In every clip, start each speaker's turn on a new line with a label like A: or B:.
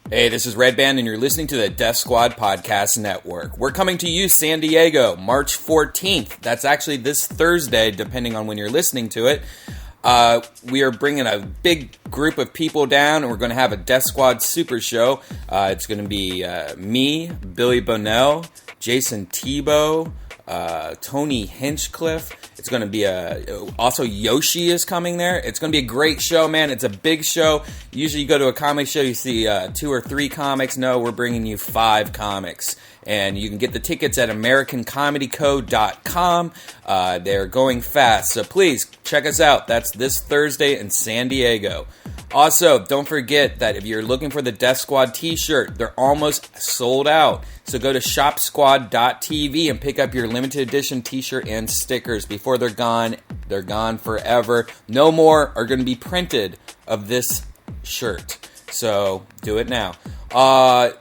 A: Hey, this is Redban, and you're listening to the Death Squad Podcast Network. We're coming to you, San Diego, March 14th. That's actually this Thursday, depending on when you're listening to it. We are bringing a big group of people down, and we're going to have a Death Squad Super Show. It's going to be me, Billy Bonnell, Jason Tebow, Tony Hinchcliffe. It's going to be also Yoshi is coming there. It's going to be a great show, man. It's a big show. Usually you go to a comic show, you see 2 or 3 comics. No, we're bringing you 5 comics. And you can get the tickets at AmericanComedyCo.com. They're going fast, so please check us out. That's this Thursday in San Diego. Also, don't forget that if you're looking for the Death Squad t-shirt, they're almost sold out. So go to shopsquad.tv and pick up your limited edition t-shirt and stickers. Before they're gone forever. No more are going to be printed of this shirt. So do it now.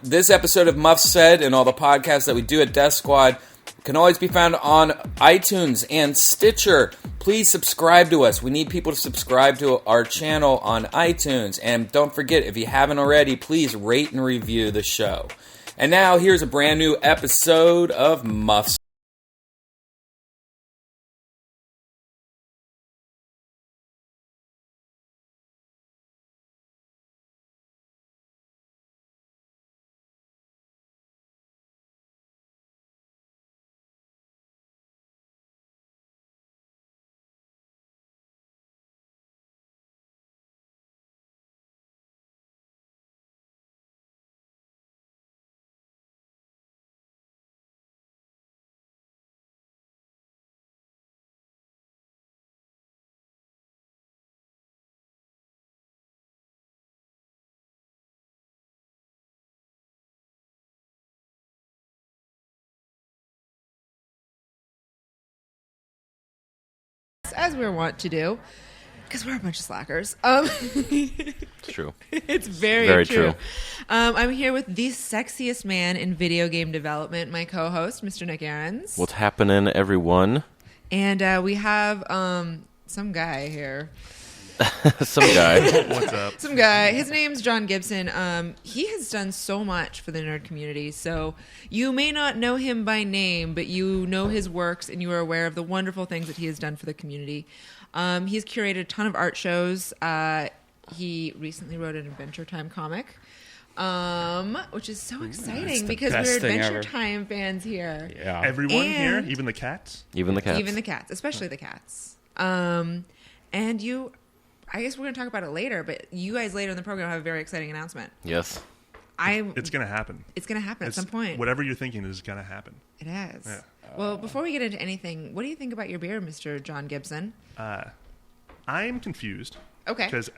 A: This episode of Muff Said and all the podcasts that we do at Death Squad can always be found on iTunes and Stitcher. Please subscribe to us. We need people to subscribe to our channel on iTunes. And don't forget, if you haven't already, please rate and review the show. And now, here's a brand new episode of Muff Said.
B: As we're wont to do, because we're a bunch of slackers.
C: It's true.
B: It's very
C: true.
B: I'm here with the sexiest man in video game development, my co-host, Mr. Nick Ahrens.
C: What's happening, everyone?
B: And we have some guy here.
C: Some guy.
D: What's up?
B: Some guy. His name's Jon Gibson. He has done so much for the nerd community. So you may not know him by name, but you know his works and you are aware of the wonderful things that he has done for the community. He's curated a ton of art shows. He recently wrote an Adventure Time comic, which is so exciting because we're Adventure Time fans here.
D: Yeah. Everyone here, even the cats?
C: Even the cats.
B: Even the cats, especially the cats. And you... I guess we're going to talk about it later, but you guys later in the program have a very exciting announcement.
C: Yes.
D: It's going to happen.
B: It's going to happen at some point.
D: Whatever you're thinking is going to happen.
B: It is.
D: Yeah.
B: Well, before we get into anything, what do you think about your beer, Mr. Jon Gibson?
D: I'm confused.
B: Okay.
D: Because,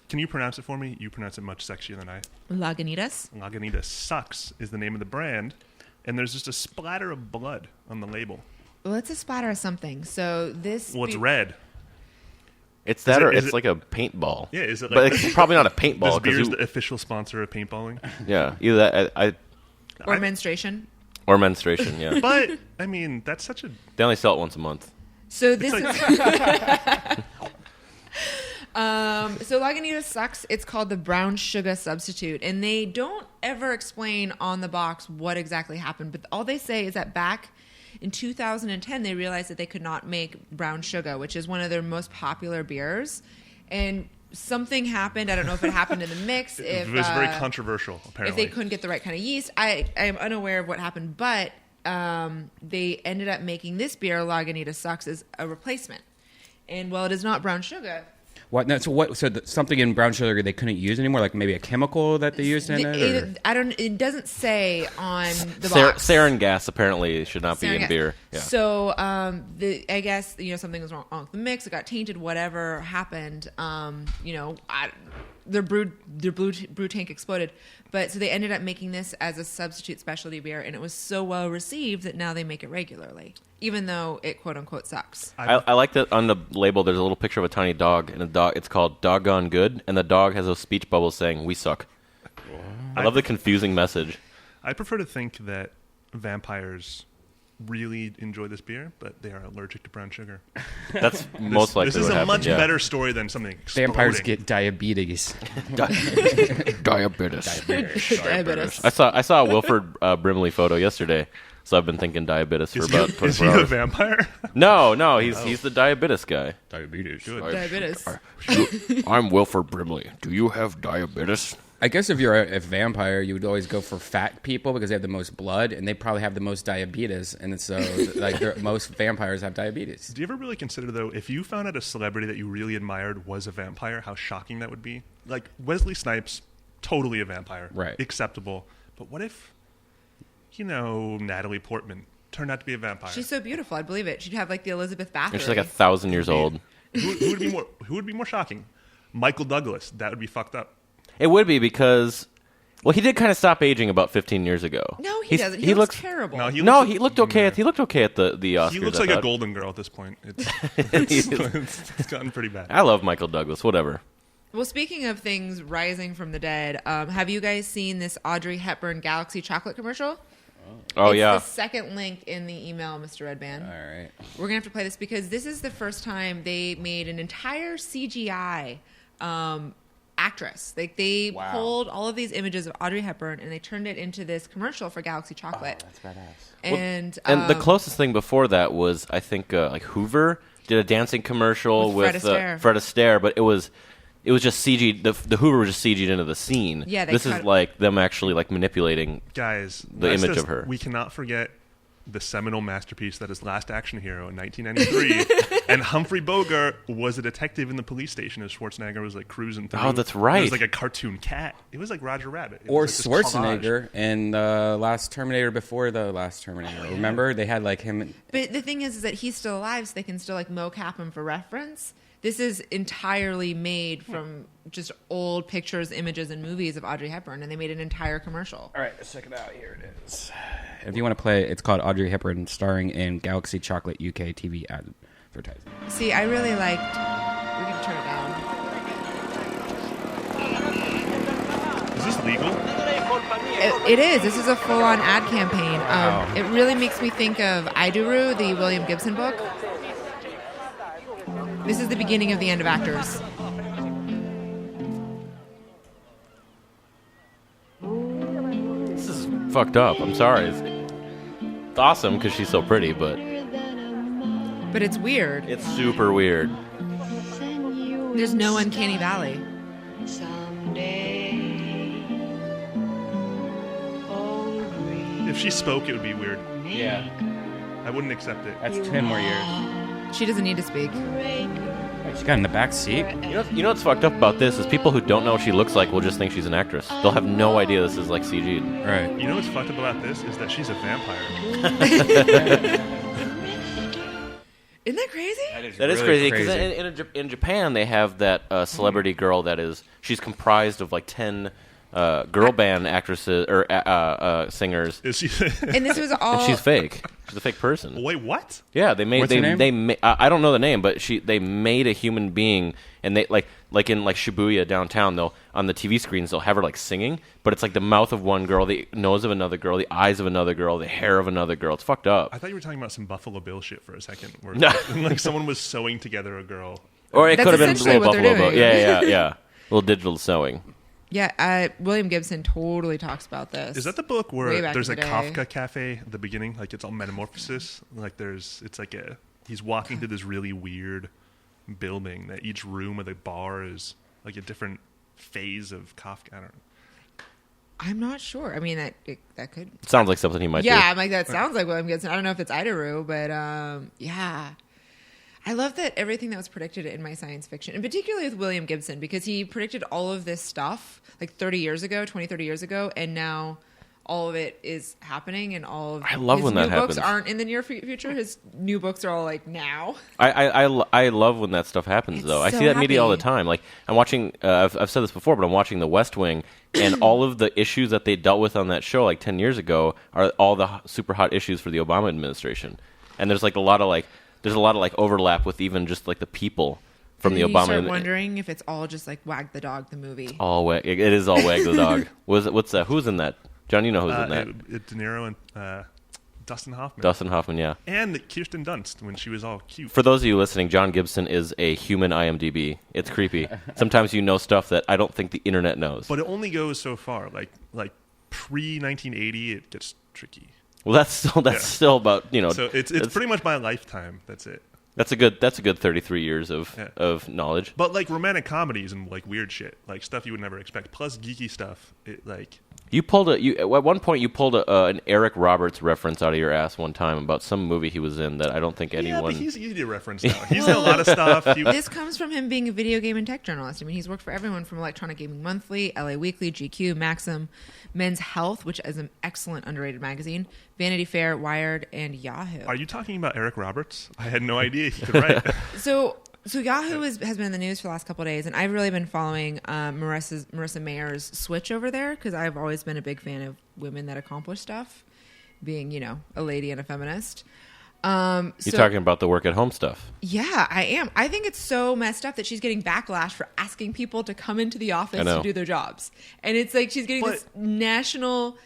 D: can you pronounce it for me? You pronounce it much sexier than I.
B: Lagunitas?
D: Lagunitas Sucks is the name of the brand, and there's just a splatter of blood on the label.
B: Well, it's a splatter of something. So this...
D: Well, it's red.
C: It's that, or it's like a paintball.
D: Yeah, is it?
C: But it's probably not a paintball.
D: This beer is the official sponsor of paintballing.
C: Yeah, either that,
B: or menstruation.
C: Or menstruation. Yeah.
D: But I mean, that's such a.
C: They only sell it once a month.
B: So this is. So Lagunitas Sucks. It's called the brown sugar substitute, and they don't ever explain on the box what exactly happened. But all they say is that back in 2010, they realized that they could not make brown sugar, which is one of their most popular beers. And something happened. I don't know if it happened in the mix.
D: It was very controversial, apparently.
B: If they couldn't get the right kind of yeast. I am unaware of what happened, but they ended up making this beer, Lagunitas Sucks, as a replacement. And while it is not brown sugar...
E: What? No, so what? So something in brown sugar they couldn't use anymore, like maybe a chemical that they used in it.
B: I don't. It doesn't say on the box.
C: Sarin gas apparently should not be in beer. Yeah.
B: So I guess something was wrong with the mix. It got tainted. Whatever happened. Their brew tank exploded. But so they ended up making this as a substitute specialty beer, and it was so well received that now they make it regularly, even though it quote unquote sucks.
C: I like that on the label. There's a little picture of a tiny dog, and it's called Doggone Good, and the dog has those speech bubbles saying "We suck." I love the confusing message.
D: I prefer to think that vampires really enjoy this beer, but they are allergic to brown sugar.
C: That's most likely
D: This is
C: what
D: a
C: happened,
D: much
C: yeah.
D: better story than something exploding.
E: Vampires get diabetes.
C: Diabetes.
B: Diabetes.
C: I saw a Wilford Brimley photo yesterday, so I've been thinking diabetes for about 24
D: Is he a
C: hours.
D: vampire?
C: No, he's the diabetes guy.
E: Diabetes.
B: Diabetes.
C: I'm Wilford Brimley. Do you have diabetes?
E: I guess if you're a vampire, you would always go for fat people because they have the most blood, and they probably have the most diabetes, and so most vampires have diabetes.
D: Do you ever really consider, though, if you found out a celebrity that you really admired was a vampire, how shocking that would be? Like, Wesley Snipes, totally a vampire.
E: Right.
D: Acceptable. But what if, Natalie Portman turned out to be a vampire?
B: She's so beautiful. I'd believe it. She'd have like the Elizabeth Bathory.
C: And she's like 1,000 years old.
D: Who would be more shocking? Michael Douglas. That would be fucked up.
C: It would be because, well, he did kind of stop aging about 15 years ago.
B: No, he doesn't. He looks terrible.
D: No,
C: He looked okay. He looked okay at the Oscars.
D: He looks
C: I
D: like a
C: thought.
D: Golden Girl at this point. It's gotten pretty bad.
C: I love Michael Douglas. Whatever.
B: Well, speaking of things rising from the dead, have you guys seen this Audrey Hepburn Galaxy chocolate commercial?
C: Oh
B: It's
C: yeah.
B: the second link in the email, Mr. Redban.
E: All right.
B: We're going to have to play this because this is the first time they made an entire CGI actress. Like they pulled all of these images of Audrey Hepburn and they turned it into this commercial for Galaxy Chocolate.
E: That's badass.
B: And
C: the closest thing before that was I think like Hoover did a dancing commercial
B: With
C: with
B: Fred Astaire.
C: Fred Astaire, but it was just CG. The Hoover was just CG'd into the scene.
B: Yeah,
C: this is like them actually like manipulating.
D: Guys,
C: The image of her.
D: We cannot forget the seminal masterpiece that is Last Action Hero in 1993. And Humphrey Bogart was a detective in the police station as Schwarzenegger was like cruising through.
C: Oh, that's right.
D: It was like a cartoon cat. It was like Roger Rabbit. It
E: Or
D: was like this collage.
E: Schwarzenegger in the last Terminator before the last Terminator. Remember? They had like him.
B: But the thing is that he's still alive, so they can still like mocap him for reference. This is entirely made from just old pictures, images, and movies of Audrey Hepburn, and they made an entire commercial.
E: All right, let's check it out. Here it is. If you want to play it, it's called Audrey Hepburn starring in Galaxy Chocolate UK TV advertising.
B: See, I really liked. We can turn it down.
D: Is this legal?
B: It is. This is a full-on ad campaign.
E: Wow.
B: It really makes me think of Iduru, the William Gibson book. This is the beginning of the end of Actors.
C: This is fucked up. I'm sorry. It's awesome because she's so pretty, but
B: But it's weird.
C: it's super weird.
B: There's no uncanny valley.
D: If she spoke, it would be weird.
E: Yeah,
D: I wouldn't accept it.
E: that's 10 more years.
B: She doesn't need to speak.
E: She got in the back seat.
C: You know what's fucked up about this is people who don't know what she looks like will just think she's an actress. They'll have no idea this is like CG'd.
E: Right.
D: You know what's fucked up about this is that she's a vampire.
B: Isn't that crazy?
C: That is crazy because in Japan they have that celebrity girl that is she's comprised of like 10 girl band actresses or singers.
D: Is she?
B: And this was all.
C: And she's fake. She's a fake person.
D: Wait, what?
C: Yeah, they made
E: What's her name?
C: I don't know the name, but they made a human being, and they like in like Shibuya downtown. They'll on the TV screens they'll have her like singing, but it's like the mouth of one girl, the nose of another girl, the eyes of another girl, the hair of another girl. It's fucked up.
D: I thought you were talking about some Buffalo Bill shit for a second, where
C: No.
D: like someone was sewing together a girl.
C: Or it
B: That's
C: could have been a
B: essentially
C: little
B: what they're
C: Buffalo Bill.
B: doing.
C: Yeah. Little digital sewing.
B: Yeah, William Gibson totally talks about this.
D: Is that the book
B: Way
D: where
B: back
D: there's a
B: in the day.
D: Kafka cafe at the beginning? Like it's all metamorphosis. Like he's walking through this really weird building that each room of the bar is like a different phase of Kafka. I don't know.
B: I'm not sure. I mean, that could.
C: It sounds like something he might do.
B: Yeah, I'm like that sounds like William Gibson. I don't know if it's Iduru, but yeah. I love that everything that was predicted in my science fiction, and particularly with William Gibson, because he predicted all of this stuff like 30 years ago, and now all of it is happening, and all of
C: I love
B: his
C: when
B: new
C: that
B: books
C: happens.
B: aren't in the near future. His new books are all like now.
C: I love when that stuff happens,
B: It's
C: though. I
B: so
C: see that media all the
B: happy.
C: time. Like I'm watching. I've said this before, but I'm watching The West Wing, and all of the issues that they dealt with on that show like 10 years ago are all the super hot issues for the Obama administration. And there's a lot of overlap with even just like the people from the
B: And
C: Obama.
B: You start wondering if it's all just like Wag the Dog, the movie.
C: It is all Wag the Dog. What's that? Who's in that? John, you know who's in that?
D: De Niro and Dustin Hoffman.
C: Dustin Hoffman, yeah.
D: And Kirsten Dunst when she was all cute.
C: For those of you listening, John Gibson is a human IMDb. It's creepy. Sometimes you know stuff that I don't think the internet knows.
D: But it only goes so far. Like pre-1980, it gets tricky.
C: Well, that's still about, you know.
D: So it's pretty much my lifetime. That's it.
C: That's a good 33 years of knowledge.
D: But like romantic comedies and like weird shit, like stuff you would never expect, plus geeky stuff. It like
C: at one point you pulled an Eric Roberts reference out of your ass one time about some movie he was in that I don't think anyone.
D: Yeah, but he's easy to reference now. He's in a lot of stuff.
B: This comes from him being a video game and tech journalist. I mean, he's worked for everyone from Electronic Gaming Monthly, LA Weekly, GQ, Maxim, Men's Health, which is an excellent underrated magazine, Vanity Fair, Wired, and Yahoo.
D: Are you talking about Eric Roberts? I had no idea he could write.
B: So Yahoo has been in the news for the last couple of days, and I've really been following Marissa Mayer's switch over there because I've always been a big fan of women that accomplish stuff, being, you know, a lady and a feminist.
C: You're talking about the work at home stuff.
B: Yeah, I am. I think it's so messed up that she's getting backlash for asking people to come into the office to do their jobs. And it's like she's getting this national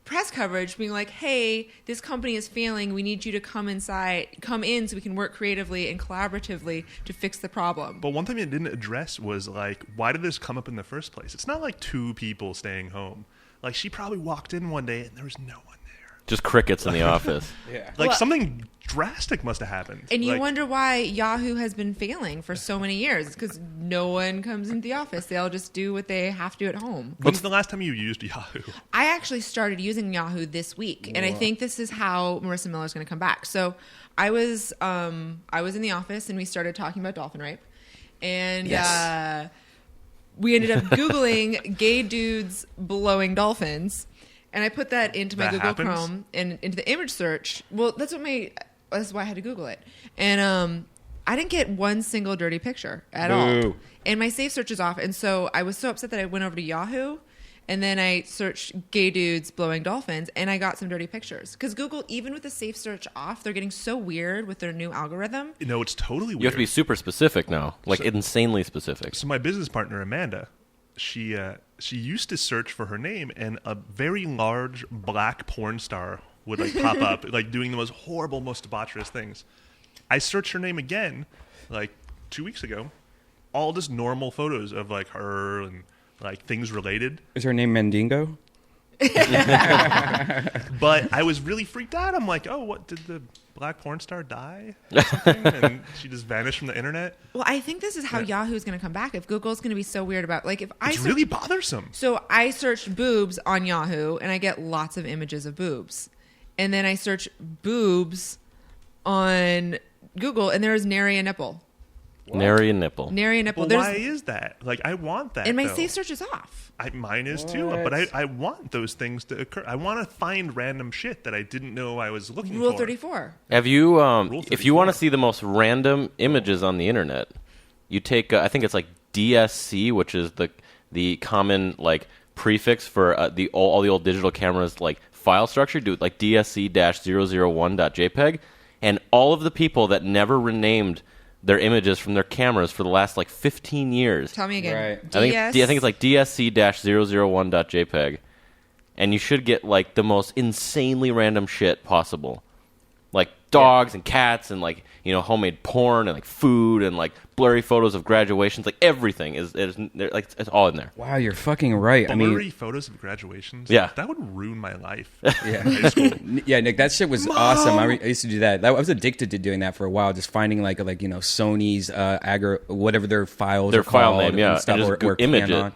B: press coverage being like, hey, this company is failing. We need you to come in so we can work creatively and collaboratively to fix the problem.
D: But one thing it didn't address was like, why did this come up in the first place? It's not like two people staying home. Like she probably walked in one day and there was no one there.
C: Just crickets in the office.
E: Yeah.
D: Like something drastic must have happened.
B: And you
D: like,
B: wonder why Yahoo has been failing for so many years. It's because no one comes into the office. They all just do what they have to at home.
D: When's the last time you used Yahoo?
B: I actually started using Yahoo this week, and I think this is how Marissa Miller's going to come back. So I was in the office, and we started talking about dolphin rape, and we ended up Googling gay dudes blowing dolphins, and I put that into my Google Chrome and into the image search. Well, that's why I had to Google it, and I didn't get one single dirty picture at all. And my safe search is off. And so I was so upset that I went over to Yahoo and then I searched gay dudes blowing dolphins and I got some dirty pictures. Because Google, even with the safe search off, they're getting so weird with their new algorithm.
D: No, it's totally weird.
C: You have to be super specific now, like insanely specific.
D: So my business partner, Amanda, she used to search for her name and a very large black porn star would like pop up, like doing the most horrible, most debaucherous things. I searched her name again, like 2 weeks ago. All just normal photos of like her and like things related.
E: Is her name Mendingo?
D: But I was really freaked out. I'm like, oh, what, did the black porn star die or something? And she just vanished from the internet?
B: Well, I think this is how Yahoo's going to come back. If Google's going to be so weird about, like, if I
D: it's really bothersome.
B: So I searched boobs on Yahoo and I get lots of images of boobs. And then I search boobs on Google and there is nary a nipple.
C: Nary a nipple.
B: Nary a nipple.
D: Well, why is that? Like, I want that.
B: And my
D: though.
B: safe search is off.
D: Mine is too, but I want those things to occur. I want to find random shit that I didn't know I was looking
B: Rule
D: for.
B: 34.
C: Have you,
D: Rule
C: if you want to
D: 34.
C: see the most random images on the internet, you take, I think it's like DSC, which is the common like prefix for all the old digital cameras like file structure. Do it like DSC-001.jpg, and all of the people that never renamed their images from their cameras for the last like 15 years.
B: Tell me again.
E: Right.
C: I think it's like DSC-001.jpg, and you should get like the most insanely random shit possible, like dogs and cats and like homemade porn and like food and like blurry photos of graduations. Like everything is like it's all in there.
E: Wow, you're fucking right.
D: Blurry photos of graduations?
C: Yeah.
D: That would ruin my life.
E: Yeah.
D: High school.
E: Yeah, Nick, that shit was awesome. I used to do that. I was addicted to doing that for a while, just finding like Sony's whatever their files
C: Their
E: are
C: file
E: called
C: name, yeah,
E: and stuff
C: and just
E: or
C: image
E: pan
C: it.
E: on.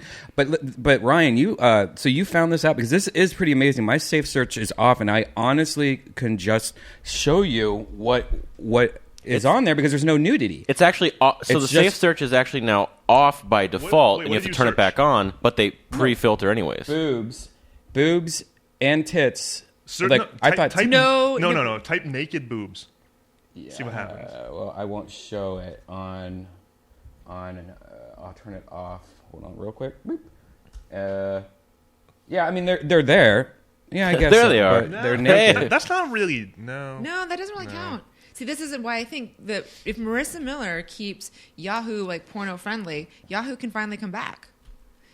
E: But Ryan, you found this out because this is pretty amazing. My safe search is off, and I honestly can just show you what is on there because there's no nudity.
C: It's actually the safe search is actually now off by default,
D: wait,
C: and you
D: what
C: have to
D: did you
C: turn it
D: search?
C: back on. But they pre-filter anyways.
E: Boobs, and tits.
D: Certain,
E: I thought
D: type,
B: No.
D: Type naked boobs.
E: Yeah,
D: See what happens.
E: Well, I won't show it on. I'll turn it off. Hold on, real quick. Boop. Yeah, I mean they're there. Yeah, I guess
C: There
E: so,
C: they are.
E: but They're
C: Hey.
E: naked.
D: That's not really no.
B: No, that doesn't really count. See, this isn't why I think that if Marissa Miller keeps Yahoo like porno friendly, Yahoo can finally come back.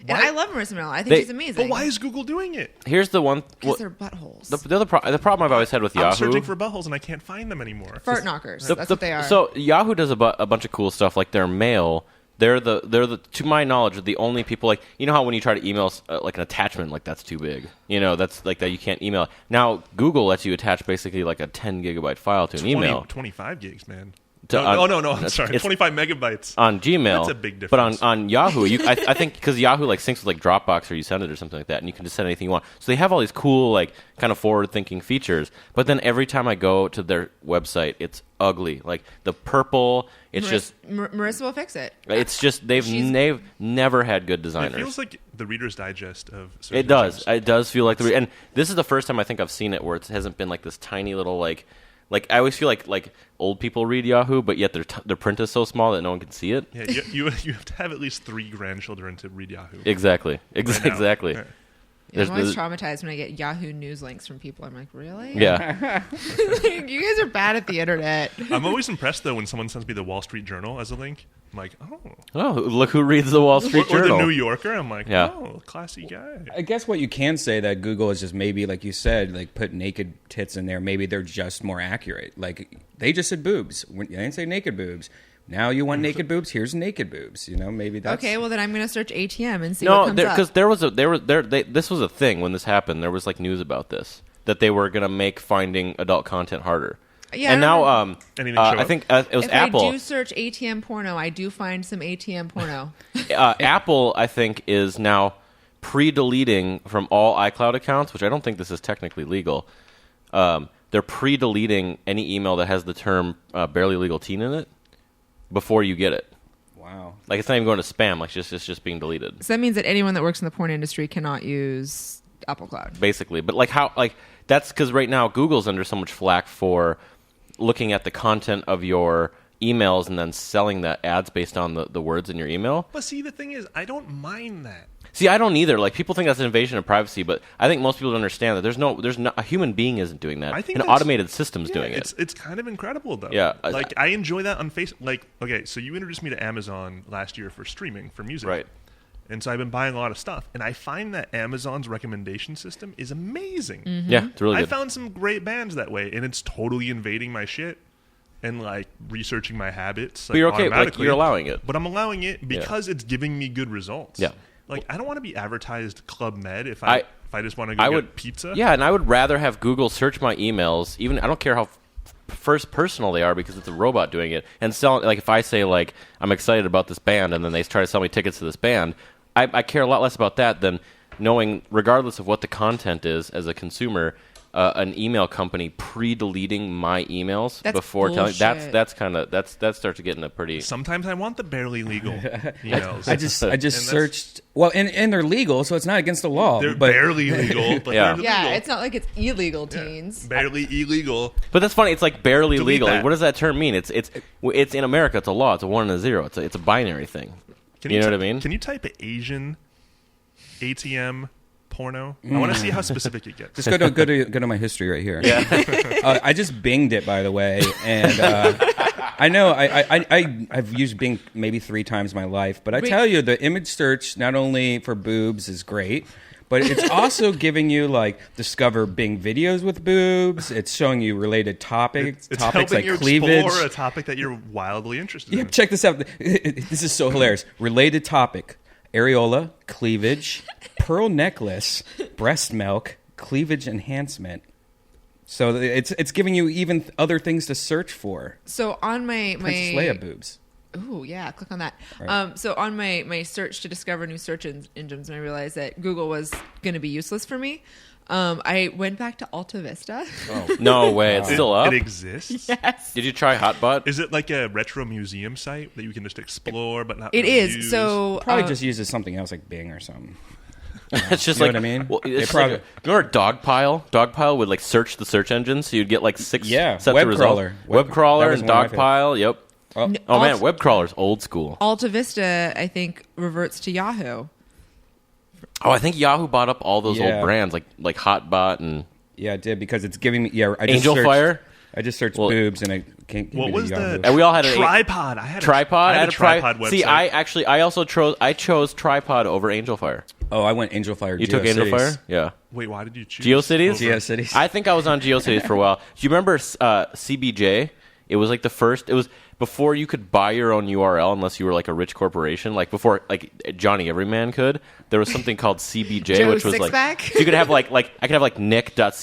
B: And I love Marissa Miller. I think she's amazing.
D: But why is Google doing it?
C: Here's the one.
B: Because they're buttholes.
C: The problem I've always had with Yahoo.
D: I'm searching for buttholes and I can't find them anymore.
B: Fart knockers. That's what they are.
C: So Yahoo does a bunch of cool stuff, like their mail. They're the to my knowledge, the only people, like, you know how when you try to email like an attachment, like that's too big, that's like that you can't email. Now Google lets you attach basically like a 10 gigabyte file to an email.
D: 25 gigs, man.
C: No,
D: I'm sorry. 25 megabytes
C: on Gmail.
D: That's a big difference.
C: But on Yahoo, I think because Yahoo like syncs with like Dropbox or you send it or something like that, and you can just send anything you want. So they have all these cool like kind of forward-thinking features. But then every time I go to their website, it's ugly. Like the purple, it's
B: Marissa will fix it.
C: It's just they've never had good designers.
D: It feels like the Reader's Digest of search
C: It does.
D: engines.
C: It does feel like and this is the first time I think I've seen it where it hasn't been like this tiny little like I always feel like old people read Yahoo, but yet their print is so small that no one can see it.
D: Yeah, you have to have at least 3 grandchildren to read Yahoo.
C: Exactly. Exactly.
D: Yeah.
B: Yeah, I'm always traumatized when I get Yahoo News links from people. I'm like, really?
C: Yeah.
B: You guys are bad at the internet.
D: I'm always impressed, though, when someone sends me the Wall Street Journal as a link. I'm like,
C: oh, look who reads the Wall Street
D: or
C: Journal.
D: the New Yorker. I'm like,
C: Yeah.
D: classy guy.
E: I guess what you can say that Google is just maybe, like you said, like put naked tits in there. Maybe they're just more accurate. Like they just said boobs. They didn't say naked boobs. Now you want naked boobs? Here's naked boobs. Maybe that's
B: Okay. Well, then I'm going to search ATM and see what comes up.
C: because this was a thing when this happened. There was like news about this that they were going to make finding adult content harder.
B: Yeah,
C: and now
D: I
C: think it was
B: if
C: Apple.
B: I do search ATM porno, I do find some ATM porno.
C: Apple, I think, is now pre-deleting from all iCloud accounts, which I don't think this is technically legal. They're pre-deleting any email that has the term barely legal teen in it before you get it.
E: Wow.
C: Like it's not even going to spam. Like it's just being deleted.
B: So that means that anyone that works in the porn industry cannot use Apple Cloud.
C: Basically, but that's because right now Google's under so much flack for looking at the content of your emails and then selling the ads based on the words in your email.
D: But see, the thing is, I don't mind that.
C: See, I don't either. Like people think that's an invasion of privacy, but I think most people don't understand that there's no a human being isn't doing that.
D: I think
C: an automated system's doing it.
D: It's kind of incredible though.
C: Yeah,
D: I enjoy that on Facebook. Like, okay, so you introduced me to Amazon last year for streaming for music,
C: Right.
D: And so I've been buying a lot of stuff, and I find that Amazon's recommendation system is amazing.
B: Mm-hmm.
C: Yeah, it's really good.
D: I found some great bands that way, and it's totally invading my shit and like researching my habits.
C: But you're okay. Like
D: automatically.
C: you're allowing it.
D: But I'm allowing it because it's giving me good results.
C: Yeah.
D: Like I don't want to be advertised Club Med if I just want to go get pizza.
C: Yeah, and I would rather have Google search my emails. Even I don't care how first personal they are because it's a robot doing it and sell. Like if I say like I'm excited about this band and then they try to sell me tickets to this band, I care a lot less about that than knowing, regardless of what the content is, as a consumer, an email company pre-deleting my emails before telling. That starts to get in a pretty.
D: Sometimes I want the barely legal emails.
E: I just searched. Well, and they're legal, so it's not against the law.
D: They're
E: but
D: barely legal, but they're
B: Yeah,
D: legal.
B: it's not like it's illegal, teens.
D: Barely illegal.
C: But that's funny. It's like barely
D: Delete
C: legal.
D: that.
C: Like, what does that term mean? It's in America. It's a law. It's a 1 and a 0. It's a binary thing. You know what I mean?
D: Can you type Asian ATM porno? I want to see how specific it gets.
E: just go to my history right here. Yeah. I just Binged it, by the way, and I know I've used Bing maybe 3 times in my life, but I tell you, the image search not only for boobs is great, but it's also giving you like discover Bing videos with boobs. It's showing you related topics
D: It's helping
E: like
D: you
E: cleavage.
D: explore a topic that you're wildly interested
E: Yeah,
D: in.
E: check this out. This is so hilarious. Related topic: areola, cleavage, pearl necklace, breast milk, cleavage enhancement. So it's giving you even other things to search for.
B: So on my
E: Princess Leia boobs.
B: Ooh, yeah, click on that.
E: Right.
B: So on my search to discover new search engines, and I realized that Google was going to be useless for me, I went back to Alta Vista.
E: Oh.
C: No way. It's still up.
D: It exists?
B: Yes.
C: Did you try Hotbot?
D: Is it like a retro museum site that you can just explore but not
B: It
D: really
B: is.
D: use?
B: So
E: Probably just uses something else like Bing or something.
C: It's just
E: You know
C: like
E: what I mean?
C: Well,
E: They
C: it's
E: probably-
C: like, you know, Dogpile. Dogpile would like search the search engine, so you'd get like 6
E: Yeah,
C: sets
E: web
C: of results.
E: crawler.
C: Web
E: That
C: crawler
E: was
C: and
E: one of my
C: Dogpile. Yep.
E: Oh,
C: Oh man, web crawler's old school.
B: Alta Vista, I think, reverts to Yahoo.
C: Oh, I think Yahoo bought up all those
E: Yeah.
C: old brands like Hotbot and
E: yeah, it did because it's giving me. Yeah, I just
C: Angel
E: searched-
C: Fire.
E: I just searched boobs and I can't.
D: What was the?
C: And we all had
D: tripod. I had
C: a
D: tripod website.
C: See, I also chose tripod over Angel Fire.
E: Oh, I went Angel Fire.
C: You took Angel Fire? Yeah.
D: Wait, why did you choose
C: GeoCities?
E: GeoCities.
C: I think I was on GeoCities for a while. Do you remember CBJ? It was like the first. It was before you could buy your own URL unless you were like a rich corporation. Like before, like Johnny Everyman could. There was something called CBJ,
B: Joe
C: which was
B: Sixpack?
C: so you could have like I could have like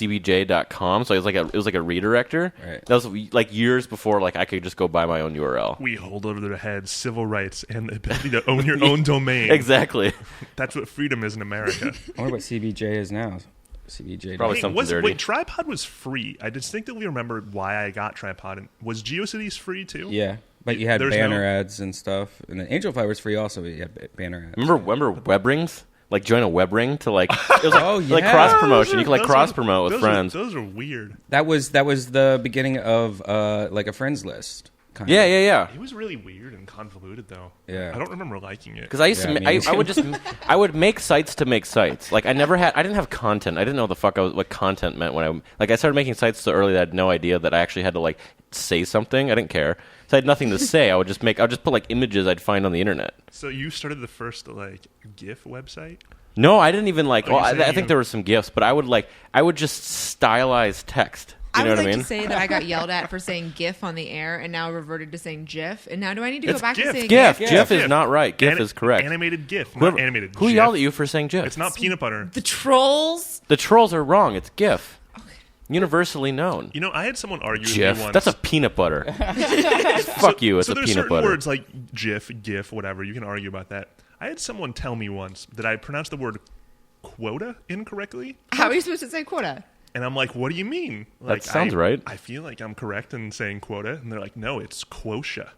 C: nick.cbj.com. So it was like a redirector.
E: Right.
C: That was like years before like I could just go buy my own URL.
D: We hold over their heads civil rights and the ability to own your own domain.
C: Exactly.
D: That's what freedom is in America.
E: I wonder what CBJ is now. CBJ.
C: Probably something dirty.
D: Wait, Tripod was free. I distinctly remember why I got Tripod. And was GeoCities free too?
E: Yeah, but you had
D: There's
E: banner ads and stuff. And then Angel Fire was free also, but you had banner ads.
C: Remember web rings? Like join a web ring to like it was like,
E: Oh,
C: like
E: yeah.
C: cross promotion. You could like
D: Those
C: cross
D: are-
C: promote with
D: those
C: friends.
D: Those are weird.
E: That was the beginning of like a friends list. Kind of.
C: Yeah.
D: It was really weird and convoluted, though.
E: Yeah.
D: I don't remember liking it.
C: Because I used
E: Yeah,
C: to,
E: me
C: I would make sites to make sites. Like I didn't have content. I didn't know the fuck what content meant when I started making sites so early that I had no idea that I actually had to like say something. I didn't care. So I had nothing to say. I would just put like images I'd find on the internet.
D: So you started the first like GIF website?
C: No, I didn't even like.
D: Oh,
C: Well,
D: you said
C: I think there were some GIFs, but I would just stylize text. You
B: I
C: know
B: would
C: what
B: like
C: I mean?
B: to say that I got yelled at for saying GIF on the air, and now reverted to saying GIF. And now do I need to go
D: It's
B: back
D: GIF.
B: to saying
C: GIF.
B: GIF?
C: GIF is not right. GIF is correct.
D: Animated GIF,
C: Whoever-
D: not animated
C: Who
D: GIF.
C: yelled at you for saying GIF?
D: It's not peanut butter.
B: The trolls.
C: The trolls are wrong. It's GIF. Universally known.
D: You know, I had someone argue with
C: GIF.
D: me once.
C: That's a peanut butter. Fuck you. It's
D: so
C: a
D: there's
C: peanut
D: certain
C: butter.
D: words like GIF, GIF, whatever. You can argue about that. I had someone tell me once that I pronounced the word quota incorrectly.
B: How are you supposed to say quota?
D: And I'm like, what do you mean? Like,
C: sounds right.
D: I feel like I'm correct in saying quota. And they're like, no, it's quota.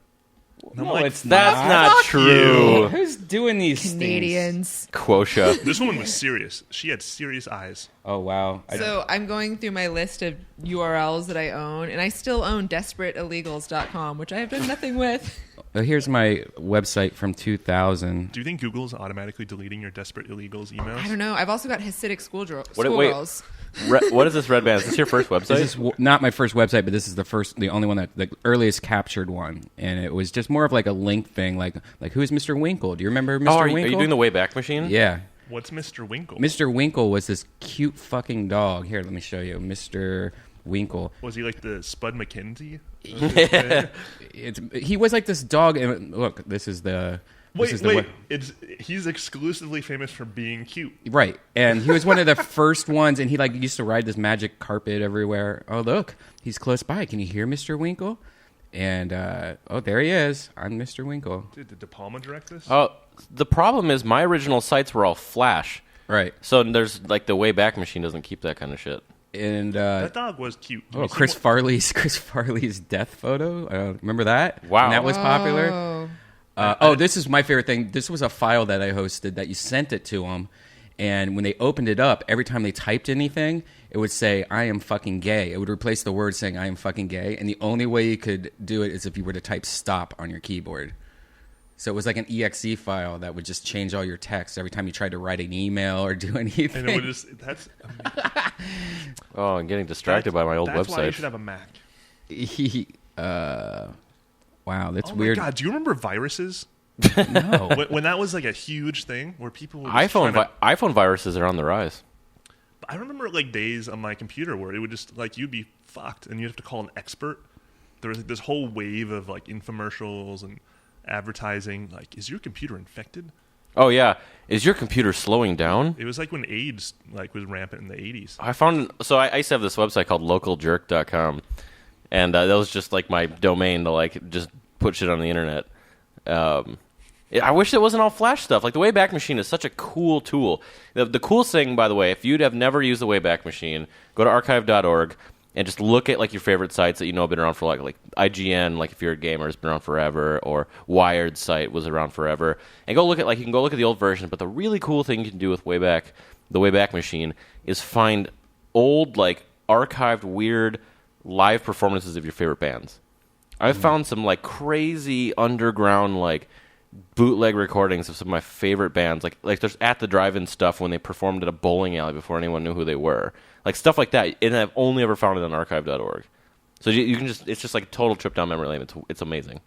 D: And I'm
E: No,
D: like,
E: it's
C: That's not
D: Fuck
C: true.
E: Who's doing these things?
B: Canadians.
C: Quota.
D: this woman was serious. She had serious eyes.
E: Oh wow.
B: So I'm going through my list of URLs that I own, and I still own desperateillegals.com, which I have done nothing with.
E: Here's my website from 2000.
D: Do you think Google's automatically deleting your Desperate Illegals emails?
B: I don't know. I've also got Hasidic schoolgirls.
C: Wait. What is this Red Band? Is this your first website?
E: This is not my first website, but this is the only one the earliest captured one, and it was just more of like a link thing, like who is Mr. Winkle? Do you remember Mr.
C: Are
E: Winkle?
C: you doing the Wayback Machine?
E: Yeah,
D: What's Mr. Winkle?
E: Mr. Winkle was this cute fucking dog. Here, let me show you, Mr. Winkle.
D: Was he like the Spud McKenzie?
E: He was like this dog, and look, this is the. This is the
D: He's exclusively famous for being cute.
E: Right, and he was one of the first ones, and he like used to ride this magic carpet everywhere. Oh, look, he's close by. Can you hear Mr. Winkle? And oh, there he is. I'm Mr. Winkle.
D: Dude, did De Palma direct this?
C: The problem is my original sites were all Flash.
E: Right,
C: So there's like the Wayback Machine doesn't keep that kind of shit.
E: and
D: that dog was cute. Have
E: oh,
D: you seen
E: Chris
D: what-
E: Farley's death photo. Remember that?
C: Wow.
E: And that was popular.
B: Oh.
E: This is my favorite thing. This was a file that I hosted that you sent it to them, and when they opened it up, every time they typed anything, it would say, "I am fucking gay." It would replace the word saying "I am fucking gay," and the only way you could do it is if you were to type "stop" on your keyboard. So it was like an exe file that would just change all your text every time you tried to write an email or do anything.
D: And it would just, that's
C: Oh, I'm getting distracted by my old
D: that's why you
C: website.
D: should have a Mac.
E: Wow, that's
D: Oh
E: weird.
D: my god, do you remember viruses?
E: No.
D: when that was like a huge thing where people would just
C: iPhone viruses are on the rise.
D: I remember like days on my computer where it would just like you'd be fucked and you'd have to call an expert. There was like, this whole wave of like infomercials and advertising. Like, is your computer infected?
C: Oh yeah, is your computer slowing down?
D: It was like when AIDS like was rampant in the 80s.
C: I used to have this website called localjerk.com, and that was just like my domain to like just put shit on the internet. I wish it wasn't all Flash stuff. Like the Wayback Machine is such a cool tool. The coolest thing, by the way, if you'd have never used the Wayback Machine, go to archive.org and just look at like your favorite sites that you know have been around for like IGN, like if you're a gamer, has been around forever, or Wired site was around forever, and go look at like you can go look at the old version. But the really cool thing you can do with the Wayback Machine, is find old like archived weird live performances of your favorite bands. I've found some like crazy underground like bootleg recordings of some of my favorite bands. Like there's At the Drive-In stuff when they performed at a bowling alley before anyone knew who they were. Like stuff like that. And I've only ever found it on archive.org. So you can just, it's just like a total trip down memory lane. It's amazing.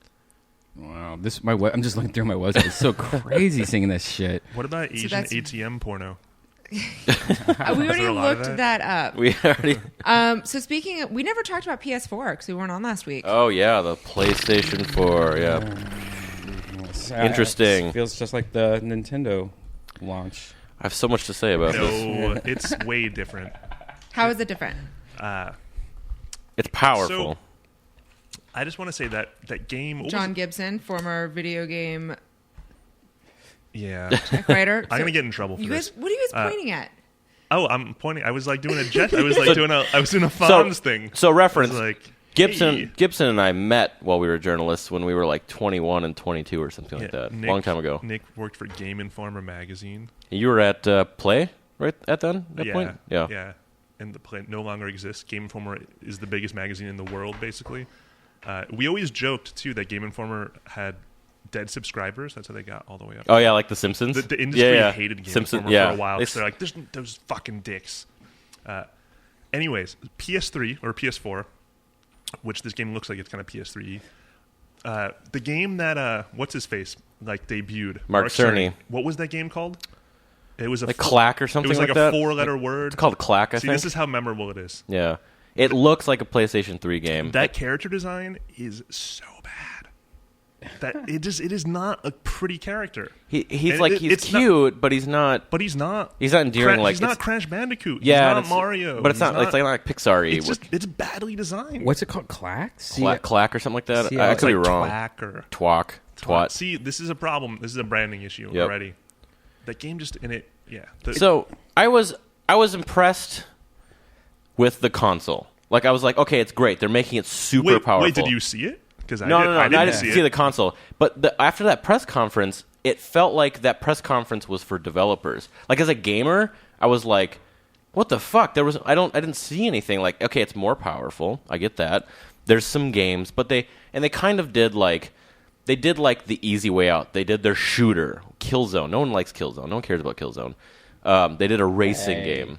E: Wow, I'm just looking through my website. It's so crazy seeing this shit.
D: What about Asian ATM porno?
B: We already looked that up.
C: We already.
B: So speaking of, we never talked about PS4 because we weren't on last week.
C: Oh yeah, the PlayStation 4. Yeah. Interesting.
E: It feels just like the Nintendo launch.
C: I have so much to say about this.
D: No, it's way different.
B: How is it different?
C: It's powerful.
D: So, I just want to say that game.
B: Jon Gibson, former video game
D: Yeah.
B: writer.
D: I'm gonna get in trouble for this.
B: What are you guys pointing at?
D: Oh, I'm pointing. I was like doing a jet. I was like doing a Fonz thing.
C: So reference.
D: Like
C: Gibson
D: hey.
C: Gibson and I met while we were journalists when we were like 21 and 22 or something like that. Long time ago.
D: Nick worked for Game Informer magazine.
C: You were at Play right at that point? Yeah.
D: Yeah. And the Play no longer exists. Game Informer is the biggest magazine in the world, basically. We always joked too that Game Informer had dead subscribers. That's how they got all the way up.
C: Oh yeah, like The Simpsons.
D: The industry hated Game Informer for a while. They're like, "There's those fucking dicks." Anyways, PS3 or PS4, which this game looks like it's kind of PS3. The game that what's his face like debuted,
C: Mark Cerny.
D: What was that game called? It was a
C: Clack or something.
D: It was like
C: that?
D: a 4-letter word.
C: It's called Clack. I think.
D: This is how memorable it is.
C: Yeah, it looks like a PlayStation 3 game.
D: That character design is so bad. That it is not a pretty character.
C: He's cute, but he's not.
D: But he's not.
C: He's not endearing.
D: He's not Crash Bandicoot.
C: Yeah,
D: he's not Mario.
C: But it's not like Pixar-y.
D: It's badly designed.
E: What's it called? Clack?
C: Clack or something like that.
E: Yeah,
C: I could be wrong.
D: Twack or
C: Twat.
D: See, this is a problem. This is a branding issue already. That game just in it. Yeah.
C: So I was impressed with the console. Like I was like, okay, it's great. They're making it super powerful.
D: Wait, did you see it? Because
C: I didn't see the console. But after that press conference, it felt like that press conference was for developers. Like as a gamer, I was like, what the fuck? I didn't see anything. Like, okay, it's more powerful. I get that. There's some games, but they kind of did like the easy way out. They did their shooter, Killzone. No one likes Killzone. No one cares about Killzone. They did a racing game.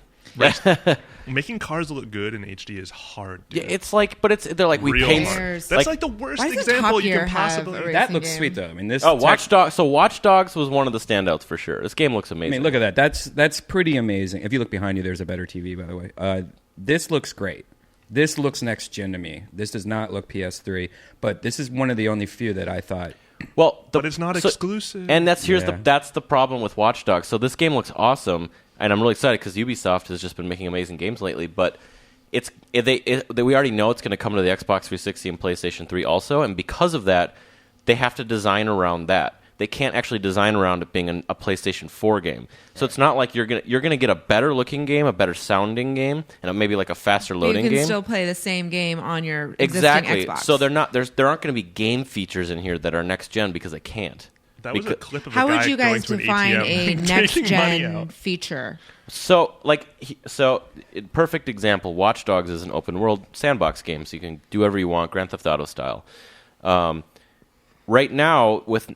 D: Making cars look good in HD is hard. Dude.
C: Yeah, it's like, but they're like we paint.
D: That's like the worst example you can possibly.
E: That looks sweet though. I mean, this.
C: Watch Dogs. So Watch Dogs was one of the standouts for sure. This game looks amazing.
E: I mean, look at that. That's pretty amazing. If you look behind you, there's a better TV, by the way. This looks great. This looks next gen to me. This does not look PS3, but this is one of the only few that I thought.
C: Well,
D: but it's not exclusive.
C: And that's the problem with Watch Dogs. So this game looks awesome. And I'm really excited because Ubisoft has just been making amazing games lately. But we already know it's going to come to the Xbox 360 and PlayStation 3 also. And because of that, they have to design around that. They can't actually design around it being a PlayStation 4 game. So it's not like you're gonna get a better looking game, a better sounding game, and maybe like a faster loading game.
B: You can still play the same game on your existing Xbox.
C: So there aren't going to be game features in here that are next gen because they can't.
D: That was a clip of
B: how
D: a guy
B: would you guys
D: going to
B: define
D: an
B: a
D: ATM
B: next gen feature?
C: So perfect example. Watch Dogs is an open world sandbox game, so you can do whatever you want, Grand Theft Auto style. Right now, with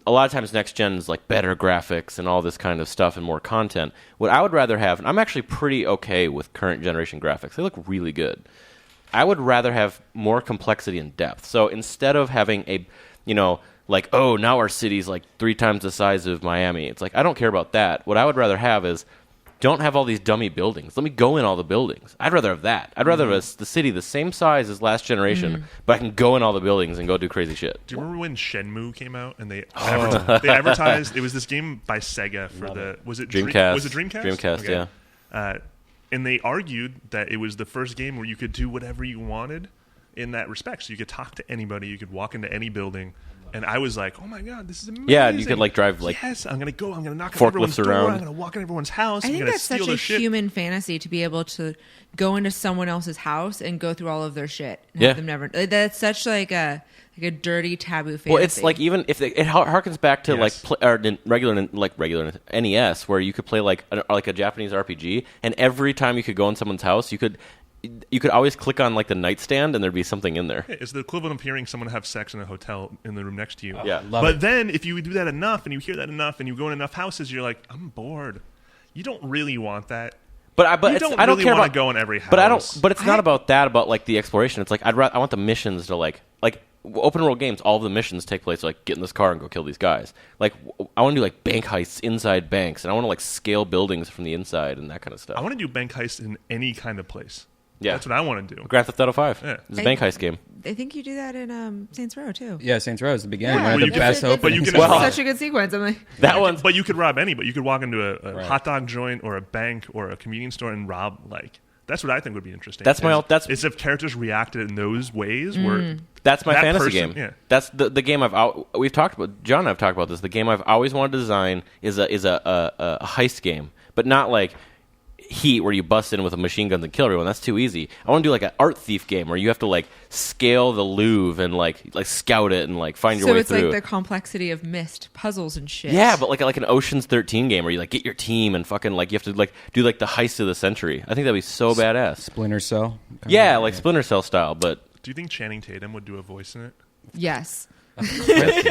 C: a lot of times next gen is like better graphics and all this kind of stuff and more content. What I would rather have, and I'm actually pretty okay with current generation graphics. They look really good. I would rather have more complexity and depth. So instead of having now our city's like 3 times the size of Miami. It's like, I don't care about that. What I would rather have is, don't have all these dummy buildings. Let me go in all the buildings. I'd rather have that. I'd rather have the city the same size as last generation, but I can go in all the buildings and go do crazy shit.
D: Do you remember when Shenmue came out and they advertised? It was this game by Sega for was it
C: Dreamcast?
D: Was it Dreamcast?
C: Dreamcast,
D: okay.
C: Yeah.
D: And they argued that it was the first game where you could do whatever you wanted in that respect. So you could talk to anybody, you could walk into any building. And I was like, "Oh my god, this is amazing!"
C: Yeah, and you could like drive like
D: yes, I'm gonna go. I'm gonna knock on everyone's door. I'm gonna walk in everyone's house.
B: I think that's such a
D: shit.
B: human fantasy to be able to go into someone else's house and go through all of their shit. And
C: yeah,
B: have them never. That's such like a dirty taboo fantasy.
C: Well, it's like even if it harkens back to regular NES where you could play like a Japanese RPG, and every time you could go in someone's house, you could always click on like the nightstand and there'd be something in there.
D: It's the equivalent of hearing someone have sex in a hotel in the room next to you.
C: Yeah,
D: but then if you do that enough and you hear that enough and you go in enough houses, you're like, I'm bored. You don't really want that.
C: But
D: you
C: it's,
D: don't
C: I don't
D: really
C: care
D: want
C: about
D: to go in every house.
C: But I don't. But it's not about that. About like the exploration. It's like I want the missions to like open world games. All of the missions take place like get in this car and go kill these guys. Like I want to do like bank heists inside banks, and I want to like scale buildings from the inside and that kind of stuff.
D: I want to do bank heists in any kind of place.
C: Yeah,
D: that's what I want to do.
C: Grand Theft Auto 5.
D: Yeah.
C: It's a bank heist game.
B: I think you do that in Saints Row too.
E: Yeah, Saints Row is the beginning.
B: Yeah.
E: One of the best
B: But
E: openings.
D: you can
B: such a good sequence. I'm like,
C: That one's.
D: But you could rob anybody. You could walk into a
E: Right.
D: hot dog joint or a bank or a convenience store and rob like. That's what I think would be interesting.
C: That's my.
D: is if characters reacted in those ways where.
C: That's my
D: that
C: fantasy
D: person-
C: game.
D: yeah.
C: That's the game we've talked about. John and I've talked about this. The game I've always wanted to design is a heist game, but not like Heat where you bust in with a machine gun and kill everyone. That's too easy. I want to do like an art thief game where you have to like scale the Louvre and like scout it and like find your
B: so
C: way
B: it's
C: through.
B: like the complexity of Myst puzzles and shit.
C: Yeah, but like an Ocean's 13 game where you like get your team and fucking like you have to like do like the heist of the century. I think that'd be so badass.
E: Splinter Cell.
C: Yeah, like Splinter Cell style, but.
D: Do you think Channing Tatum would do a voice in it?
B: Yes.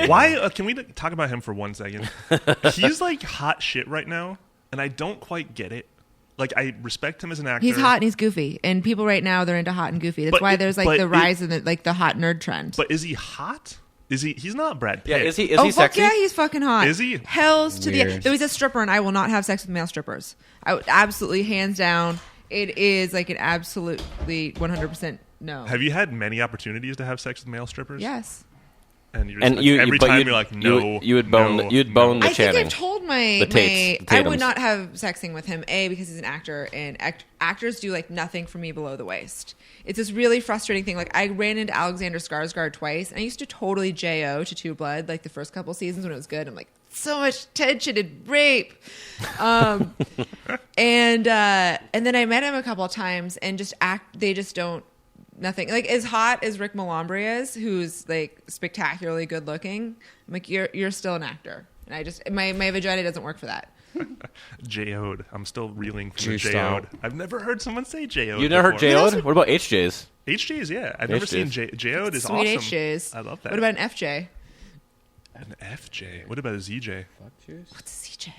D: Why? Can we talk about him for 1 second? He's like hot shit right now, and I don't quite get it. Like I respect him as an actor.
B: He's hot and he's goofy, and people right now they're into hot and goofy. That's
D: But
B: why
D: it-
B: there's like
D: but
B: the
D: it-
B: rise of the hot nerd trend.
D: But is he hot? Is he? He's not Brad Pitt.
C: Yeah, is he
B: oh fuck
C: sexy?
B: yeah, he's fucking hot.
D: Is he?
B: Hell's to the
E: Weird.
B: though he's a stripper, and I will not have sex with male strippers. I would absolutely hands down. It is like an absolutely 100% no.
D: Have you had many opportunities to have sex with male strippers?
B: Yes.
D: And you're just
C: And
D: like,
C: you
D: every
C: but
D: time
C: you'd-
D: you're like, no,
C: you would bone
D: no,
C: the, you'd bone
D: no.
C: the
B: I think
C: Channing.
B: I've told
C: The
B: my
C: Tates, the
B: I
C: Tatums.
B: would not have sexing with him. Because he's an actor, and actors do like nothing for me below the waist. It's this really frustrating thing. Like I ran into Alexander Skarsgård twice, and I used to totally JO to True Blood like the first couple seasons when it was good. I'm like, so much tension and rape, and then I met him a couple of times, and they just don't. Nothing like as hot as Rick Malambre is, who's like spectacularly good looking. I'm like, you're still an actor, and I just my vagina doesn't work for that.
D: J-O'd. I'm still reeling from the
E: Juiced
D: J-O'd.
E: out.
D: I've never heard someone say J-O'd.
C: You've never heard
D: before.
C: J-O'd? What about HJs?
D: HJs, yeah. I've never seen
C: HJs.
D: J-O'd is
B: Sweet
D: awesome.
B: HJs.
D: I love that.
B: What about an FJ?
D: an FJ? What about a ZJ?
B: What's a CJ?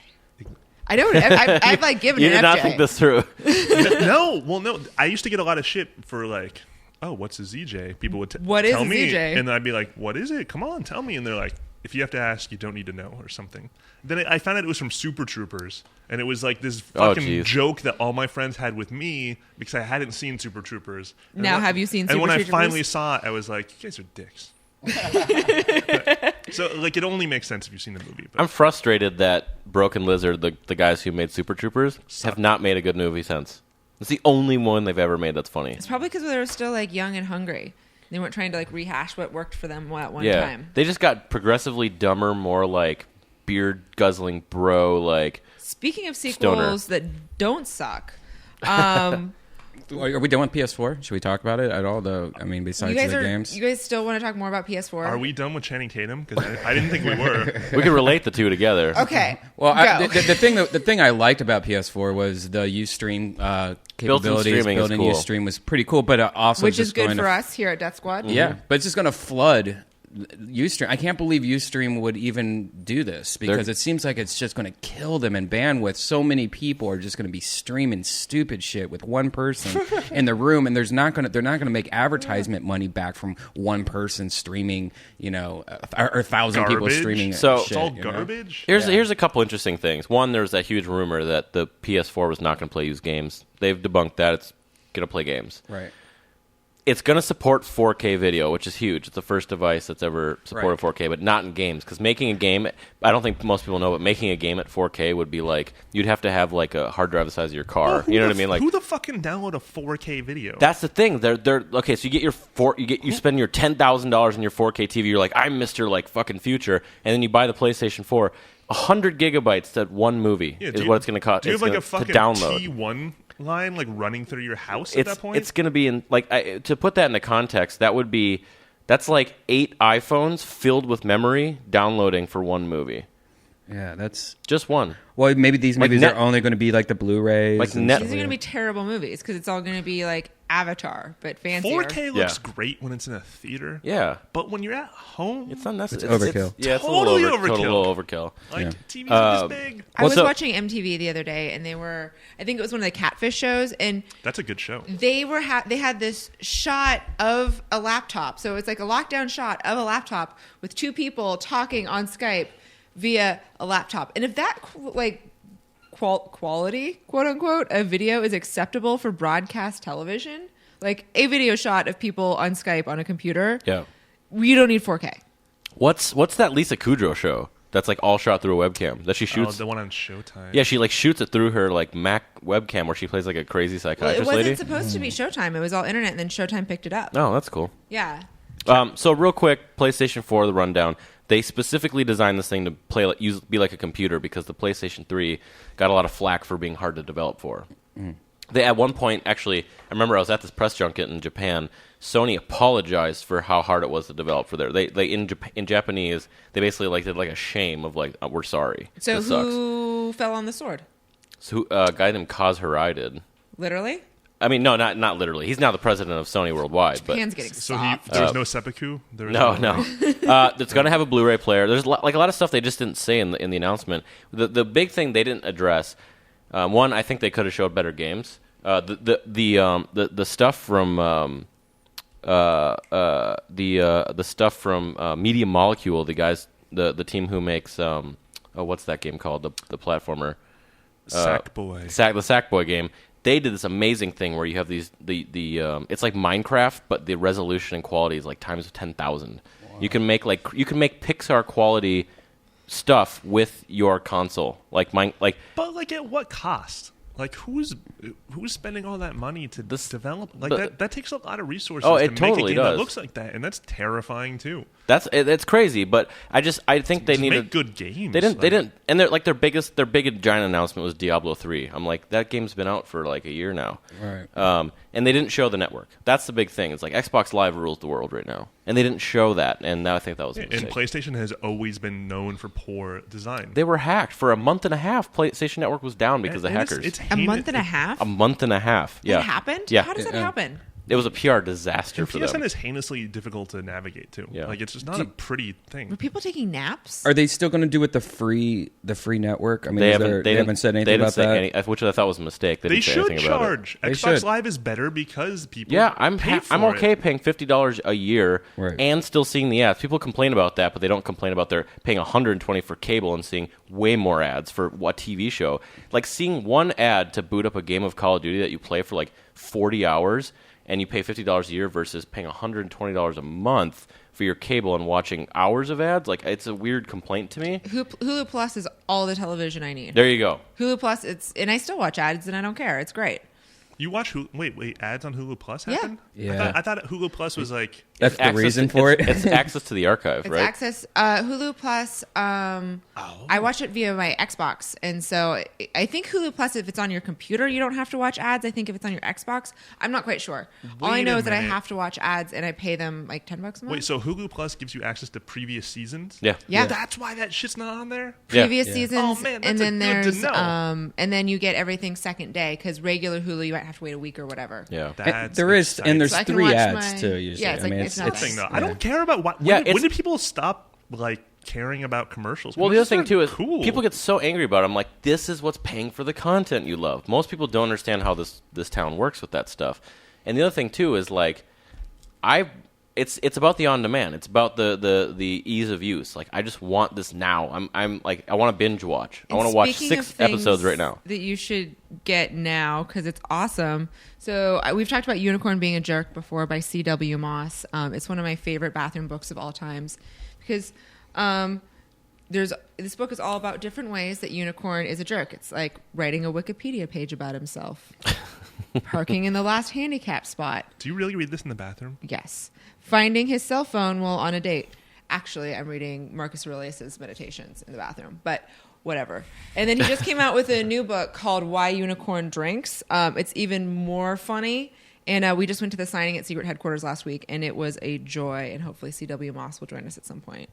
B: I don't. I've like given
C: You
B: an
C: did
B: FJ.
C: not think this through.
D: No. I used to get a lot of shit for like, oh, what's a ZJ? People would
B: What is
D: tell
B: a
D: me,
B: ZJ?
D: and I'd be like, what is it? Come on, tell me. And they're like, if you have to ask, you don't need to know, or something. Then I found out it was from Super Troopers, and it was like this
C: Oh,
D: fucking
C: geez.
D: joke that all my friends had with me because I hadn't seen Super Troopers. And
B: Now
D: when-
B: have you seen
D: And
B: Super
D: when I
B: Troopers?
D: finally saw it, I was like, you guys are dicks. So like, it only makes sense if you've seen the movie. But
C: I'm frustrated that Broken Lizard, the guys who made Super Troopers, have not made a good movie since. It's the only one they've ever made that's funny.
B: It's probably because they were still like young and hungry. They weren't trying to like rehash what worked for them at one
C: Yeah,
B: time.
C: they just got progressively dumber, more like beard guzzling bro. Like
B: Speaking of sequels that don't suck,
E: Are we done with PS4? Should we talk about it at all? Besides the games.
B: you guys still want to talk more about PS4?
D: are we done with Channing Tatum? Because I didn't think we were.
C: we can relate the two together.
B: Okay.
E: Well,
B: go.
E: the thing I liked about PS4 was the Ustream capabilities.
C: streaming is
E: Built-in
C: cool.
E: Ustream was pretty cool, but also
B: Which
E: just
B: is good
E: going
B: for
E: to,
B: us here at Death Squad.
E: Yeah, but it's just going to flood Ustream. I can't believe Ustream would even do this because it seems like it's just going to kill them in bandwidth. So many people are just going to be streaming stupid shit with one person in the room, and they're not going to make advertisement money back from one person streaming. Or 1,000 people
D: Garbage.
E: streaming.
C: So-
E: shit,
D: It's all
E: you know?
D: garbage.
C: Here's a couple interesting things. One, there's that huge rumor that the PS4 was not going to play used games. They've debunked that. It's going to play games.
E: Right.
C: It's going to support 4K video, which is huge. It's the first device that's ever supported 4K, but not in games. Because making a game, I don't think most people know, but making a game at 4K would be like, you'd have to have like a hard drive the size of your car.
D: Who
C: You know
D: the
C: what I mean? Like,
D: who the fuck can download a 4K video?
C: that's the thing. They're okay. So you get you spend your $10,000 in your 4K TV. You're like, I'm Mr. like fucking future, and then you buy the PlayStation 4. 100 gigabytes to one movie is what it's going to cost.
D: Do you have like a
C: to
D: fucking
C: download.
D: T1 line like running through your house at that point?
C: It's going to be in like to put that into context. That's like 8 iPhones filled with memory downloading for one movie.
E: Yeah, that's
C: Just one.
E: maybe these
C: Like
E: movies
C: net-
E: are only going to be like the Blu-rays.
C: Like
E: and
C: net-
E: stuff
B: These are going to
E: like
B: be terrible movies because it's all going to be like Avatar, but fancier.
D: 4K looks great when it's in a theater.
C: Yeah.
D: But when you're at home,
C: It's unnecessary.
E: It's overkill.
C: It's
D: Totally
C: a
D: overkill.
C: total overkill.
D: like TVs are this big.
B: I was
C: so-
B: watching MTV the other day, and I think it was one of the Catfish shows, and
D: That's a good show.
B: they had this shot of a laptop. So it's like a lockdown shot of a laptop with two people talking on Skype via a laptop. And if that quality, quote unquote, of video is acceptable for broadcast television, like a video shot of people on Skype on a computer,
C: Yeah.
B: you don't need 4K.
C: What's that Lisa Kudrow show that's like all shot through a webcam that she shoots?
D: The one on Showtime.
C: Yeah, she like shoots it through her like Mac webcam where she plays like a crazy
B: Well, it
C: psychiatrist
B: wasn't
C: lady.
B: supposed to be Showtime. It was all internet, and then Showtime picked it up.
C: Oh, that's cool.
B: Yeah.
C: So real quick, PlayStation 4, the rundown. They specifically designed this thing to be like a computer because the PlayStation 3 got a lot of flack for being hard to develop for. They at one point, actually, I remember I was at this press junket in Japan. Sony apologized for how hard it was to develop for there. They in Japanese, they basically like did like a shame of like, we're sorry.
B: So
C: This sucks.
B: who fell on the sword?
C: So a guy named Kaz Hirai did.
B: Literally?
C: I mean, no, not literally. He's now the president of Sony worldwide. But
B: Japan's getting
D: So
B: soft.
D: there was no seppuku? There was
C: no. It's going to have a Blu-ray player. There's like a lot of stuff they just didn't say in the announcement. The big thing they didn't address. One, I think they could have showed better games. The stuff from the stuff from Media Molecule, the guys, the team who makes what's that game called? The platformer.
D: Sackboy.
C: The Sackboy game. They did this amazing thing where you have these it's like Minecraft, but the resolution and quality is like times 10,000. Wow. You can make Pixar quality stuff with your console,
D: But like at what cost? Like who's spending all that money to develop? Like that takes a lot of resources to
C: it
D: make
C: totally
D: a game
C: does.
D: that looks like that, and that's terrifying too.
C: It's crazy, but I think they
D: Just
C: needed
D: make good games.
C: They didn't, and their big giant announcement was Diablo 3. I'm like, that game's been out for like a year now,
E: Right.
C: and they didn't show the network. That's the big thing. It's like Xbox Live rules the world right now, and they didn't show that. And now I think that was a mistake.
D: And PlayStation has always been known for poor design.
C: They were hacked for a month and a half. PlayStation Network was down because of hackers.
D: It's
B: A month and a half?
C: A month and a half. Yeah,
B: That happened?
C: Yeah,
B: How does that happen?
C: it was a PR disaster for
D: PSN
C: them.
D: is heinously difficult to navigate too.
C: Yeah.
D: Like it's just not a pretty thing.
B: Were people taking naps?
E: Are they still going to do it the free network? I mean,
C: They
E: they haven't said anything about that.
C: which I thought was a mistake. They
D: They
C: didn't say
D: should
C: anything about it.
D: charge.
E: They
D: Xbox
E: should.
D: Live is better because people.
C: Yeah, I'm okay
D: it.
C: paying $50 a year
E: Right.
C: and still seeing the ads. People complain about that, but they don't complain about their paying $120 for cable and seeing way more ads for what TV show. Like seeing one ad to boot up a game of Call of Duty that you play for like 40 hours and you pay $50 a year versus paying $120 a month for your cable and watching hours of ads. Like it's a weird complaint to me.
B: Hulu Plus is all the television I need.
C: There you go.
B: Hulu Plus, and I still watch ads and I don't care. It's great.
D: You watch Hulu? Wait, ads on Hulu Plus
B: Yeah.
D: happen?
E: Yeah.
D: I thought Hulu Plus was like.
E: That's the reason for it.
C: It's access to the archive,
B: It's
C: right?
B: access. Hulu Plus, I watch it via my Xbox. And so I think Hulu Plus, if it's on your computer, you don't have to watch ads. I think if it's on your Xbox, I'm not quite sure. All I
D: Wait
B: know
D: a
B: is that I
D: minute.
B: have to watch ads and I pay them like $10 a month.
D: Wait, so Hulu Plus gives you access to previous seasons?
C: Yeah.
B: Yeah.
D: That's why that shit's not on there?
C: Yeah.
B: Previous
E: Yeah.
B: seasons,
D: Oh, man,
B: and
D: that's
B: then
D: good to
B: there's
D: know.
B: and then you get everything second day because regular Hulu you might have to wait a week or whatever.
C: Yeah.
D: That's
E: There is,
D: exciting.
E: and there's
B: So I can
E: 3
B: watch
E: ads
B: my-
E: too. Usually,
B: Yeah, it's like- it's not
D: That's the thing, though. I
E: yeah.
D: don't care about what.
C: Yeah,
D: when did people stop like caring about commercials?
C: Well, the other thing
D: Commercials
C: too
D: are
C: is
D: cool.
C: people get so angry about it. I'm like, this is what's paying for the content you love. Most people don't understand how this town works with that stuff. And the other thing too is like, it's about the on demand. It's about the ease of use. Like I just want this now. I'm like I want to binge watch. I
B: And
C: want to watch
B: speaking
C: 6
B: of things
C: episodes right now.
B: that you should get now because it's awesome. So we've talked about Unicorn Being a Jerk before by C.W. Moss. It's one of my favorite bathroom books of all times because this book is all about different ways that Unicorn is a jerk. It's like writing a Wikipedia page about himself, parking in the last handicap spot.
D: Do you really read this in the bathroom?
B: Yes. Finding his cell phone while on a date. Actually, I'm reading Marcus Aurelius' Meditations in the bathroom, but whatever. And then he just came out with a new book called Why Unicorn Drinks. It's even more funny. And we just went to the signing at Secret Headquarters last week, and it was a joy. And hopefully C.W. Moss will join us at some point,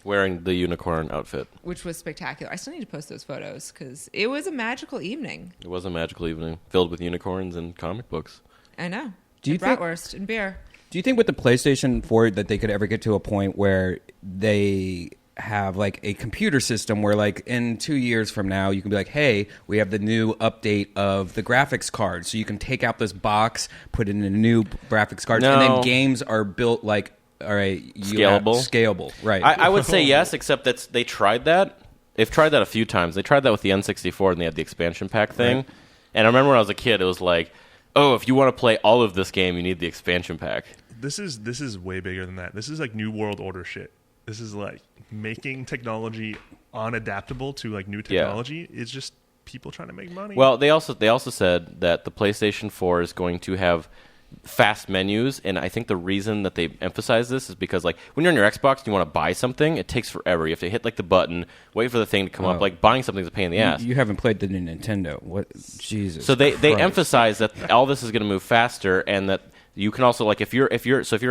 C: Wearing the unicorn outfit.
B: which was spectacular. I still need to post those photos because it was a magical evening.
C: It was a magical evening filled with unicorns and comic books.
B: I know.
E: Do you think
B: bratwurst and beer.
E: Do you think with the PlayStation 4 that they could ever get to a point where they have like a computer system where like in 2 years from now you can be like, hey, we have the new update of the graphics card, so you can take out this box, put in a new graphics card, and then games are built like, all right, scalable, right?
C: I would say yes, except that they tried that. They've tried that a few times. They tried that with the N64 and they had the expansion pack thing. Right. And I remember when I was a kid, it was like, oh, if you want to play all of this game, you need the expansion pack. This
D: is way bigger than that. This is like New World Order shit. This is like making technology unadaptable to like new technology. Yeah. It's just people trying to make money.
C: Well, they also said that the PlayStation 4 is going to have fast menus, and I think the reason that they emphasize this is because like when you're on your Xbox and you want to buy something, it takes forever. You have to hit like the button, wait for the thing to come up. Like buying something's a pain in the ass.
E: You haven't played the new Nintendo. What? Jesus.
C: So they emphasize that all this is going to move faster, and that you can also like if you're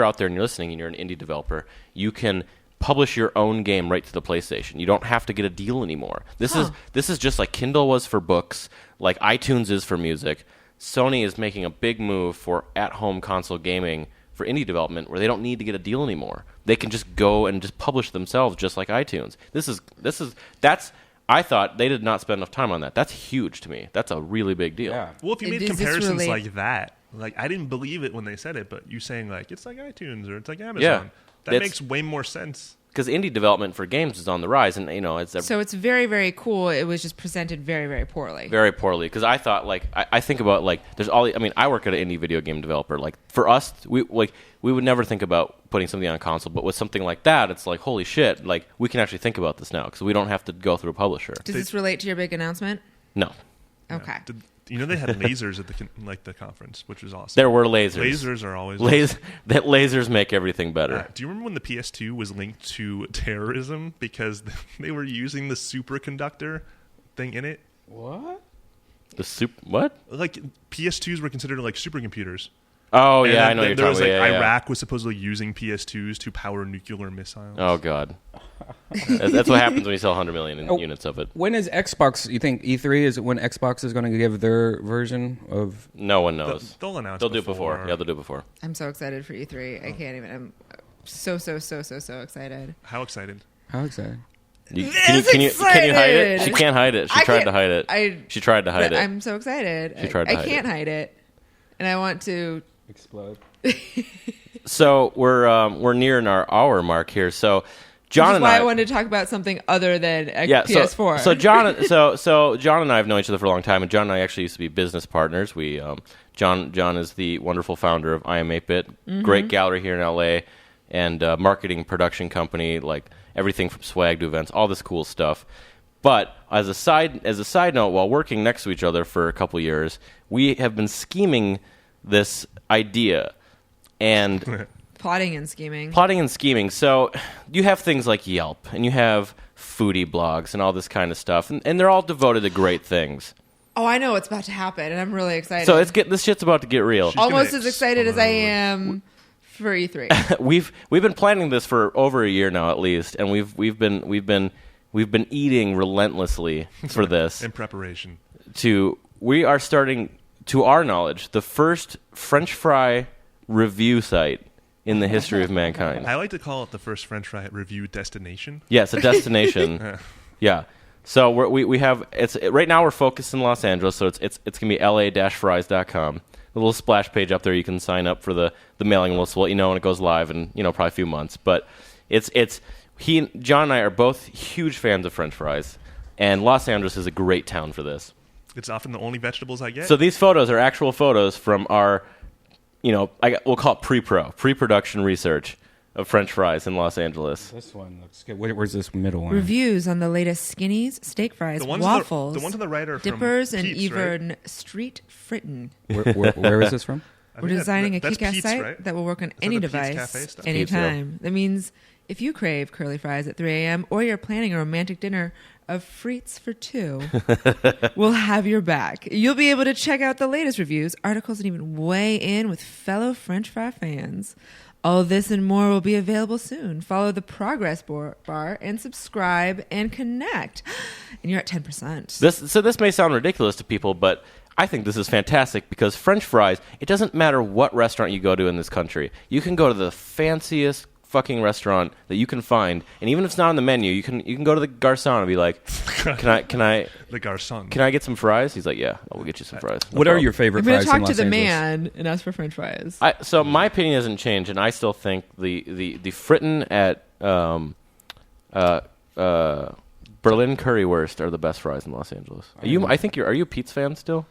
C: out there and you're listening and you're an indie developer, you can publish your own game right to the PlayStation. You don't have to get a deal anymore. This is just like Kindle was for books, like iTunes is for music. Sony is making a big move for at-home console gaming for indie development where they don't need to get a deal anymore. They can just go and just publish themselves just like iTunes. That's I thought they did not spend enough time on that. That's huge to me. That's a really big deal.
E: Yeah.
D: Well, if you made comparisons like that, like I didn't believe it when they said it, but you saying like it's like iTunes or it's like Amazon, that makes way more sense.
C: Because indie development for games is on the rise, and
B: so it's very, very cool. It was just presented very, very poorly.
C: Very poorly. Because I thought, like, I think about like, there's all. I mean, I work at an indie video game developer. Like, for us, we would never think about putting something on console, but with something like that, it's like, holy shit! Like, we can actually think about this now because we don't have to go through a publisher.
B: Does this relate to your big announcement?
C: No.
B: Okay.
D: They had lasers at the conference, which was awesome.
C: There were lasers.
D: Lasers are always
C: that lasers make everything better.
D: Do you remember when the PS2 was linked to terrorism because they were using the superconductor thing in it?
E: What?
C: What?
D: Like PS2s were considered like supercomputers.
C: Oh yeah, I know you're talking about.
D: Iraq was supposedly using PS2s to power nuclear missiles.
C: Oh god. That's what happens when you sell 100 million units of it.
E: When is Xbox? You think E3 is when Xbox is going to give their version of?
C: No one knows.
D: They'll announce.
C: They'll do it before. Yeah, they'll do it before.
B: I'm so excited for E3. I can't even. I'm so excited.
D: How excited?
E: How excited?
C: Can you hide it? She can't hide it. She tried to hide it. She tried to hide it.
B: I'm so excited. I can't hide it, and I want to
E: explode.
C: So we're nearing our hour mark here. So. John and
B: I wanted to talk about something other than PS4.
C: So John and I have known each other for a long time, and John and I actually used to be business partners. We John is the wonderful founder of I Am 8-Bit, great gallery here in LA, and marketing production company, like everything from swag to events, all this cool stuff. But as a side note, while working next to each other for a couple years, we have been scheming this idea, and.
B: Plotting and scheming.
C: So you have things like Yelp, and you have foodie blogs and all this kind of stuff, and they're all devoted to great things.
B: Oh, I know what's about to happen, and I'm really excited.
C: So this shit's about to get real.
B: Almost as excited as I am for E3.
C: We've been planning this for over a year now, at least, and we've been eating relentlessly for this
D: in preparation.
C: We are starting, to our knowledge, the first French fry review site in the history of mankind.
D: I like to call it the first French fry review destination.
C: Yes, a destination. Yeah. So we have right now we're focused in Los Angeles, so it's gonna be la-fries.com. A little splash page up there. You can sign up for the mailing list. We'll let you know when it goes live in probably a few months. But John and I are both huge fans of French fries, and Los Angeles is a great town for this.
D: It's often the only vegetables I get.
C: So these photos are actual photos from our. We'll call it pre-production research of French fries in Los Angeles.
E: This one looks good. Where's this middle one?
B: Reviews on the latest skinnies, steak fries, waffles,
D: the ones on the right are
B: dippers,
D: from
B: and
D: Pete's,
B: even
D: right?
B: street fritten.
E: Where is this from?
B: We're designing a kick-ass
D: Pete's,
B: site
D: right?
B: that will work on any device, anytime. That means if you crave curly fries at 3 a.m. or you're planning a romantic dinner of frites for two, we'll have your back. You'll be able to check out the latest reviews, articles, and even weigh in with fellow French fry fans. All this and more will be available soon. Follow the progress bar and subscribe and connect. And you're at 10%.
C: This may sound ridiculous to people, but I think this is fantastic because French fries, it doesn't matter what restaurant you go to in this country. You can go to the fanciest fucking restaurant that you can find, and even if it's not on the menu, you can go to the garçon and be like, can I
D: The garçon.
C: Can I get some fries? He's like, yeah, we'll get you some fries. No
E: What are
C: problem.
E: your favorite
B: I'm going
E: fries
B: to
E: in
B: talk
E: Los
B: to the
E: Angeles?
B: man and ask for French fries.
C: So my opinion hasn't changed, and I still think the Fritten at Berlin Currywurst are the best fries in Los Angeles. Are you a Pete's fan still?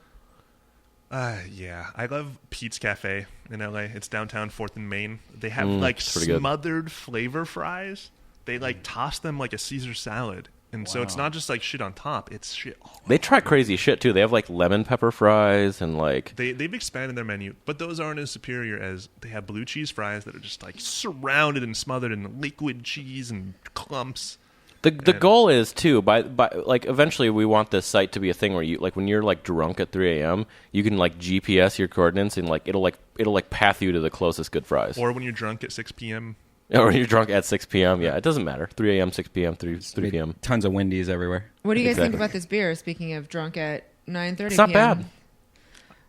D: Yeah, I love Pete's Cafe in LA. It's downtown 4th and Main. They have
C: pretty good.
D: smothered flavor fries. They toss them like a Caesar salad. And so it's not just shit on top, it's shit all
C: They try crazy shit too. They have lemon pepper fries and
D: They've expanded their menu, but those aren't as superior as they have blue cheese fries that are just surrounded and smothered in liquid cheese and clumps.
C: The goal is too by eventually we want this site to be a thing where you when you're drunk at 3 a.m. you can GPS your coordinates and it'll path you to the closest good fries.
D: Or when you're drunk at 6 p.m.
C: Or when you're drunk at 6 p.m. Yeah, it doesn't matter. 3 a.m., 6 p.m., 3 p.m.
E: Tons of Wendy's everywhere.
B: What do you guys
C: Exactly.
B: think about this beer? Speaking of drunk at 9:30 p.m.
C: It's not bad.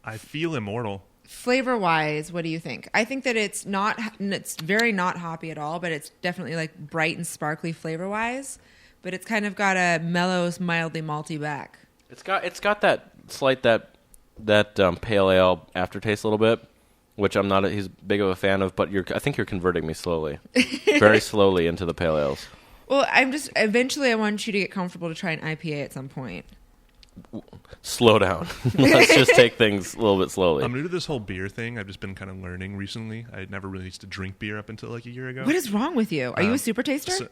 D: I feel immortal.
B: Flavor wise, what do you think? I think that it's very not hoppy at all, but it's definitely bright and sparkly flavor wise. But it's kind of got a mellow, mildly malty back.
C: It's got that slight that pale ale aftertaste a little bit, which I'm not as big of a fan of. But I think you're converting me slowly, very slowly into the pale ales.
B: Well, eventually I want you to get comfortable to try an IPA at some point.
C: Slow down. Let's just take things a little bit slowly.
D: I'm new to this whole beer thing. I've just been kind of learning recently. I never really used to drink beer up until a year ago.
B: What is wrong with you? Are you a super taster?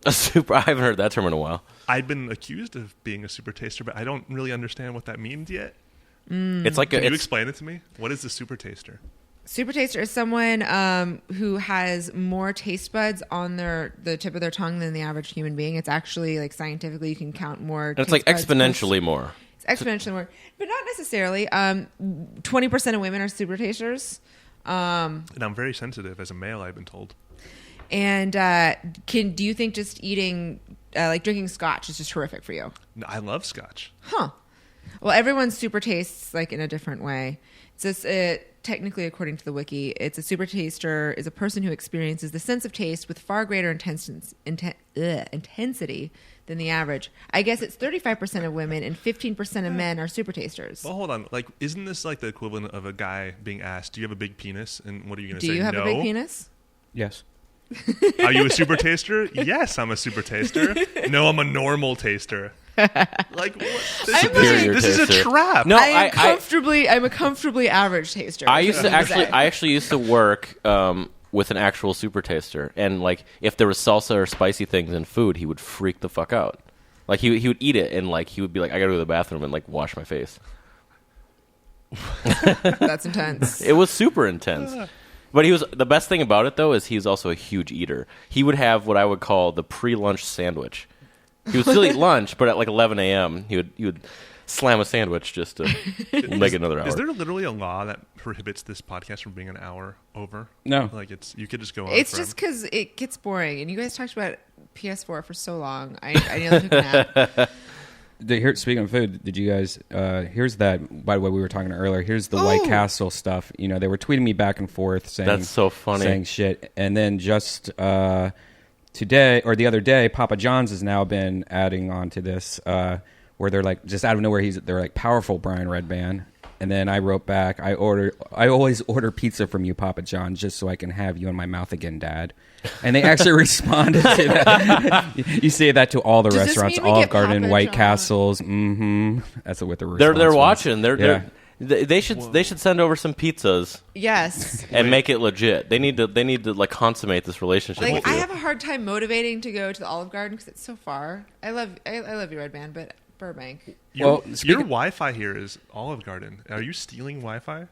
C: I haven't heard that term in a while.
D: I've been accused of being a super taster, but I don't really understand what that means yet.
C: It's
D: Can you explain it to me? What is the super taster?
B: Super taster is someone who has more taste buds on the tip of their tongue than the average human being. It's actually scientifically you can count more.
C: And it's
B: taste buds
C: exponentially more.
B: It's exponentially more, but not necessarily. 20% of women are super tasters.
D: And I'm very sensitive as a male, I've been told.
B: And do you think just eating drinking scotch is just horrific for you?
D: No, I love scotch.
B: Huh. Well, everyone's super tastes in a different way. It's just, technically, according to the wiki, it's a super taster is a person who experiences the sense of taste with far greater intensity than the average. I guess it's 35% of women and 15% of men are super tasters.
D: Well, hold on. Isn't this the equivalent of a guy being asked, "Do you have a big penis?" And what are you going to say?
B: Do you have
D: no?
B: a big penis?
E: Yes.
D: Are you a super taster? Yes, I'm a super taster. No, I'm a normal taster. What? This is a trap.
C: No,
B: I'm a comfortably average taster.
C: I actually used to work with an actual super taster, and if there was salsa or spicy things in food, he would freak the fuck out. He would eat it, and he would be like, "I gotta go to the bathroom and wash my face."
B: That's intense.
C: It was super intense. But the best thing about it though is he's also a huge eater. He would have what I would call the pre-lunch sandwich. He would still eat lunch, but at 11 a.m. he would slam a sandwich just to make another hour.
D: Is there literally a law that prohibits this podcast from being an hour over?
E: No.
D: You could just go on.
B: It's just because it gets boring, and you guys talked about PS4 for so long. I nearly took a nap.
E: Speaking of food, did you guys? Here's that. By the way, we were talking earlier. Here's the White Castle stuff. They were tweeting me back and forth saying
C: that's so funny,
E: saying shit, and then just today or the other day, Papa John's has now been adding on to this, where they're just out of nowhere. They're powerful Brian Redban, and then I wrote back, I always order pizza from you, Papa John, just so I can have you in my mouth again, Dad. And they actually responded to that. You say that to all the
B: Does
E: restaurants,
B: this mean we
E: Olive
B: get
E: Garden,
B: Papa
E: White
B: John?
E: Castles. That's what the response
C: they're
E: was.
C: watching. They should send over some pizzas.
B: Yes.
C: And make it legit. They need to consummate this relationship. with
B: I
C: you.
B: have a hard time motivating to go to the Olive Garden because it's so far. I love you, Redban, but Burbank.
D: Your
E: speaking-
D: Wi-Fi here is Olive Garden. Are you stealing Wi-Fi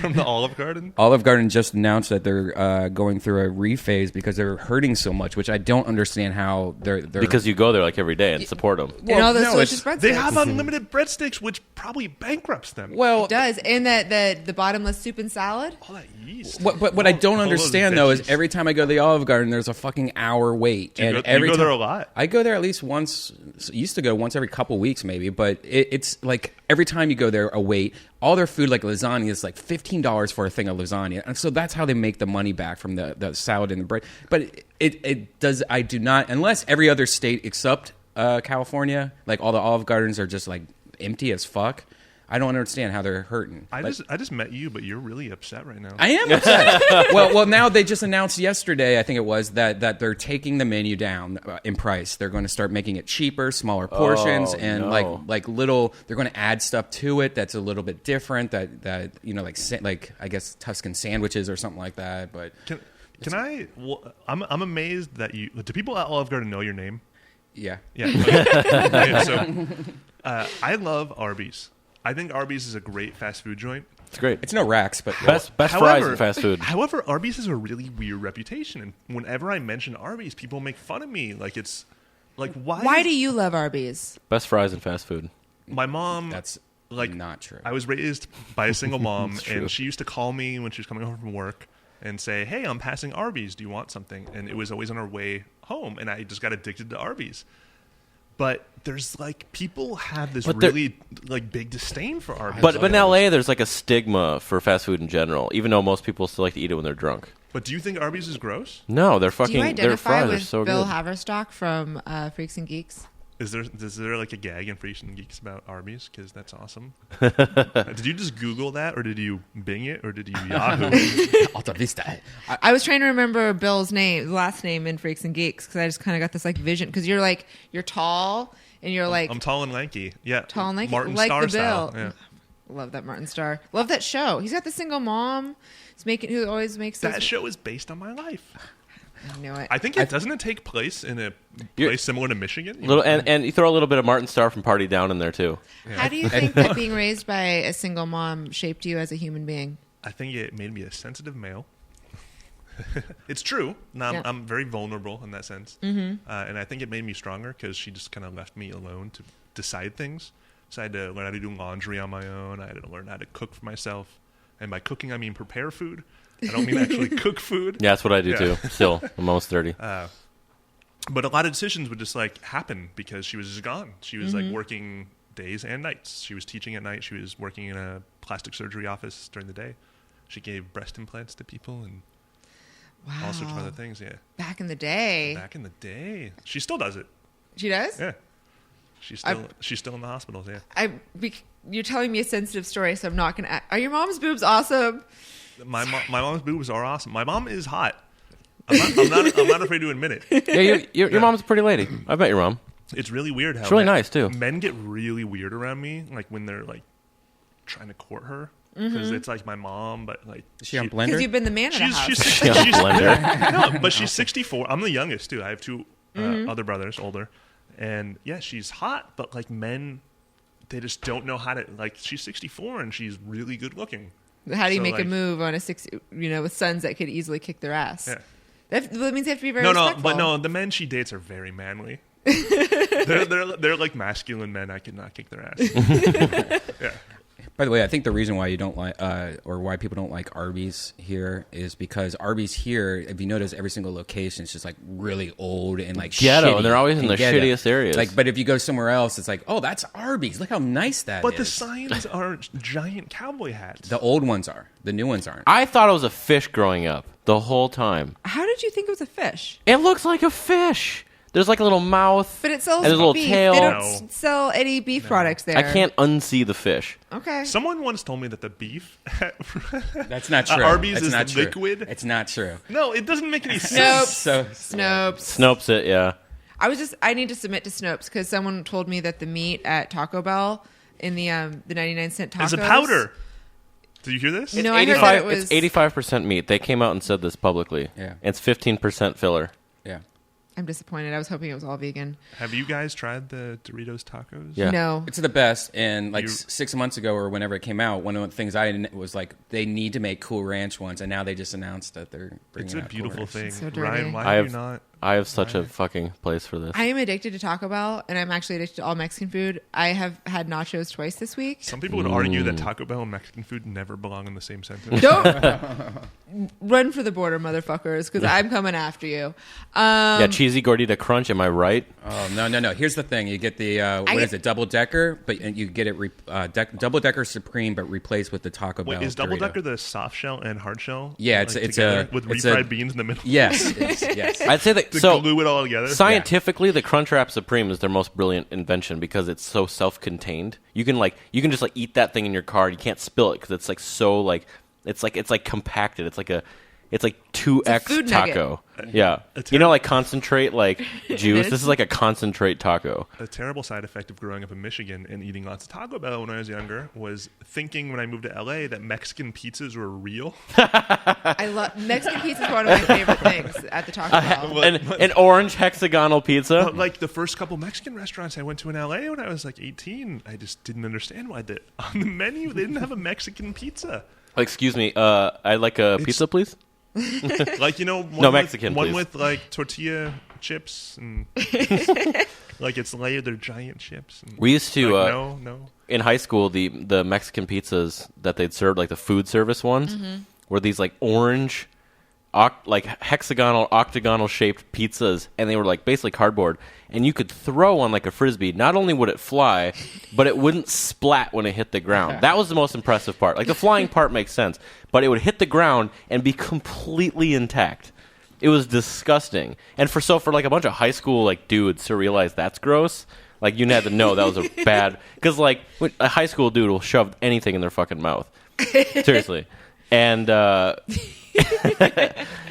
D: from the Olive Garden?
E: Olive Garden just announced that they're going through a rephase because they're hurting so much, which I don't understand how they're
C: because you go there every day and support them.
B: And all those
E: no,
B: delicious breadsticks.
D: They have unlimited breadsticks, which probably bankrupts them.
E: well.
B: It does. And the bottomless soup and salad.
D: All that yeast.
E: What I don't
D: All those
E: understand though is
D: veggies.
E: every time I go to the Olive Garden, there's a fucking hour wait.
D: Do you
E: and
D: go
E: every
D: there
E: time
D: a lot?
E: I go there at least once. Used to go once every every couple weeks maybe, but it's like every time you go there, a wait. All their food, like lasagna, is like $15 for a thing of lasagna, and so that's how they make the money back from the salad and the bread. But it does. I do not, unless every other state except California, like all the Olive Gardens are just like empty as fuck. I don't understand how they're hurting.
D: I just met you, but you're really upset right now.
E: I am upset. well, now they just announced yesterday, I think it was, that they're taking the menu down in price. They're going to start making it cheaper, smaller portions, and like little. They're going to add stuff to it that's a little bit different. That like I guess Tuscan sandwiches or something like that. But
D: can I? Well, I'm amazed that you. Do people at Olive Garden know your name?
E: Yeah.
D: Yeah. Okay. So I love Arby's. I think Arby's is a great fast food joint.
C: It's great.
E: It's no racks, but
C: best fries in fast food.
D: However, Arby's has a really weird reputation, and whenever I mention Arby's, people make fun of me. Like it's like why?
B: Why do you love Arby's?
C: Best fries in fast food.
D: My mom?
E: That's
D: like
E: not true.
D: I was raised by a single mom, and she used to call me when she was coming home from work and say, "Hey, I'm passing Arby's. Do you want something?" And it was always on her way home, and I just got addicted to Arby's. But there's like people have this really like big disdain for Arby's.
C: But in LA, there's like a stigma for fast food in general, even though most people still like to eat it when they're drunk.
D: But do you think Arby's is gross?
C: No, they're fucking.
B: Do you
C: Their
B: identify
C: fries are
B: with
C: so
B: Bill
C: good.
B: Haverstock from Freaks and Geeks?
D: Is there like a gag in Freaks and Geeks about Arby's? Because that's awesome. Did you just Google that, or did you Bing it, or did you Yahoo?
E: Alta Vista.
B: I was trying to remember Bill's last name in Freaks and Geeks, because I just kind of got this like vision. Because you're tall and you're like
D: I'm tall and lanky. Yeah,
B: tall and lanky,
D: Martin
B: like
D: Starr
B: the
D: style.
B: Bill.
D: Yeah.
B: Love that Martin Starr. Love that show. He's got the single mom. Who always makes
D: That
B: those.
D: show is based on my life.
B: I knew it.
D: I think it doesn't take place in a place similar to Michigan.
C: And you throw a little bit of Martin Starr from Party Down in there too.
B: How do you think that being raised by a single mom shaped you as a human being?
D: I think it made me a sensitive male. It's true. Now, I'm very vulnerable in that sense. Mm-hmm. And I think it made me stronger because she just kind of left me alone to decide things. So I had to learn how to do laundry on my own. I had to learn how to cook for myself. And by cooking, I mean prepare food. I don't mean actually cook food.
C: Yeah, that's what I do too. Still, I'm almost 30.
D: But a lot of decisions would just like happen because she was just gone. She was like working days and nights. She was teaching at night. She was working in a plastic surgery office during the day. She gave breast implants to people and all sorts of other things. Yeah.
B: Back in the day.
D: Back in the day, she still does it.
B: She does?
D: Yeah. She's still in the hospitals. Yeah.
B: You're telling me a sensitive story, so I'm not gonna. Are your mom's boobs awesome?
D: My mom's boobs are awesome. My mom is hot. I'm not afraid to admit it.
C: Yeah, your mom's a pretty lady. I bet your mom.
D: It's really weird how
C: She's really nice too.
D: Men get really weird around me, like when they're like trying to court her, because it's like my mom, but like
E: Is she on Blender?
B: Because you've been the man of the house.
D: she's
C: Blender.
D: no, but she's 64. I'm the youngest too. I have two other brothers, older, and yeah, she's hot, but like men, they just don't know how to like. She's 64 and she's really good looking.
B: How do you
D: So,
B: make a
D: like-
B: move on with sons that could easily kick their ass?
D: Yeah.
B: That means they have to be very
D: No,
B: respectful.
D: the men she dates are very manly. they're like masculine men. I could not kick their ass. Yeah.
E: By the way, I think the reason why you don't like, or why people don't like Arby's here is because Arby's here, if you notice, every single location is just like really old and like
C: Ghetto,
E: shitty
C: and they're always in the
E: ghetto.
C: shittiest areas.
E: Like, but if you go somewhere else, it's like, oh, that's Arby's. Look how nice that is.
D: But the signs are giant cowboy hats.
E: The old ones are. The new ones aren't.
C: I thought it was a fish growing up the whole time.
B: How did you think it was a fish?
C: It looks like a fish. There's like a little mouth.
B: But it sells
C: and there's a little
B: beef.
C: tail.
B: They don't
D: No.
B: sell any beef products there.
C: I can't unsee the fish.
B: Okay.
D: Someone once told me that the beef at
E: That's not true.
D: Arby's
E: That's
D: is
E: not true.
D: liquid.
E: It's not true.
D: No, it doesn't make any
B: Snopes.
D: sense.
E: So
B: Snopes.
C: Snopes it, yeah.
B: I need to submit to Snopes because someone told me that the meat at Taco Bell in the 99-cent tacos
D: It's a powder. Did you hear this?
B: No, I heard that it was.
C: It's 85% meat. They came out and said this publicly.
E: Yeah.
C: It's 15% filler.
E: yeah.
B: I'm disappointed. I was hoping it was all vegan.
D: Have you guys tried the Doritos tacos?
C: Yeah.
B: No.
E: It's the best. And like
D: You-
E: 6 months ago or whenever it came out, one of the things I was like, they need to make Cool Ranch ones, and now they just announced that they're bringing
D: It's a
E: out Cool
D: beautiful
E: Ranch.
D: thing.
B: It's so dirty.
D: Ryan, why
C: I
D: have
C: have-
D: you not
C: I have such a fucking place for this.
B: I am addicted to Taco Bell, and I'm actually addicted to all Mexican food. I have had nachos twice this week.
D: Some people would argue that Taco Bell and Mexican food never belong in the same sentence.
B: Don't run for the border, motherfuckers, because I'm coming after you.
C: Yeah, cheesy gordita crunch. Am I right?
E: Oh no! Here's the thing: you get the is it, double decker, but you get it double decker supreme, but replaced with the Taco Bell.
D: Wait, is double
E: Dorito.
D: decker the soft shell and hard shell?
E: Yeah,
D: like,
E: it's
D: together
E: a
D: with
E: it's
D: refried
E: a-
D: beans in the middle.
E: Yes, yes.
C: I'd say that.
D: To
C: So
D: glue it all together.
C: scientifically, the Crunchwrap Supreme is their most brilliant invention because it's so self-contained. You can just eat that thing in your car. You can't spill it because it's like so like it's like compacted. It's like 2x
B: food
C: taco. Yeah, like concentrate like juice. This is like a concentrate taco.
D: A terrible side effect of growing up in Michigan and eating lots of Taco Bell when I was younger was thinking when I moved to LA that Mexican pizzas were real.
B: I love Mexican pizza is one of my favorite things at the Taco Bell.
C: An orange hexagonal pizza.
D: But like the first couple Mexican restaurants I went to in LA when I was like 18, I just didn't understand why on the menu they didn't have a Mexican pizza.
C: Excuse me. I'd like a pizza, please.
D: Like, one
C: No, Mexican,
D: one
C: please.
D: with like tortilla chips and like it's layered, they're giant chips. And
C: We used to
D: no.
C: in high school the Mexican pizzas that they'd served, like the food service ones, were these like orange hexagonal octagonal shaped pizzas, and they were like basically cardboard, and you could throw one like a frisbee. Not only would it fly, but it wouldn't splat when it hit the ground. That was the most impressive part. Like the flying part makes sense, but it would hit the ground and be completely intact. It was disgusting. And for like a bunch of high school like dudes to realize that's gross, like you had to know that was a bad, because like a high school dude will shove anything in their fucking mouth. Seriously. And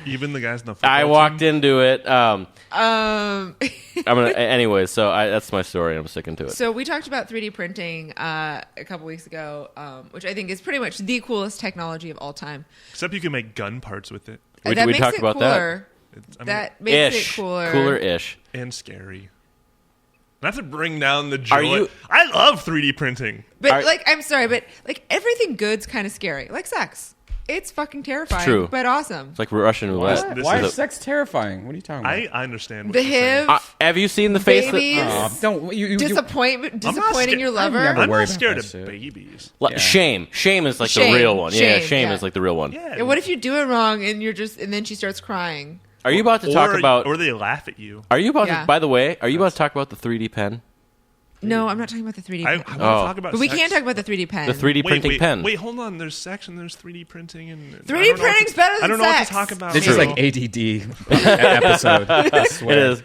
D: Even the guys in the football
C: I walked into it. I'm
B: Um,
C: gonna anyway. So that's my story. I'm sticking to it.
B: So we talked about 3D printing a couple weeks ago, which I think is pretty much the coolest technology of all time.
D: Except you can make gun parts with it.
C: We
B: makes
C: talked
B: it
C: about that.
B: cooler. That makes
C: Ish,
B: it cooler.
C: cooler-ish.
D: And scary. Not to bring down the joy.
C: Are you-
D: I love 3D printing.
B: But I'm sorry, but like everything good's kind of scary. Like sex. It's fucking terrifying,
C: True.
B: but awesome.
C: It's like Russian roulette.
D: This
E: Why
D: is
E: is sex terrifying? What are you talking about?
D: I understand what
B: The
D: you're saying.
B: HIV,
C: Have you seen the face?
B: babies,
E: Don't you
B: disappointment,
D: I'm not
B: disappointing
D: scared-
B: your lover.
E: never
D: I'm
E: worry
D: not
E: about
D: scared
E: that
D: of
E: shit.
D: babies.
E: Yeah.
C: Shame. Shame is like
B: Shame.
C: the real one. Yeah,
B: Shame,
C: shame
B: yeah.
C: is like the real one.
D: Yeah.
B: And what if you do it wrong and and then she starts crying?
C: Are you about to talk about?
D: Or they laugh at you.
C: Are you about
B: Yeah.
C: to? By the way, are you about to talk about the 3D pen?
B: No, I'm not talking about the 3D
D: I
B: pen.
D: want to
C: Oh.
D: talk about
B: But we
D: sex.
B: can't talk about the 3D pen.
C: The 3D printing pen.
D: Wait, hold on. There's sex and there's 3D printing and
B: 3D printing's better than
D: I don't know what
B: sex.
D: to talk about.
E: This
C: True.
E: is like ADD episode. I swear.
C: It is.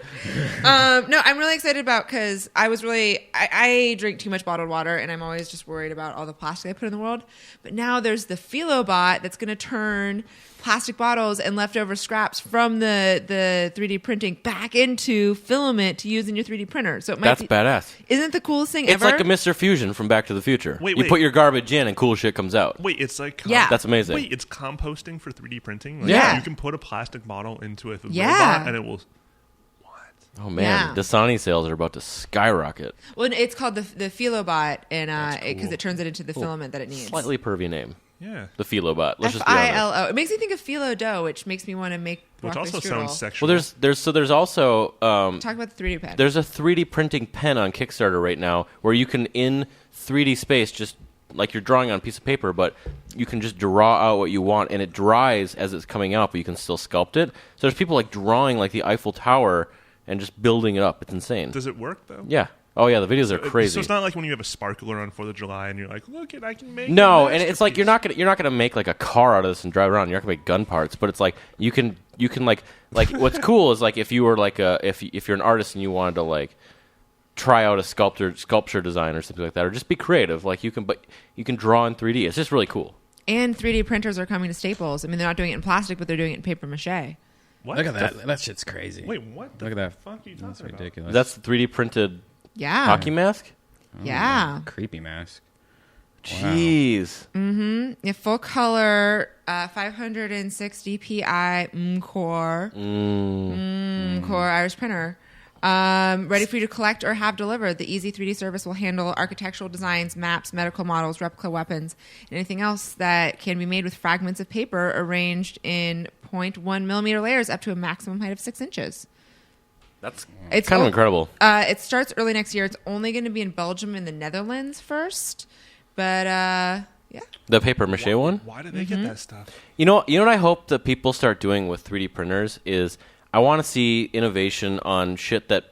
B: No, I'm really excited about because I drink too much bottled water and I'm always just worried about all the plastic I put in the world. But now there's the Philobot that's going to turn plastic bottles and leftover scraps from the 3D printing back into filament to use in your 3D printer. So it might
C: That's badass.
B: Isn't it the coolest thing
C: It's
B: ever?
C: like a Mr. Fusion from Back to the Future.
D: Wait,
C: you
D: wait.
C: put your garbage in and cool shit comes out.
D: Wait, it's like
B: Yeah.
C: That's amazing.
D: Wait, it's composting for 3D printing. Like,
B: Yeah.
D: you can put a plastic bottle into a
B: Yeah.
D: robot and it will.
C: Oh man,
B: Yeah.
C: Dasani sales are about to skyrocket.
B: Well, it's called the Philobot, and because
D: cool.
B: it turns it into the filament that it needs.
C: Slightly pervy name.
D: Yeah,
C: The Philobot. Let's just be honest.
B: Philo. It makes me think of phyllo dough, which makes me want to make
D: which
B: broccoli
D: also
B: strudel.
D: sounds sexual.
C: Well, there's also
B: Talk about the 3D pen.
C: there's a 3D printing pen on Kickstarter right now where you can in 3D space just like you're drawing on a piece of paper, but you can just draw out what you want and it dries as it's coming out, but you can still sculpt it. So there's people like drawing like the Eiffel Tower and just building it up. It's insane.
D: Does it work though?
C: Yeah. Oh yeah, the videos are crazy.
D: So it's not like when you have a sparkler on 4th of July and you're like, look, I can make.
C: No,
D: a
C: and it's like you're not gonna make like a car out of this and drive around. You're not gonna make gun parts, but it's like you can like what's cool is like if you were like if you're an artist and you wanted to like try out a sculpture design or something like that, or just be creative. Like you can draw in 3D. It's just really cool.
B: And 3D printers are coming to Staples. I mean, they're not doing it in plastic, but they're doing it in paper mache.
D: What?
E: Look at that. That shit's crazy.
D: Wait, what? The
E: Look at that.
D: fuck are you
E: That's
D: talking about?
E: ridiculous.
C: That's the 3D printed
B: Yeah.
C: hockey mask.
B: Yeah.
E: Creepy mask.
C: Jeez.
B: Yeah, full color, 506 DPI core. Core Irish printer. Ready for you to collect or have delivered. The easy 3D service will handle architectural designs, maps, medical models, replica weapons, and anything else that can be made with fragments of paper arranged in 0.1 millimeter layers up to a maximum height of 6 inches.
C: That's
B: It's
C: kind of incredible.
B: It starts early next year. It's only going to be in Belgium and the Netherlands first. But, yeah.
C: The paper mache one?
D: Why do they get that stuff?
C: You know what I hope that people start doing with 3D printers is I want to see innovation on shit that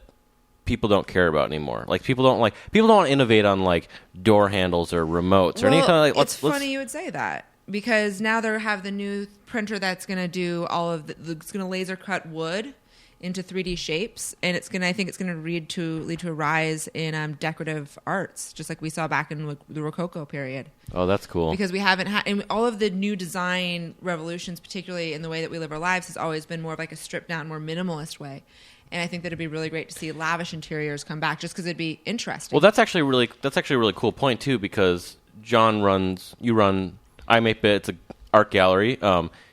C: people don't care about anymore. Like people don't want to innovate on like door handles or remotes or any kind of like.
B: It's funny you would say that because now they have the new printer that's going to do all of it's going to laser cut wood into 3D shapes, and I think it's going to lead to a rise in decorative arts, just like we saw back in the Rococo period.
C: Oh, that's cool.
B: Because we haven't had, and all of the new design revolutions, particularly in the way that we live our lives, has always been more of like a stripped down, more minimalist way. And I think that it'd be really great to see lavish interiors come back, just because it'd be interesting.
C: Well, that's actually a really cool point too, because you run iMakeBit, it's an art gallery.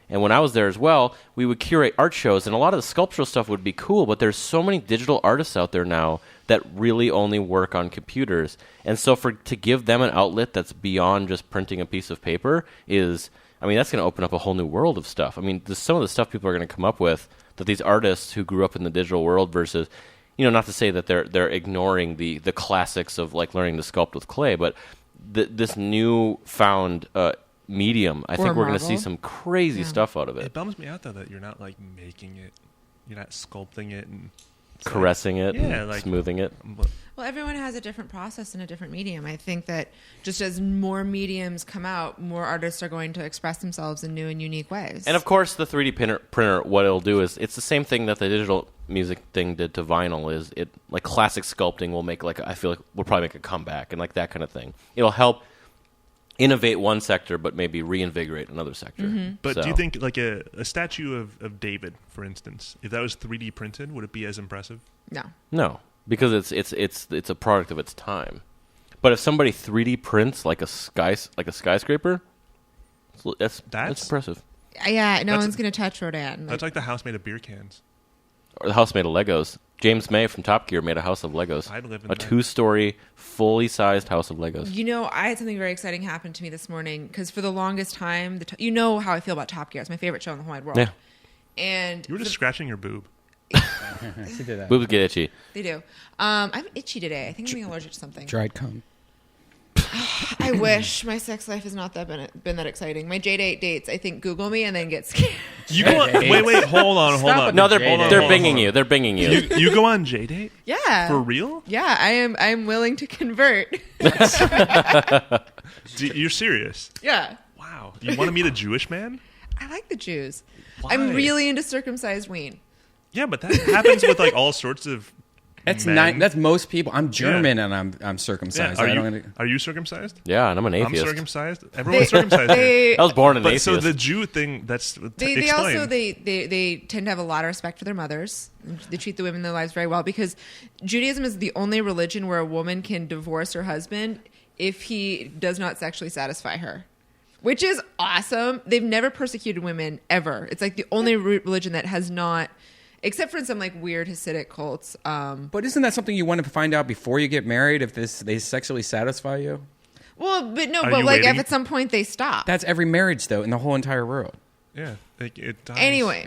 C: And when I was there as well, we would curate art shows, and a lot of the sculptural stuff would be cool, but there's so many digital artists out there now that really only work on computers. And so to give them an outlet that's beyond just printing a piece of paper that's going to open up a whole new world of stuff. I mean, some of the stuff people are going to come up with that these artists who grew up in the digital world versus, not to say that they're ignoring the classics of like learning to sculpt with clay, but this new found medium, I think we're going to see some crazy stuff out of it.
D: It bums me out though that you're not like making it, you're not sculpting it and
C: caressing it, and
D: like
C: smoothing it.
B: Well, everyone has a different process and a different medium. I think that just as more mediums come out, more artists are going to express themselves in new and unique ways.
C: And of course, the 3D printer, what it'll do is it's the same thing that the digital music thing did to vinyl. Is it like classic sculpting will make I feel like will probably make a comeback and like that kind of thing. It'll help innovate one sector, but maybe reinvigorate another sector.
B: Mm-hmm.
D: But do you think like a statue of David, for instance, if that was 3D printed, would it be as impressive?
C: No, because it's a product of its time. But if somebody 3D prints like a skyscraper, that's impressive.
B: Yeah, no one's going to touch Rodin.
D: That's like the house made of beer cans.
C: Or the house made of Legos. James May from Top Gear made a house of Legos.
D: I'd live in
C: a 2-story, fully sized house of Legos.
B: I had something very exciting happen to me this morning because for the longest time, you know how I feel about Top Gear. It's my favorite show in the whole wide world.
C: Yeah.
B: And
D: you were just scratching your boob.
E: She did that.
C: Boobs get itchy.
B: They do. I'm itchy today. I think I'm being allergic to something.
E: Dried cum.
B: I wish my sex life has not been that exciting. My J-date dates, I think, Google me and then get scared.
D: You go on, wait, hold on.
C: No, they're binging you. They're binging you.
D: You go on J-date?
B: Yeah.
D: For real?
B: Yeah, I'm willing to convert.
D: You're serious?
B: Yeah.
D: Wow. You want to meet a Jewish man?
B: I like the Jews.
D: Why?
B: I'm really into circumcised ween.
D: Yeah, but that happens with like all sorts of men.
E: That's most people. I'm German and I'm circumcised.
D: Yeah. Are you circumcised?
C: Yeah, and I'm an atheist.
D: I'm circumcised. Everyone's circumcised.
C: I was born an
D: but
C: atheist.
D: So the Jew thing,
B: they also they tend to have a lot of respect for their mothers. They treat the women in their lives very well because Judaism is the only religion where a woman can divorce her husband if he does not sexually satisfy her. Which is awesome. They've never persecuted women ever. It's like the only religion that has not, except for in some like weird Hasidic cults.
E: But isn't that something you want to find out before you get married if they sexually satisfy you?
B: Well, but no,
D: Are
B: but
D: you
B: like
D: waiting?
B: if at some point they stop.
E: That's every marriage though in the whole entire world.
D: Yeah, it dies.
B: Anyway,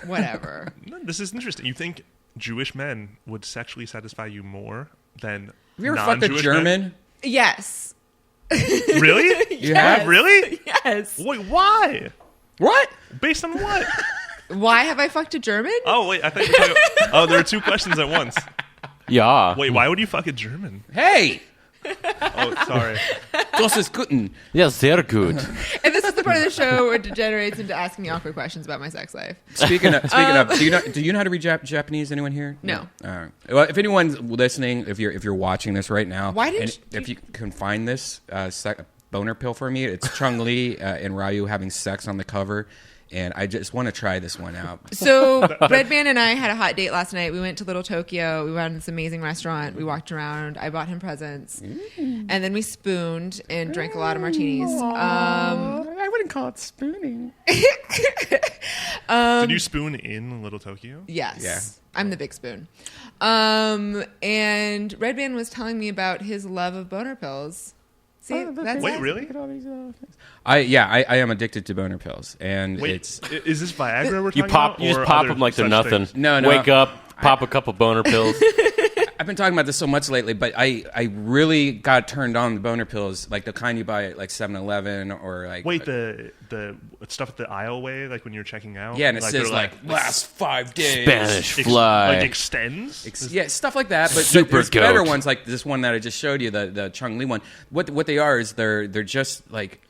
B: whatever.
D: No, this is interesting. You think Jewish men would sexually satisfy you more than
E: Have you ever fucked a
D: non-Jewish
E: German?
D: men?
B: Yes.
D: Really?
E: You have?
D: Really?
B: Yes.
D: Wait, why?
E: What?
D: Based on what?
B: Why have I fucked a German?
D: Oh, wait, I thought you were talking there are two questions at once.
C: Yeah.
D: Wait, why would you fuck a German?
E: Hey!
D: Oh, sorry.
E: Das ist guten.
C: Yeah, sehr gut.
B: And this is the part of the show where it degenerates into asking me awkward questions about my sex life.
E: Speaking of, do you know how to read Japanese? Anyone here?
B: No.
E: All right. Well, if anyone's listening, if you're watching this right now, if you can find this boner pill for me, it's Chung Lee and Ryu having sex on the cover. And I just want to try this one out.
B: So Redban and I had a hot date last night. We went to Little Tokyo. We went to this amazing restaurant. We walked around. I bought him presents. And then we spooned and drank a lot of martinis.
E: I wouldn't call it spooning.
D: Did you spoon in Little Tokyo?
B: Yes.
E: Yeah.
B: I'm the big spoon. And Redban was telling me about his love of boner pills. See, that's
D: Wait,
B: it.
D: really?
E: I am addicted to boner pills, and
D: Wait,
E: it's
D: is this Viagra we're
C: You
D: talking
C: pop,
D: about?
C: you just
D: or
C: pop
D: other
C: them like they're
D: such
C: nothing.
D: things?
E: No,
C: Wake up, pop a couple boner pills.
E: I've been talking about this so much lately, but I really got turned on the boner pills, like the kind you buy at like 7-Eleven or like.
D: Wait, the stuff at the aisleway, like when you're checking out.
E: Yeah, and it
D: like,
E: says
D: they're
E: like last 5 days.
C: Spanish fly.
D: like extends.
E: Yeah, stuff like that. But
C: Super
E: there's better
C: goat.
E: ones like this one that I just showed you, the Chung Li one. What they are is they're just like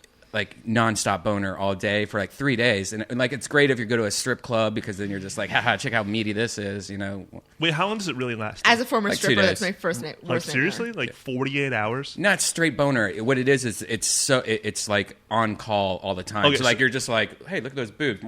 E: nonstop boner all day for like 3 days, and like it's great if you go to a strip club because then you're just like, haha, check how meaty this is, you know.
D: Wait, how long does it really last?
B: As a former
E: Like 2
B: stripper, that's
E: days.
B: my first night.
D: Like seriously, like 48 hours.
E: Not straight boner. What it is it's like on call all the time.
D: Okay,
E: so like you're just like, hey, look at those boobs,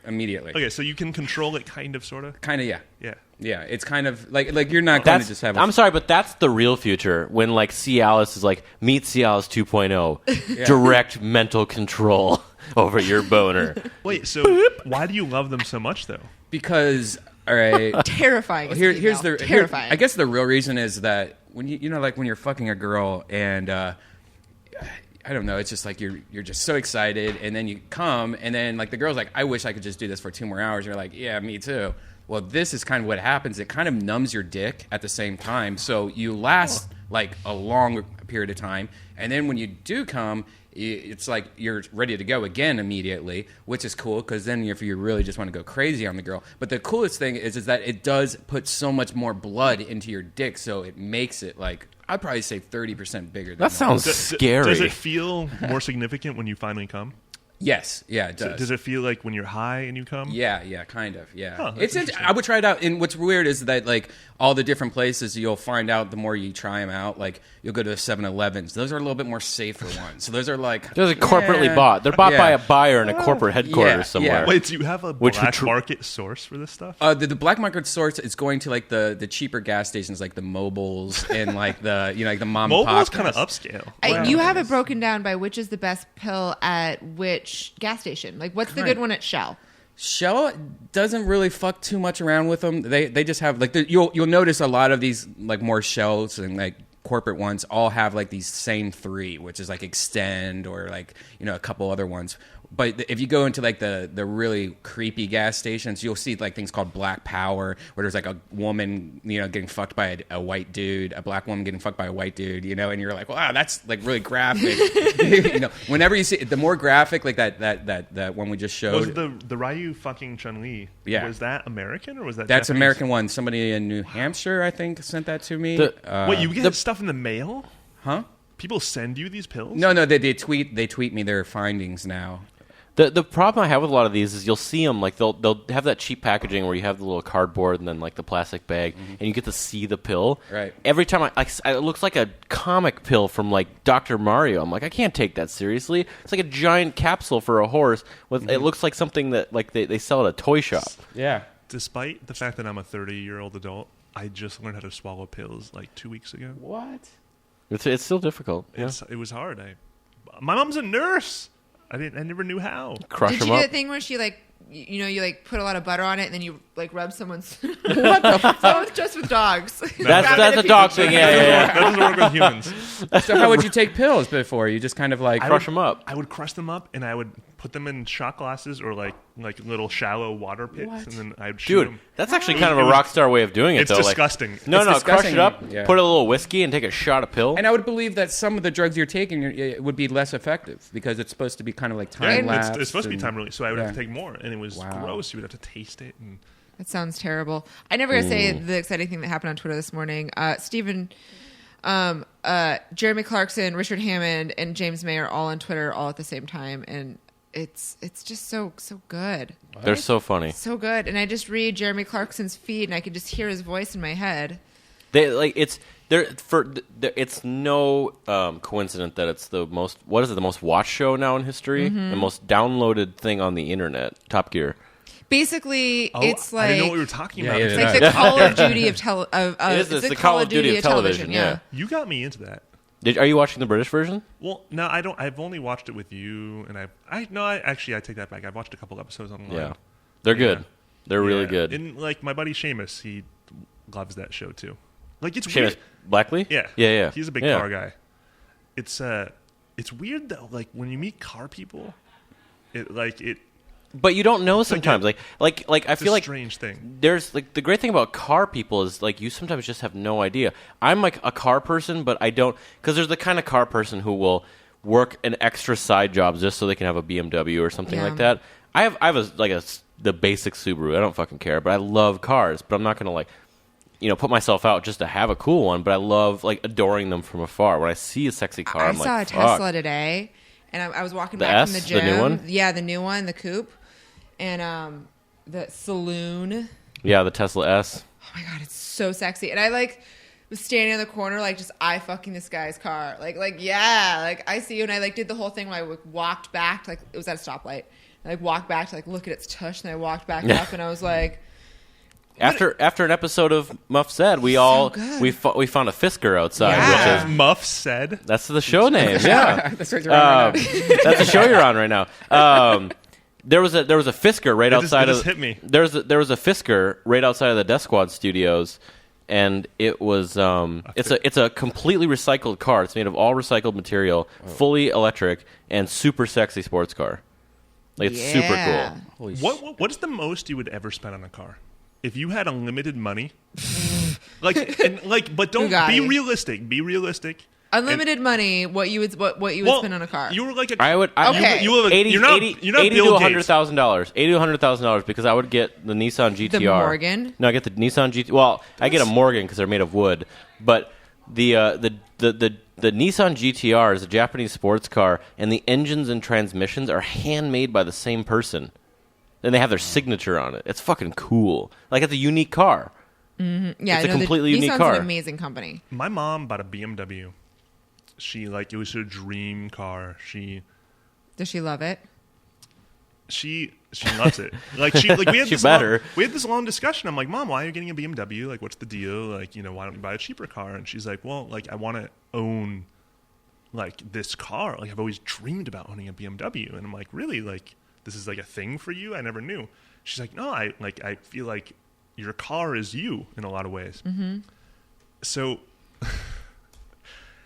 E: immediately.
D: Okay, so you can control it, kind of, sort of.
E: Kind of, yeah.
D: Yeah.
E: Yeah, it's kind of like you're not going to
C: That's,
E: just have.
C: I'm sorry, but that's the real future. When like Cialis is like, meet Cialis 2.0, direct mental control over your boner.
D: Wait, so why do you love them so much, though?
E: because all right.
B: Terrifying.
E: Here's the
B: terrifying.
E: I guess the real reason is that when you know, like when you're fucking a girl and I don't know, it's just like you're just so excited, and then you come, and then like the girl's like, I wish I could just do this for 2 more hours. You're like, yeah, me too. Well, this is kind of what happens. It kind of numbs your dick at the same time, so you last like a long period of time, and then when you do come, it's like you're ready to go again immediately, which is cool because then if you really just want to go crazy on the girl. But the coolest thing is that it does put so much more blood into your dick, so it makes it like, I'd probably say 30% bigger. Than
C: That sounds scary.
D: Does it feel more significant when you finally come?
E: Yes, yeah, it does.
D: Does it feel like when you're high and you come?
E: Yeah, kind of. Yeah,
D: Huh, that's
E: it's.
D: interesting.
E: I would try it out. And what's weird is that like all the different places you'll find out the more you try them out. Like you'll go to the 7-Elevens. Those are a little bit more safer ones. So those are like
C: Those are corporately bought. They're bought by a buyer in a corporate headquarters
E: yeah.
C: somewhere.
D: Wait, do you have a
C: Which
D: black
C: would
D: market source for this stuff?
E: The black market source is going to like the cheaper gas stations, like the Mobiles and like the like the mom and
D: Mobile's
E: pop.
D: kind of upscale.
B: You have it broken down by which is the best pill at which gas station. Like, what's the good one at Shell?
E: Shell doesn't really fuck too much around with them. They just have like you'll notice a lot of these like more Shells and like corporate ones all have like these same 3, which is like Extend or like, you know, a couple other ones. But if you go into like the really creepy gas stations, you'll see like things called Black Power, where there's like a woman, you know, getting fucked by a white dude, a black woman getting fucked by a white dude, you know, and you're like, wow, that's like really graphic. You know, whenever you see the more graphic, like that one we just showed.
D: Was the Ryu fucking Chun-Li?
E: Yeah.
D: Was that American or was that
E: That's
D: Japanese?
E: American one. Somebody in New Hampshire, I think, sent that to me.
D: Wait, you get stuff in the mail?
E: Huh?
D: People send you these pills?
E: No, they tweet me their findings now.
C: The problem I have with a lot of these is you'll see them like they'll have that cheap packaging where you have the little cardboard and then like the plastic bag and you get to see the pill.
E: Right.
C: Every time it looks like a comic pill from like Dr. Mario. I'm like, I can't take that seriously. It's like a giant capsule for a horse with it looks like something that like they sell at a toy shop.
E: Yeah.
D: Despite the fact that I'm a 30-year-old adult, I just learned how to swallow pills like 2 weeks ago.
E: What?
C: It's still difficult. Yeah.
D: It was hard. My mom's a nurse. I never knew how.
C: Crush
B: Did
C: them
B: you do
C: up.
B: the thing where she like, you like put a lot of butter on it and then you like rub someone's?
E: What the fuck?
B: Oh, it's just with dogs.
C: That's a dog thing. Yeah.
D: That doesn't work with humans.
E: So how would you take pills before? You just kind of like
C: Crush them up.
D: I would crush them up and I would put them in shot glasses or like little shallow water pits,
E: What?
D: and then I'd shoot
C: Dude,
D: them.
C: that's actually kind of a rock star way of doing it,
D: It's
C: though.
D: disgusting.
C: Like, no,
E: It's
C: crush
E: disgusting,
C: it up,
E: yeah.
C: put a little whiskey, and take a shot of pill.
E: And I would believe that some of the drugs you're taking it would be less effective because it's supposed to be kind of like time
D: Yeah,
E: lapse.
D: it's supposed to be
E: and-
D: time release, so I would have to
E: yeah.
D: take more, and it was
E: Wow.
D: gross. You would have to taste it, and
B: That sounds terrible. I never gonna say the exciting thing that happened on Twitter this morning. Jeremy Clarkson, Richard Hammond, and James May are all on Twitter all at the same time, and it's just so good.
C: They're so funny.
B: So good. And I just read Jeremy Clarkson's feed and I can just hear his voice in my head.
C: They like it's no coincidence that it's the most the most watched show now in history, the most downloaded thing on the internet. Top Gear.
B: Basically, it's like
D: I didn't know what we were talking about.
E: yeah,
B: it's like the Call of Duty of
C: It's the Call of Duty of television. Yeah.
D: You got me into that.
C: Are you watching the British version?
D: Well, no, I don't. I've only watched it with you, and I take that back. I've watched a couple episodes online.
C: Yeah, they're good. They're really good.
D: And like my buddy Seamus, he loves that show too. Like it's
C: Seamus
D: weird.
C: Blackley?
D: Yeah,
C: Yeah.
D: He's a big car guy. It's it's weird though. Like when you meet car people, it.
C: But you don't know sometimes. Like I feel like
D: strange thing.
C: There's like the great thing about car people is like you sometimes just have no idea. I'm like a car person, but I don't, because there's the kind of car person who will work an extra side job just so they can have a BMW or something like that. I have the basic Subaru. I don't fucking care, but I love cars. But I'm not gonna put myself out just to have a cool one. But I love like adoring them from afar. When I see a sexy car, I'm like,
B: I saw a Tesla today, and I was walking back from the gym.
C: The new one?
B: Yeah, the new one, the coupe. And the saloon.
C: Yeah, the Tesla S.
B: Oh my god, it's so sexy. And I was standing in the corner just eye fucking this guy's car. I see you. And I did the whole thing where I walked back it was at a stoplight. And I walked back to look at its tush, and I walked back up, and I was like,
C: After an episode of Muff Said, we found a Fisker outside.
B: Yeah.
C: Which is
D: Muff Said.
C: That's the show name. Yeah,
E: That's right now.
C: that's the show you're on right now. There was a Fisker right outside
D: of.
C: of.
D: Hit me.
C: There was a Fisker right outside of the Death Squad studios, and it was it's a completely recycled car. It's made of all recycled material, fully electric, and super sexy sports car. It's super cool.
D: What's the most you would ever spend on a car? If you had unlimited money, but don't be realistic. Be realistic.
B: unlimited money. What you would spend on a car?
D: You were like a.
C: I would.
B: Okay.
D: You have a,
C: $80
D: you're not
C: to
D: Bill Gates.
C: $100,000. $80 to $100,000 because I would get the Nissan GTR.
B: The Morgan?
C: No, I get the Nissan GTR. Well, I get a Morgan because they're made of wood, but the Nissan GTR is a Japanese sports car, and the engines and transmissions are handmade by the same person, and they have their signature on it. It's fucking cool. Like, it's a unique car.
B: Mm-hmm. Yeah,
C: it's a completely unique
B: Nissan's
C: car.
B: an amazing company.
D: My mom bought a BMW. It was her dream car.
B: Does she love it?
D: She loves it. We had
C: She better.
D: We had this long discussion. I'm like, Mom, why are you getting a BMW? Like, what's the deal? Like, why don't you buy a cheaper car? And she's like, well, I want to own this car. Like, I've always dreamed about owning a BMW. And I'm like, really? Like, this is a thing for you? I never knew. She's like, no, I feel like your car is you in a lot of ways. Mm-hmm. So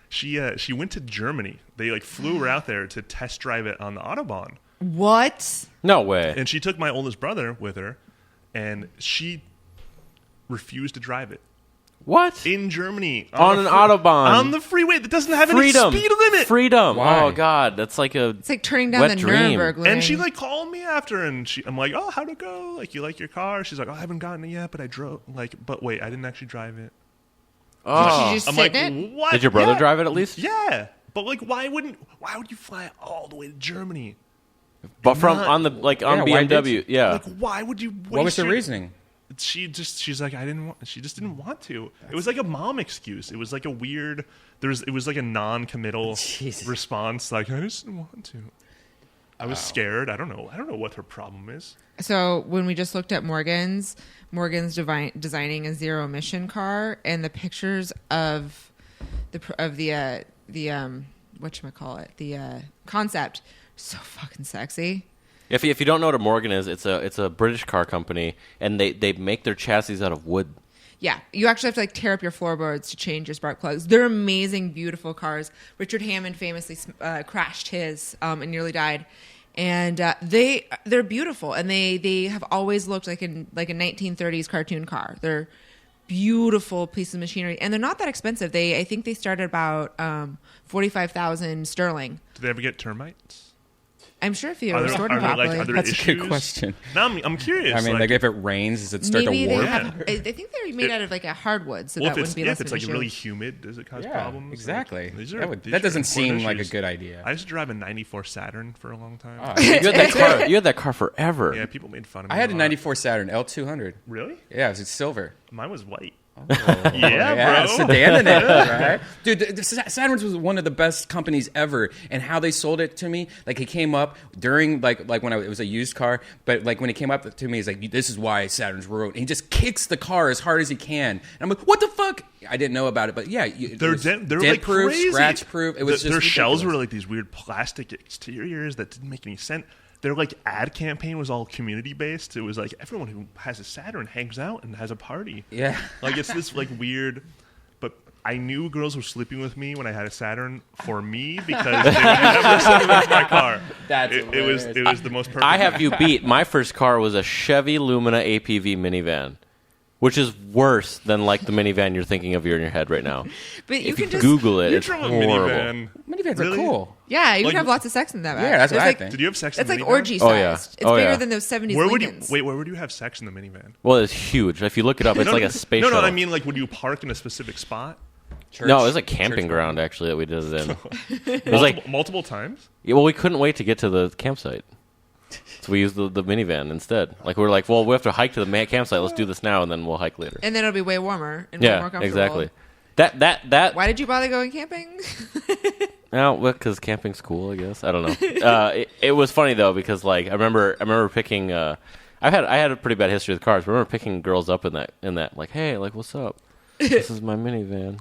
D: she went to Germany. They flew her out there to test drive it on the Autobahn.
B: What?
C: No way.
D: And she took my oldest brother with her, and she refused to drive it.
C: What?
D: In Germany.
C: On an Autobahn.
D: On the freeway that doesn't have
C: Freedom.
D: any speed limit.
C: Freedom.
E: Why?
C: Oh, God. That's like a
B: It's like turning down
C: wet
B: the
C: dream.
B: Nuremberg.
D: And she called me after, and I'm like, oh, how'd it go? Like, you like your car? She's like, oh, I haven't gotten it yet, but I drove. But wait, I didn't actually drive it.
C: Oh.
B: Did she just
D: I'm
B: sit
D: like,
B: in it?
D: what?
C: Did your brother
D: Yeah.
C: drive it at least?
D: Yeah. But why would you fly all the way to Germany?
C: But from
D: Not-
C: on the
E: why
C: BMW,
E: did
C: yeah.
D: Why would you waste
E: What was the
D: your-
E: reasoning?
D: She's like, she just didn't want to. It was like a mom excuse. It was like a weird, it was like a non-committal
E: Jesus.
D: response. Like, I just didn't want to. I was scared. I don't know what her problem is.
B: So when we just looked at Morgan's designing a zero emission car, and the pictures of the whatchamacallit, the concept, so fucking sexy.
C: If you don't know what a Morgan is, it's a British car company, and they make their chassis out of wood.
B: Yeah, you actually have to tear up your floorboards to change your spark plugs. They're amazing, beautiful cars. Richard Hammond famously crashed his and nearly died. And they're beautiful, and they have always looked like a 1930s cartoon car. They're beautiful piece of machinery, and they're not that expensive. I think they start at about 45,000 sterling.
D: Do they ever get termites?
B: I'm sure if you
D: Are
B: were
D: there-
B: sorting
D: are there,
B: properly.
D: are there
E: That's a good
D: issues?
E: question.
D: No, I'm curious.
E: I mean, if it rains, does it start
B: Maybe
E: to
B: they
E: warp?
B: have. I think they're made out of a hardwood, so
D: well,
B: that wouldn't be less
D: if
B: of
D: it's
B: an issue.
D: really humid, does it cause
E: Yeah,
D: problems?
E: exactly.
D: These
E: That
D: these
E: doesn't
D: are
E: seem
D: important
E: like a
D: issues.
E: good idea.
D: I used to drive a '94 Saturn for a long time.
C: You had that car forever.
D: Yeah, people made fun of me.
E: I had a
D: lot.
E: '94 Saturn L200.
D: Really?
E: Yeah, it was silver.
D: Mine was white.
E: Yeah,
D: bro.
E: sedan in it, right? Dude, the Saturn's was one of the best companies ever, and how they sold it to me, it came up during when it was a used car, but when it came up to me, it's like, this is why Saturn's wrote. And he just kicks the car as hard as he can, and I'm like, what the fuck? I didn't know about it, but yeah,
D: They're
E: dent proof,
D: crazy.
E: scratch proof. It was just
D: their shells
E: ridiculous.
D: were these weird plastic exteriors that didn't make any sense. Their ad campaign was all community based. It was everyone who has a Saturn hangs out and has a party.
E: Yeah.
D: It's this weird, but I knew girls were sleeping with me when I had a Saturn for me because they would never sleep with my car. It was the most perfect.
C: I have you beat. My first car was a Chevy Lumina APV minivan, which is worse than like the minivan you're thinking of in your head right now.
B: But you
C: if
B: can
C: you
B: just
C: Google it.
D: You
C: It's
D: drove a
C: horrible.
D: minivan.
E: Minivans
D: Really?
E: are cool.
B: Yeah, you
D: Like-
B: can have lots of sex in that.
E: Yeah, that's what I think.
D: Did you have sex
B: It's
D: in the
B: like
D: minivan?
B: orgy sized.
C: Oh, yeah.
B: It's
C: Oh,
B: bigger
C: yeah.
B: than those 70s
D: Where would you
B: Lincolns.
D: wait? Where would you have sex in the minivan?
C: Well, it's huge. If you look it up, it's like a space
D: No,
C: shuttle.
D: I mean like would you park in a specific spot?
C: No, it was a camping ground actually that we did it in. It was like,
D: multiple times.
C: yeah, well, we couldn't wait to get to the campsite, so we used the minivan instead. Like we were like, well, we have to hike to the campsite. Let's do this now, and then we'll hike later.
B: And then it'll be way warmer and way more
C: Yeah,
B: comfortable.
C: exactly. That.
B: Why did you bother going camping?
C: No, because camping's cool, I guess. I don't know. It was funny though because like I remember picking. I had a pretty bad history with cars. I remember picking girls up in that like, hey, like, what's up? This is my minivan.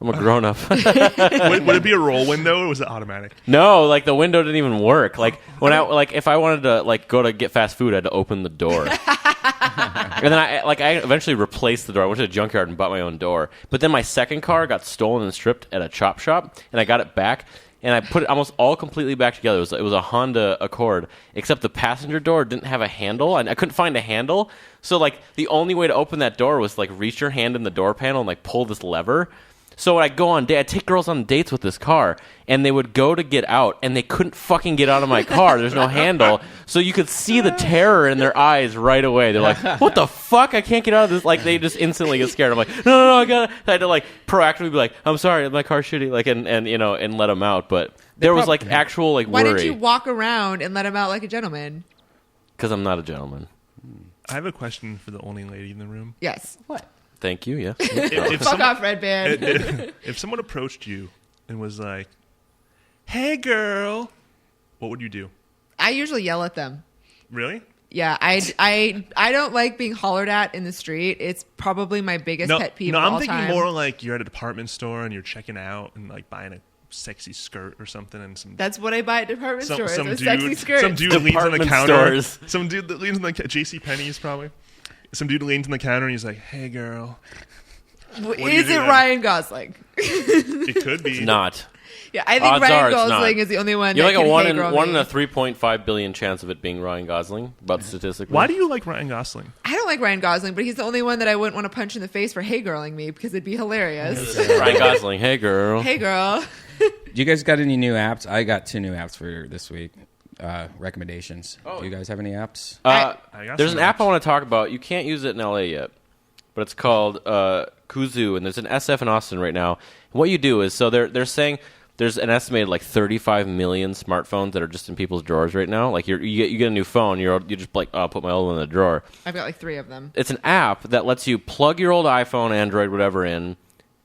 C: I'm a grown up.
D: would it be a roll window or was it automatic?
C: No, like the window didn't even work. Like when if I wanted to like go to get fast food, I had to open the door. And then I eventually replaced the door. I went to the junkyard and bought my own door. But then my second car got stolen and stripped at a chop shop, and I got it back. And I put it almost all completely back together. It was a Honda Accord, except the passenger door didn't have a handle, and I couldn't find a handle. So like the only way to open that door was like reach your hand in the door panel and like pull this lever. So when I go on I'd take girls on dates with this car, and they would go to get out, and they couldn't fucking get out of my car. There's no handle. So you could see the terror in their eyes right away. They're like, what the fuck? I can't get out of this. Like, they just instantly get scared. I'm like, no, I had to, like, proactively be like, I'm sorry, my car's shitty, like, and you know, and let them out. But there was, like, actual, like,
B: Why
C: worry.
B: didn't you walk around and let him out like a gentleman?
C: Because I'm not a gentleman.
D: I have a question for the only lady in the room.
B: Yes. What?
C: Thank you, yes.
B: Fuck off, Redban.
D: If someone approached you and was like, hey, girl, what would you do?
B: I usually yell at them.
D: Really?
B: Yeah, I don't like being hollered at in the street. It's probably my biggest pet peeve
D: No,
B: of
D: I'm
B: all
D: thinking
B: time.
D: more like you're at a department store and you're checking out and like buying a sexy skirt or something and some
B: That's what I buy at department stores.
D: some
B: Those
D: dude
B: sexy skirts.
D: some dude leans on the
C: Department
D: counter.
C: stores.
D: Some dude that leans on the JCPenney's probably. Some dude leans on the counter and he's like, "Hey, girl." What do you
B: Is
D: do
B: it
D: then?
B: Ryan Gosling?
D: It could be.
C: It's not.
B: Yeah, I think
C: Odds are
B: Ryan
C: it's not.
B: Gosling is the only one.
C: You're
B: that
C: like a
B: can
C: one in
B: me.
C: a 3.5 billion chance of it being Ryan Gosling, about statistically.
D: Why do you like Ryan Gosling?
B: I don't like Ryan Gosling, but he's the only one that I wouldn't want to punch in the face for hey girling me because it'd be hilarious.
C: Ryan Gosling, hey girl.
B: Hey girl.
E: Do you guys got any new apps? I got 2 new apps for this week. Recommendations. Do you guys have any apps?
D: I got
C: There's
D: some
C: an app I
D: apps.
C: want to talk about. You can't use it in LA yet, but it's called Kuzoo, and there's an SF in Austin right now. And what you do is, so they're saying there's an estimated like 35 million smartphones that are just in people's drawers right now. Like you get a new phone, you just like, oh, I'll put my old one in the drawer.
B: I've got like 3 of them.
C: It's an app that lets you plug your old iPhone, Android, whatever in,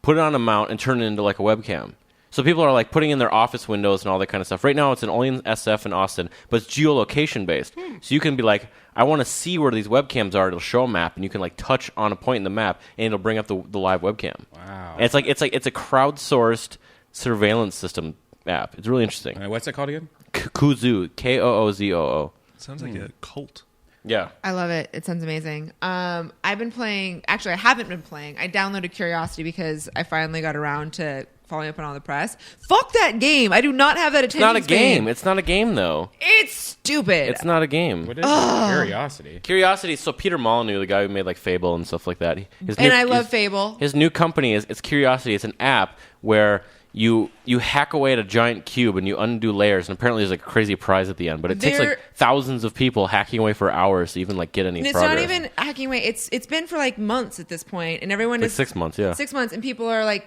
C: put it on a mount, and turn it into like a webcam. So people are like putting in their office windows and all that kind of stuff. Right now, it's only in SF in Austin, but it's geolocation based. So you can be like, I want to see where these webcams are. It'll show a map, and you can like touch on a point in the map, and it'll bring up the live webcam.
E: Wow.
C: And it's a crowdsourced surveillance system app. It's really interesting.
E: What's it called again?
C: Kuzoo, Koozoo.
D: Sounds like a cult.
C: Yeah.
B: I love it. It sounds amazing. I've been playing. Actually, I haven't been playing. I downloaded Curiosity because I finally got around to following up on all the press. Fuck that game. I do not have that attention
C: It's not a
B: span.
C: game. It's not a game, though.
B: It's stupid.
C: It's not a game.
E: What is it? Curiosity.
C: Curiosity. So Peter Molyneux, the guy who made like Fable and stuff like that.
B: I love Fable.
C: His new company is Curiosity. It's an app where you hack away at a giant cube and you undo layers, and apparently there's like a crazy prize at the end. But it takes like thousands of people hacking away for hours to even like get any
B: And it's
C: progress.
B: not even hacking away. It's been for like months at this point, and everyone
C: like
B: is
C: 6 months. Yeah.
B: 6 months, and people are like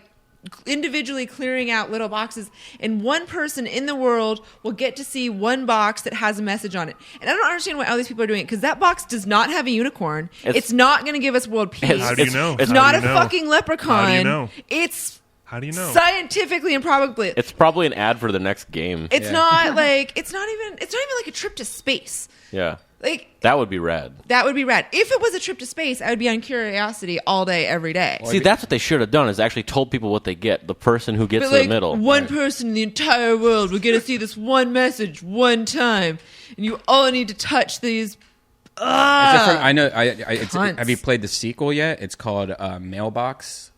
B: individually clearing out little boxes, and one person in the world will get to see one box that has a message on it. And I don't understand why all these people are doing it, because that box does not have a unicorn. It's not going to give us world peace.
D: How do you know?
B: It's
D: How
B: not
D: do
B: a
D: you know?
B: fucking leprechaun.
D: How do you know?
B: It's
D: How do you know?
B: scientifically and probably.
C: It's probably an ad for the next game.
B: It's not like it's not even like a trip to space.
C: Yeah.
B: Like
C: That would be rad.
B: that would be rad. If it was a trip to space, I would be on Curiosity all day, every day.
C: See, that's what they should have done, is actually told people what they get. The person who gets
B: But
C: to
B: like
C: the middle.
B: one person in the entire world will get to see this one message one time, and you all need to touch these.
E: Is it from, I know.
B: Cunts.
E: Have you played the sequel yet? It's called Mailbox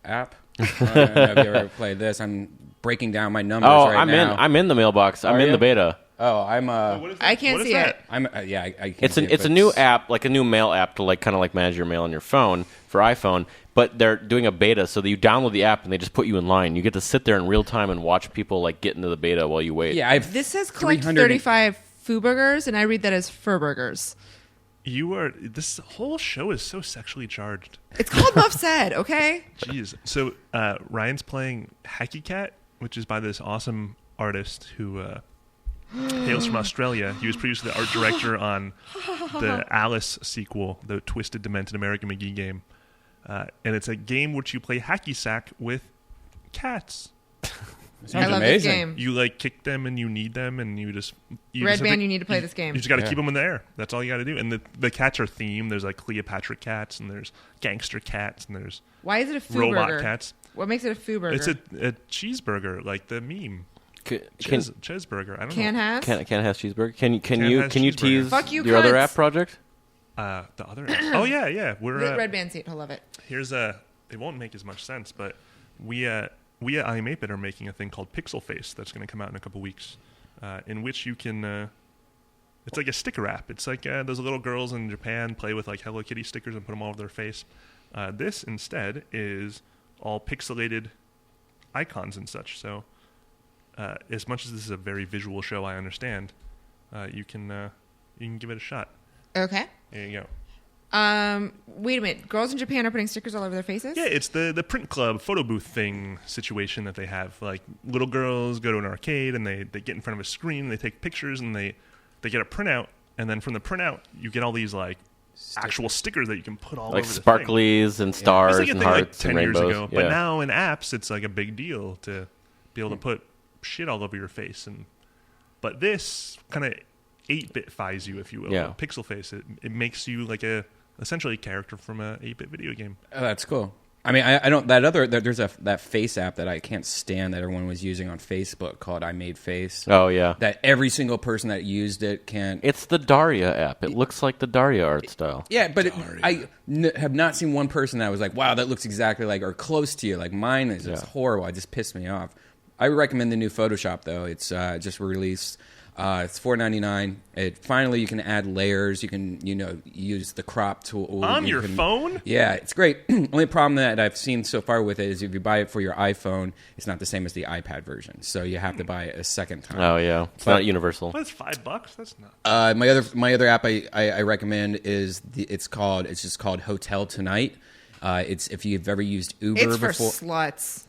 E: app. I don't know if you ever played this. I'm breaking down my numbers right now.
C: I'm in the mailbox. I'm in the beta.
E: Oh, I'm
B: I can't see it.
E: I'm yeah. I can't
C: It's
E: see it,
C: it's a
E: but
C: new app, like a new mail app to like kind of like manage your mail on your phone for iPhone. But they're doing a beta, so that you download the app and they just put you in line. You get to sit there in real time and watch people like get into the beta while you wait.
E: Yeah,
B: This says collect
E: 300
B: 35 foo burgers, and I read that as fur burgers.
D: This whole show is so sexually charged.
B: It's called Muff Said, okay?
D: Jeez. So Ryan's playing Hacky Cat, which is by this awesome artist who hails from Australia. He was previously the art director on the Alice sequel, the Twisted Demented American McGee game. And it's a game which you play hacky sack with cats.
E: sounds
B: I love
E: amazing.
B: this game.
D: You like kick them and you knead them and you just
B: Redban, you need to play this game.
D: You just got to keep them in the air. That's all you got to do. And the cats are themed. There's like Cleopatra cats and there's gangster cats and there's
B: Why is it a foo
D: robot
B: burger?
D: cats.
B: What makes it a foo burger?
D: It's a cheeseburger, like the meme. Cheeseburger. I don't
B: Can
D: know.
B: has?
C: Can has cheeseburger? Can you
D: has
C: tease
D: cheeseburger.
B: Fuck you,
C: your other
B: cunts.
C: app project?
D: The other. Oh yeah. We're
B: Redban seat. I love it.
D: here's a. It won't make as much sense, but we at iAmapit are making a thing called Pixel Face that's going to come out in a couple weeks, in which you can. It's like a sticker app. It's like those little girls in Japan play with like Hello Kitty stickers and put them all over their face. This instead is all pixelated icons and such. So, as much as this is a very visual show, I understand. You can give it a shot.
B: Okay.
D: There you go.
B: Wait a minute. Girls in Japan are putting stickers all over their faces?
D: Yeah, it's the print club photo booth thing situation that they have. Like little girls go to an arcade and they get in front of a screen, and they take pictures, and they get a printout, and then from the printout you get all these like actual stickers that you can put all
C: Like
D: over the
C: sparklies and stars
D: thing. It's
C: and
D: like a thing like
C: hearts
D: 10
C: and
D: years
C: rainbows.
D: ago.
C: Yeah.
D: But now in apps it's like a big deal to be able to put shit all over your face. But this kind of 8-bit-fies you, if you will.
C: Yeah.
D: Pixel Face. It makes you like essentially a character from a 8-bit video game.
E: Oh, that's cool. I mean, I don't. There's that face app that I can't stand that everyone was using on Facebook called I Made Face.
C: Oh yeah.
E: That every single person that used it can.
C: It's the Daria app. It looks like the Daria art style.
E: Yeah, but I have not seen one person that was like, wow, that looks exactly like or close to you. Like mine is just horrible. It just pissed me off. I recommend the new Photoshop though. It's just released. It's $4.99. Finally, you can add layers. You can, use the crop tool
D: On your phone?
E: Yeah, it's great. Only problem that I've seen so far with it is if you buy it for your iPhone, it's not the same as the iPad version. So you have to buy it a second time.
C: Oh yeah, it's not universal.
D: Well, that's $5. That's not.
E: My other app I recommend is it's just called Hotel Tonight. It's if you've ever used Uber
B: It's for
E: before.
B: sluts.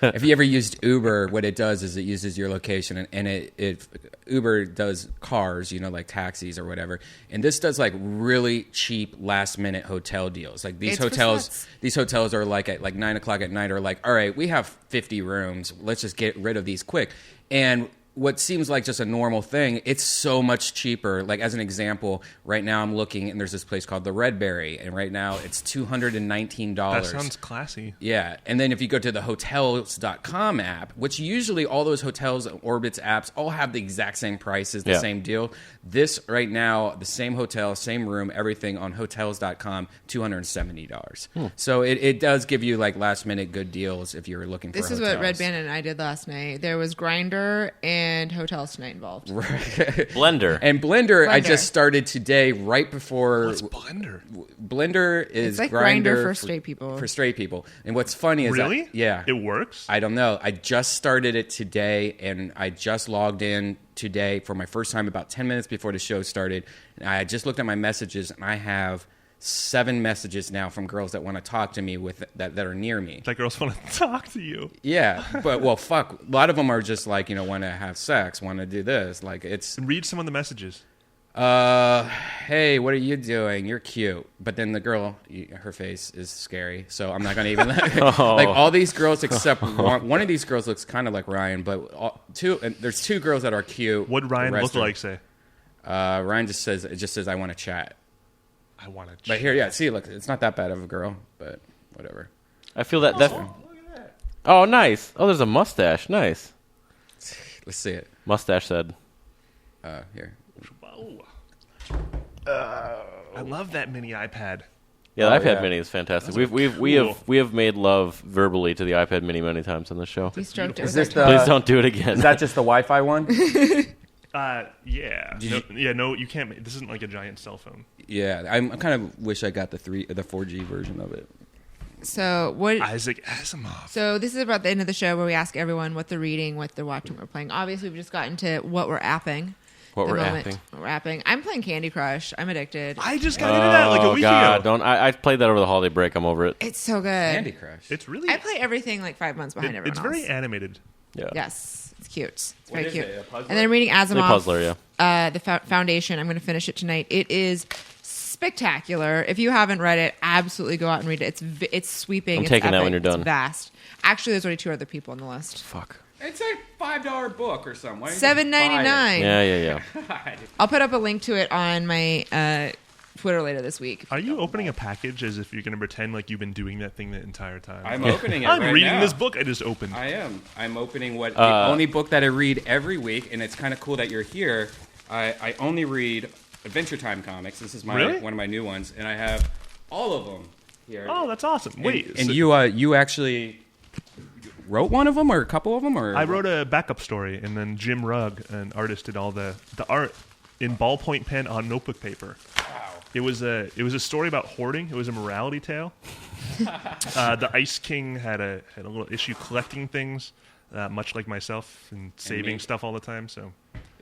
E: If you ever used Uber, what it does is it uses your location, and it Uber does cars, like taxis or whatever, and this does like really cheap last minute hotel deals. Like these
B: It's for sluts.
E: these hotels are like at like 9 o'clock at night are like, all right, we have 50 rooms, let's just get rid of these quick. And what seems like just a normal thing, it's so much cheaper. Like, as an example, right now I'm looking, and there's this place called the Redberry, and right now it's $219.
D: That sounds classy.
E: Yeah, and then if you go to the Hotels.com app, which usually all those hotels, Orbitz apps, all have the exact same prices, the same deal. This, right now, the same hotel, same room, everything on Hotels.com, $270. So it does give you, like, last-minute good deals if you're looking for
B: This is
E: hotels.
B: what Redban and I did last night. There was Grindr and Hotels Tonight involved.
C: Blender.
E: And Blender, I
B: Blender.
E: just started today, right before.
D: What's Blender?
E: Blender is
B: It's like
E: Grindr
B: Grindr for straight people.
E: For straight people. And what's funny is
D: Really?
E: yeah,
D: It works?
E: I don't know. I just started it today, and I just logged in today for my first time about 10 minutes before the show started. And I just looked at my messages, and I have 7 messages now from girls that want to talk to me that are near me.
D: That girls want to talk to you.
E: Yeah, but well, fuck. A lot of them are just like, want to have sex, want to do this. Like, it's
D: Read some of the messages.
E: hey, what are you doing? You're cute. But then the girl, her face is scary, so I'm not gonna even like all these girls except one of these girls looks kind of like Ryan, but there's 2 girls that are cute.
D: What'd
E: The
D: Ryan
E: rest
D: look
E: are-
D: like, say?
E: Ryan just says I want to chat.
D: I want to
E: But here, yeah, see, look, it's not that bad of a girl, but whatever.
C: I feel that. Oh, nice. Oh, there's a mustache. Nice.
E: Let's see it.
C: Mustache said.
E: Here.
D: I love that mini iPad.
C: Yeah, the iPad
E: yeah.
C: Mini is fantastic.
D: Those are
C: We have made love verbally to the iPad Mini many times on the show.
B: We stroked it.
E: Is
B: with
E: this
B: our
E: the-
C: Please don't do it again.
E: Is that just the Wi-Fi one?
D: Yeah. No, you can't. This isn't like a giant cell phone.
E: Yeah, I kind of wish I got the 4G version of it.
B: So what?
D: Isaac Asimov.
B: So this is about the end of the show where we ask everyone what they're reading, what they're watching, what we're playing. Obviously, we've just gotten to what we're apping.
C: What
B: the
C: we're
B: moment.
C: apping.
B: What we're apping. I'm playing Candy Crush. I'm addicted.
D: I just got into that like a week ago.
C: I played that over the holiday break. I'm over it.
B: It's so good.
E: Candy Crush.
D: It's really.
B: I play everything like 5 months behind everyone
D: It's
B: else.
D: very animated.
C: Yeah.
B: Yes, it's cute. It's
E: What
B: very
E: is
B: cute.
E: it, a puzzler?
B: And then I'm reading
C: It's a
B: Asimov.
C: puzzler, yeah.
B: The Foundation. I'm going to finish it tonight. It is spectacular. If you haven't read it, absolutely go out and read it. It's sweeping.
C: I'm
B: it's
C: taking that
B: epic,
C: when you're done.
B: It's vast. Actually, there's already 2 other people on the list.
C: Fuck.
E: It's a $5 book or something. Why don't you just buy
B: $7.99.
C: Yeah.
E: it? God.
B: I'll put up a link to it on my Twitter later this week.
D: Are you opening a package as if you're going to pretend like you've been doing that thing the entire time?
E: I'm opening it
D: I'm
E: right
D: reading
E: now.
D: this book I just opened.
E: I am. I'm opening the only book that I read every week, and it's kind of cool that you're here. I only read Adventure Time comics. This is
D: Really?
E: one of my new ones, and I have all of them here.
D: Oh, that's awesome. Wait.
E: and
D: so
E: you actually wrote one of them, or a couple of them, or
D: I wrote a backup story, and then Jim Rugg, an artist, did all the art in ballpoint pen on notebook paper.
E: Wow.
D: It was a story about hoarding. It was a morality tale. The Ice King had a little issue collecting things, much like myself, and saving
E: me.
D: stuff all the time. So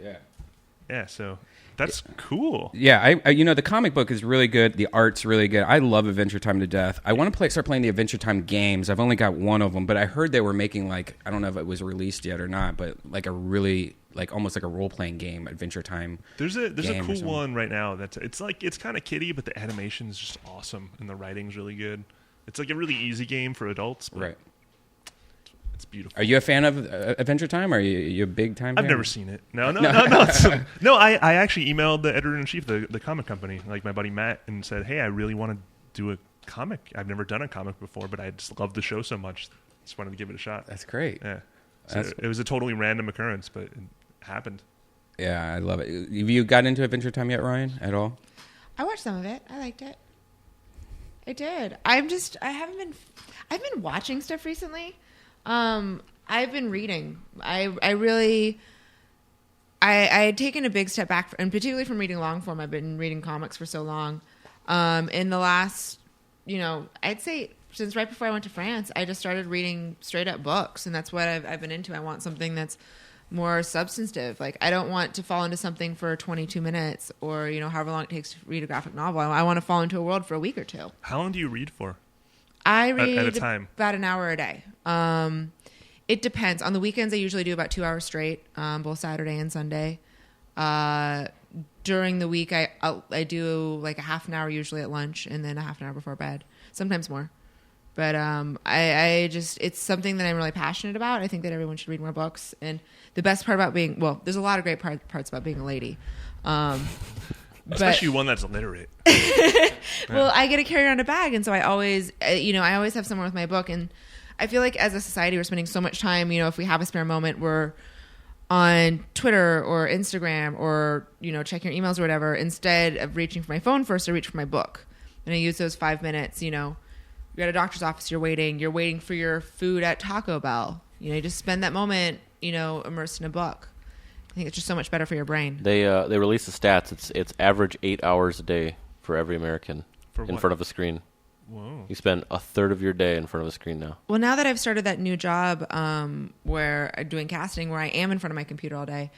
E: Yeah.
D: so that's cool.
E: Yeah, I the comic book is really good. The art's really good. I love Adventure Time to death. I want to start playing the Adventure Time games. I've only got one of them, but I heard they were making I don't know if it was released yet or not, but like a really almost like a role playing game, Adventure Time.
D: There's a
E: game or
D: cool
E: something.
D: one right now it's kind of kiddie, but the animation is just awesome and the writing's really good. It's like a really easy game for adults, but
E: Right.
D: it's beautiful.
E: Are you a fan of Adventure Time? Are you a big time fan?
D: I've never seen it. No. No, I actually emailed the editor-in-chief, the comic company, like my buddy Matt, and said, hey, I really want to do a comic. I've never done a comic before, but I just love the show so much. Just wanted to give it a shot.
E: That's great.
D: Yeah. So it was a totally random occurrence, but it happened.
E: Yeah, I love it. Have you got into Adventure Time yet, Ryan, at all?
B: I watched some of it. I liked it. I did. I've been watching stuff recently. I've been reading. I had taken a big step back, and particularly from reading long form. I've been reading comics for so long. In the last, I'd say since right before I went to France, I just started reading straight up books, and that's what I've been into. I want something that's more substantive. Like, I don't want to fall into something for 22 minutes or, however long it takes to read a graphic novel. I want to fall into a world for a week or two.
D: How long do you read for?
B: I read
D: at a time?
B: about an hour a day. It depends. On the weekends, I usually do about 2 hours straight, both Saturday and Sunday. During the week, I do like a half an hour usually at lunch and then a half an hour before bed, sometimes more. But it's something that I'm really passionate about. I think that everyone should read more books. And the best part about there's a lot of great parts about being a lady.
D: Especially one that's illiterate.
B: Well, I get to carry around a bag, and so I always have someone with my book. And I feel like as a society, we're spending so much time. If we have a spare moment, we're on Twitter or Instagram or checking your emails or whatever. Instead of reaching for my phone first, I reach for my book, and I use those 5 minutes. You're at a doctor's office, you're waiting for your food at Taco Bell. You just spend that moment, immersed in a book. I think it's just so much better for your brain.
C: They release the stats. It's average 8 hours a day for every American in front of a screen.
D: Whoa.
C: You spend a third of your day in front of a screen now.
B: Well, now that I've started that new job where I'm doing casting, where I am in front of my computer all day,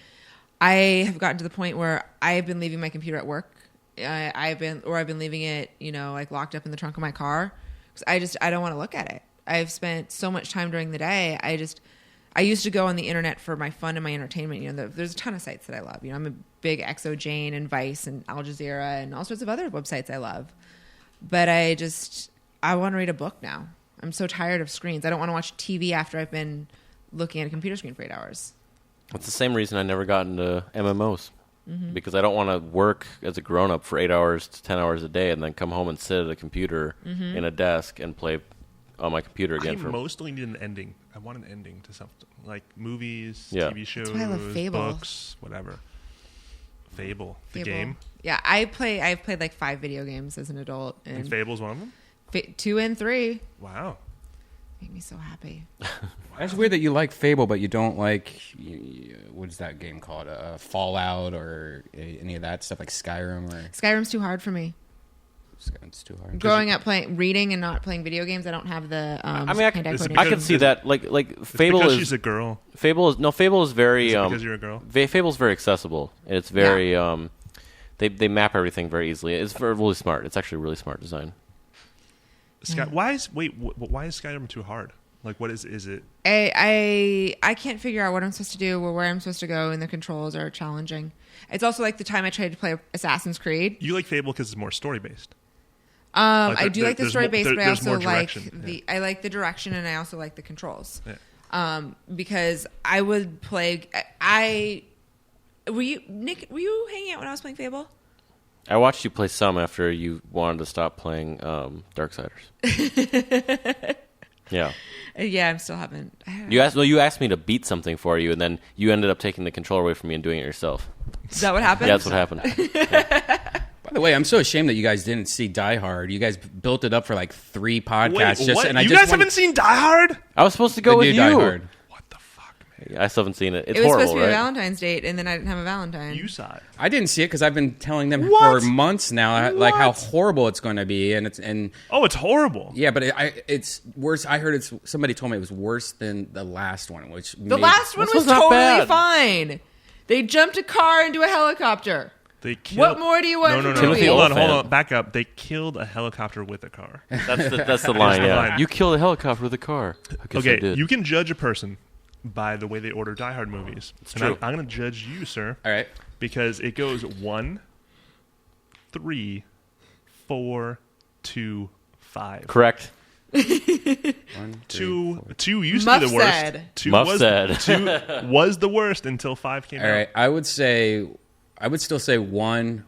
B: I have gotten to the point where I've been leaving my computer at work. I've been leaving it, locked up in the trunk of my car. Because I don't want to look at it. I've spent so much time during the day. I used to go on the internet for my fun and my entertainment. There's a ton of sites that I love. I'm a big XO Jane and Vice and Al Jazeera and all sorts of other websites I love. But I want to read a book now. I'm so tired of screens. I don't want to watch TV after I've been looking at a computer screen for 8 hours.
C: It's the same reason I never got into MMOs. Mm-hmm. Because I don't want to work as a grown-up for 8 hours to 10 hours a day and then come home and sit at a computer in a desk and play on my computer again.
D: I mostly need an ending. I want an ending to something. Like movies,
C: Yeah.
D: TV shows,
B: That's why I love Fable.
D: books, whatever. Fable, the
B: Fable.
D: game.
B: Yeah, I've played like 5 video games as an adult,
D: And Fable's one of them?
B: 2 and 3
D: Wow.
B: make me so happy.
E: That's weird that you like Fable, but you don't like what's that game called? Fallout or any of that stuff like Skyrim or.
B: Skyrim's too hard for me.
E: It's too hard.
B: Growing up reading and not playing video games, I don't have the.
C: I mean,
B: hand-eye
D: Is it
B: coordination.
C: I can see that. Like Fable
D: because
C: is.
D: she's a girl.
C: Fable is very.
D: Is it because you're a girl?
C: Fable's very accessible. It's very. They map everything very easily. It's really smart. It's actually really smart design.
D: Why is Skyrim too hard? Like, what is it?
B: I can't figure out what I'm supposed to do or where I'm supposed to go, and the controls are challenging. It's also like the time I tried to play Assassin's Creed.
D: You like Fable because it's more story based.
B: I do like the story based, but I
D: there's
B: also
D: more
B: like
D: direction.
B: I like the direction, and I also like the controls.
D: Yeah.
B: Because I would play. Were you hanging out when I was playing Fable?
C: I watched you play some after you wanted to stop playing Darksiders. Yeah.
B: Yeah, I still haven't.
C: You asked me to beat something for you, and then you ended up taking the controller away from me and doing it yourself.
B: Is that what happened?
C: Yeah, that's what happened.
E: By the way, I'm so ashamed that you guys didn't see Die Hard. You guys built it up for like 3 podcasts.
D: Wait,
E: just,
D: what?
E: And I
D: You
E: just
D: guys haven't seen Die Hard?
C: I was supposed to go
E: the
C: with
E: new
C: you.
E: Die Hard.
D: What the fuck, man?
C: I still haven't seen it. It's
B: It was
C: horrible,
B: supposed to be
C: right?
B: a Valentine's date, and then I didn't have a Valentine.
D: You saw it.
E: I didn't see it because I've been telling them
D: What?
E: for months now, like how
D: What?
E: horrible it's going to be, and
D: Oh, it's horrible.
E: yeah, but it's worse. I heard somebody told me it was worse than the last one, which
B: The last one
C: This
B: was
C: was not
B: totally
C: bad.
B: fine. They jumped a car into a helicopter.
D: They killed,
B: What more do you want
D: No,
B: from
D: no, no.
C: Timothy
D: Hold
C: Olyphant.
D: on. Back up. They killed a helicopter with a car.
C: That's the line,
D: the
C: yeah.
D: line.
C: You killed a helicopter with a car. I guess I
D: Okay,
C: did.
D: you can judge a person by the way they order Die Hard movies.
C: It's
D: And
C: true.
D: I'm going to judge you, sir,
E: all right.
D: because it goes 1, 3, 4, 2, 5.
C: Correct.
D: 2 used
B: Muff
D: to be the worst.
B: Said.
D: 2
C: Muff
D: was,
C: Said.
D: 2 was the worst until 5 came
E: All
D: out.
E: right, I would still say 1,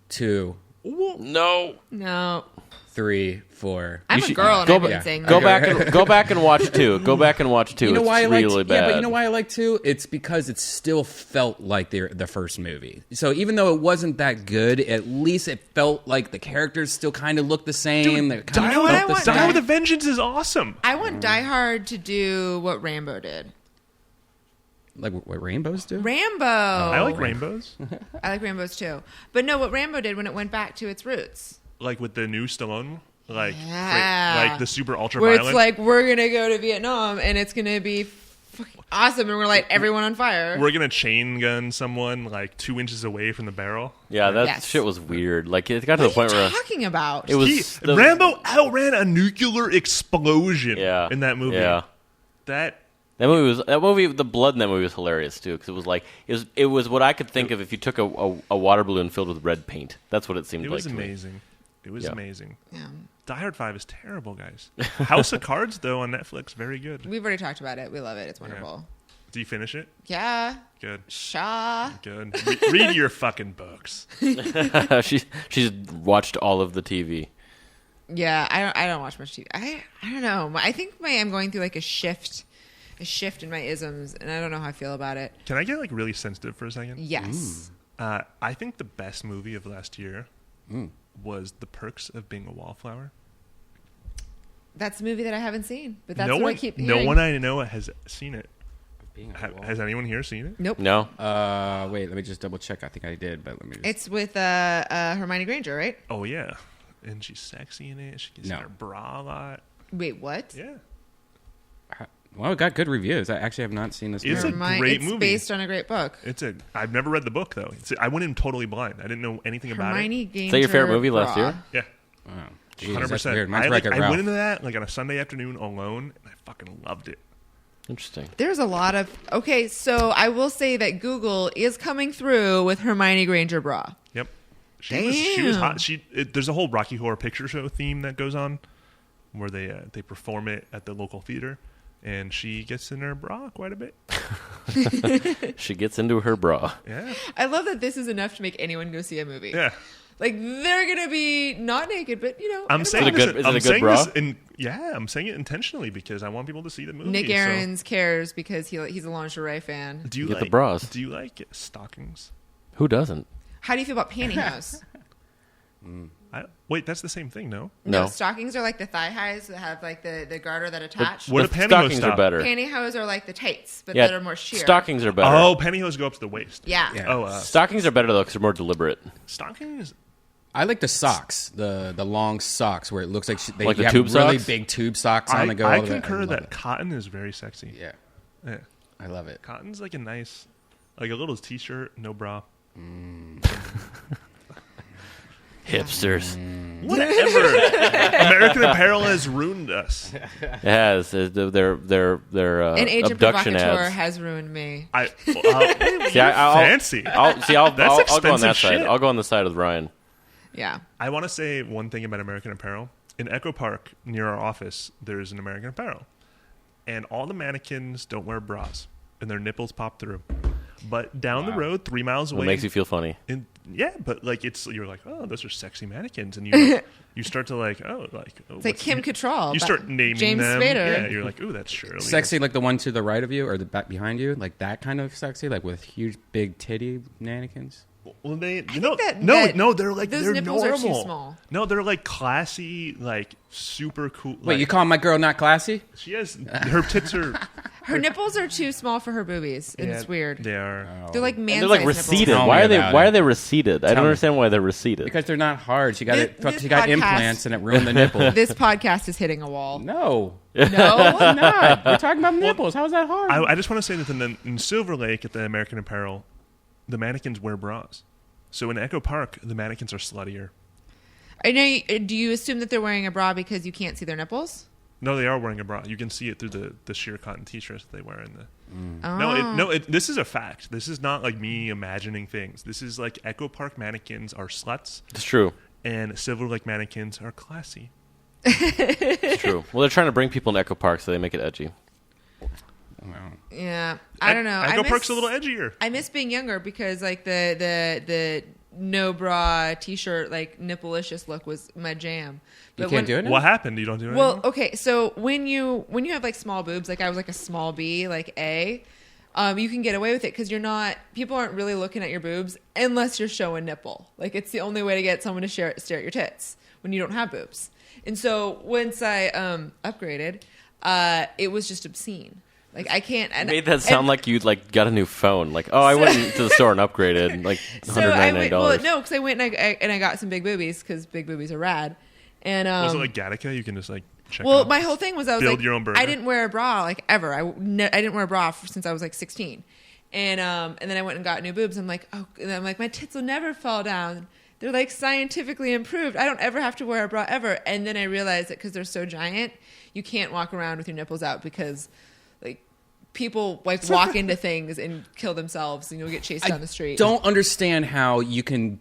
E: 2,
C: No.
B: No.
E: 3, 4.
B: I'm
C: You
B: a
C: should-
B: girl, and
C: go
B: I've been
C: back-
B: saying
C: Go
B: that.
C: back and watch 2. Go back and watch 2.
E: You know
C: It's
E: why I
C: really
E: liked,
C: bad.
E: Yeah, but you know why I like 2? It's because it still felt like the first movie. So even though it wasn't that good, at least it felt like the characters still kind of looked the same. They
D: Die,
E: kind of
B: what I
E: felt the
B: want?
E: same.
D: Die with a Vengeance is awesome.
B: I want Die Hard to do what Rambo did.
E: Like what rainbows do?
B: Rambo.
D: I like rainbows.
B: I like Rambo's too. But no, what Rambo did when it went back to its roots.
D: Like with the new Stallone. Like,
B: Yeah.
D: like the super ultra
B: Where
D: violent.
B: it's like, we're going to go to Vietnam, and it's going to be fucking awesome, and we're going to light everyone on fire.
D: we're gonna chain gun someone like 2 inches away from the barrel.
C: Yeah, that
B: Yes.
C: shit was weird. Like it got to
B: What
C: the
B: are you
C: point where
B: talking about?
C: it was
D: Rambo outran a nuclear explosion
C: Yeah.
D: in that movie.
C: Yeah.
D: That
C: the blood in that movie was hilarious too because it was like it was what I could think of if you took a water balloon filled with red paint. That's what it seemed
D: it
C: like.
D: was
C: to me.
D: amazing. It was
C: Yeah.
D: amazing.
B: Yeah.
D: Die Hard 5 is terrible, guys. House of Cards though on Netflix, very good.
B: We've already talked about it. We love it. It's wonderful.
D: Do you finish it?
B: Yeah.
D: Good.
B: Shaw.
D: Good. Read your fucking books.
C: She's watched all of the TV.
B: Yeah, I don't watch much TV. I don't know. I think I'm going through like a shift in my isms, and I don't know how I feel about it.
D: Can I get like really sensitive for a second?
B: Yes.
D: I think the best movie of last year was The Perks of Being a Wallflower.
B: That's a movie that I haven't seen, but that's
D: no
B: what
D: one,
B: I keep
D: no
B: hearing.
D: one I know has seen it.
E: Being a
D: Has anyone here seen it?
B: Nope.
C: No,
E: Wait, let me just double check. I think I did, but let me just.
B: It's with Hermione Granger, right?
D: Oh yeah, and she's sexy in it. She gets in her bra a lot.
B: Wait, what?
D: Yeah,
E: Well, it got good reviews. I actually have not seen this
D: It's
E: movie.
D: a great
B: it's
D: movie.
B: based on a great book.
D: I've never read the book though. I went in totally blind. I didn't know anything about
B: Hermione
D: it.
B: Granger.
C: is that your favorite movie last
B: bra.
C: year?
D: Yeah,
E: Wow. Jeez,
D: 100%.
E: that's weird. Mine's
D: I
E: Wreck-It
D: went
E: Ralph.
D: into that like on a Sunday afternoon alone, and I fucking loved it.
C: Interesting.
B: There's a lot of okay. So I will say that Google is coming through with Hermione Granger bra.
D: Yep, she was
B: Damn.
D: hot. There's a whole Rocky Horror Picture Show theme that goes on, where they perform it at the local theater, and she gets in her bra quite a bit.
C: She gets into her bra.
D: Yeah,
B: I love that this is enough to make anyone go see a movie.
D: yeah.
B: Like they're gonna be not naked, but you know.
D: I'm
B: in a
D: saying
B: bra.
C: Is it a good
D: I'm
C: bra?
D: saying this I'm saying it intentionally because I want people to see the movie.
B: Nick
D: so-
B: Ahrens cares because he's a lingerie fan.
D: Do you
C: Get
D: like
C: the bras.
D: Do you like stockings?
C: Who doesn't?
B: How do you feel about pantyhose?
D: Wait, that's the same thing, no?
C: No.
B: Stockings are like the thigh highs that have like the garter that attach.
D: What
C: The
D: do pantyhose
C: stockings
D: stop?
C: are better.
B: Pantyhose are like the tights, but
C: Yeah,
B: that are more sheer.
C: stockings are better.
D: Oh, pantyhose go up to the waist.
B: Yeah.
D: Oh,
C: Stockings are better though because they're more deliberate.
D: stockings.
E: I like the socks, the long socks where it looks like they
C: Like the
E: have
C: tube
E: really
C: socks?
E: big tube socks on the go.
D: I
E: all the way.
D: concur
E: love
D: that
E: it.
D: cotton is very sexy.
E: Yeah,
D: Yeah.
E: I love it.
D: Cotton's like a nice, like a little t-shirt, no bra.
C: Hipsters.
D: Whatever. American Apparel has ruined us.
C: It has. Their
B: An agent
C: abduction
B: provocateur
C: ads.
B: has ruined me.
C: See, I'll,
D: fancy.
C: I'll
D: That's
C: go on that
D: expensive
C: side.
D: shit.
C: I'll go on the side with Ryan.
B: Yeah.
D: I want to say one thing about American Apparel. In Echo Park, near our office, there's an American Apparel. And all the mannequins don't wear bras. And their nipples pop through. But down the road, 3 miles away...
C: It makes you feel funny.
D: Yeah, but like you're like, oh, those are sexy mannequins. And you start to like, oh,
B: It's like Kim Cattrall.
D: You start naming
B: James
D: them.
B: Spader.
D: Yeah, you're like, ooh, that's Shirley.
E: Sexy like the one to the right of you or the back behind you, like that kind of sexy, like with huge big titty mannequins.
D: Well, they're like
B: those
D: they're
B: nipples
D: normal.
B: are too small.
D: No, they're like classy, like super cool.
E: Wait, you call my girl not classy?
D: She has her tits are.
B: Her nipples are too small for her boobies, and
D: Yeah,
B: it's weird.
D: They are.
B: They're like
C: And
B: man-sized
C: they're like
B: nipples.
C: receded.
E: Tell
C: Why
E: me
C: are they?
E: about
C: Why
E: it.
C: are they receded? I don't
E: me.
C: understand why they're receded.
E: Because they're not hard. She got
B: This
E: she got
B: podcast-
E: implants and it ruined the nipple.
B: This podcast is hitting a wall.
E: No,
B: No?
E: I'm not. We're talking about nipples. How is that hard?
D: I just want to say that in Silver Lake at the American Apparel, the mannequins wear bras. So in Echo Park, the mannequins are sluttier.
B: I know. Do you assume that they're wearing a bra because you can't see their nipples?
D: No, they are wearing a bra. You can see it through the sheer cotton t-shirts that they wear in the.
B: Oh.
D: This is a fact. This is not like me imagining things. This is like Echo Park mannequins are sluts,
C: It's true.
D: and Silver Lake mannequins are classy.
C: It's true. Well, they're trying to bring people in Echo Park, so they make it edgy.
B: Yeah. I don't know.
D: Echo Park's a little edgier.
B: I miss being younger because like the no bra t-shirt like nipplelicious look was my jam.
E: you can't do it now?
D: What happened? You don't do it
B: Well,
D: anymore?
B: okay, so when you have like small boobs, like I was like a small B, like A, you can get away with it because people aren't really looking at your boobs unless you're showing nipple. Like it's the only way to get someone to stare at your tits when you don't have boobs. And so once I upgraded, it was just obscene. Like I can't.
C: You made that sound like you like got a new phone. Like, oh, I went to the store and upgraded like $199.
B: Well, no, because I went and I got some big boobies because big boobies are rad. And
D: Was it like Gattaca? You can just like check
B: well,
D: out?
B: my whole thing was I was
D: Build
B: like,
D: your own burger.
B: I didn't wear a bra like ever. I didn't wear a bra since I was like 16, and then I went and got new boobs. I'm like, oh, and I'm like, my tits will never fall down. They're like scientifically improved. I don't ever have to wear a bra ever. And then I realized that because they're so giant, you can't walk around with your nipples out because like people like walk into things and kill themselves and you'll get chased down the street.
E: Don't understand how you can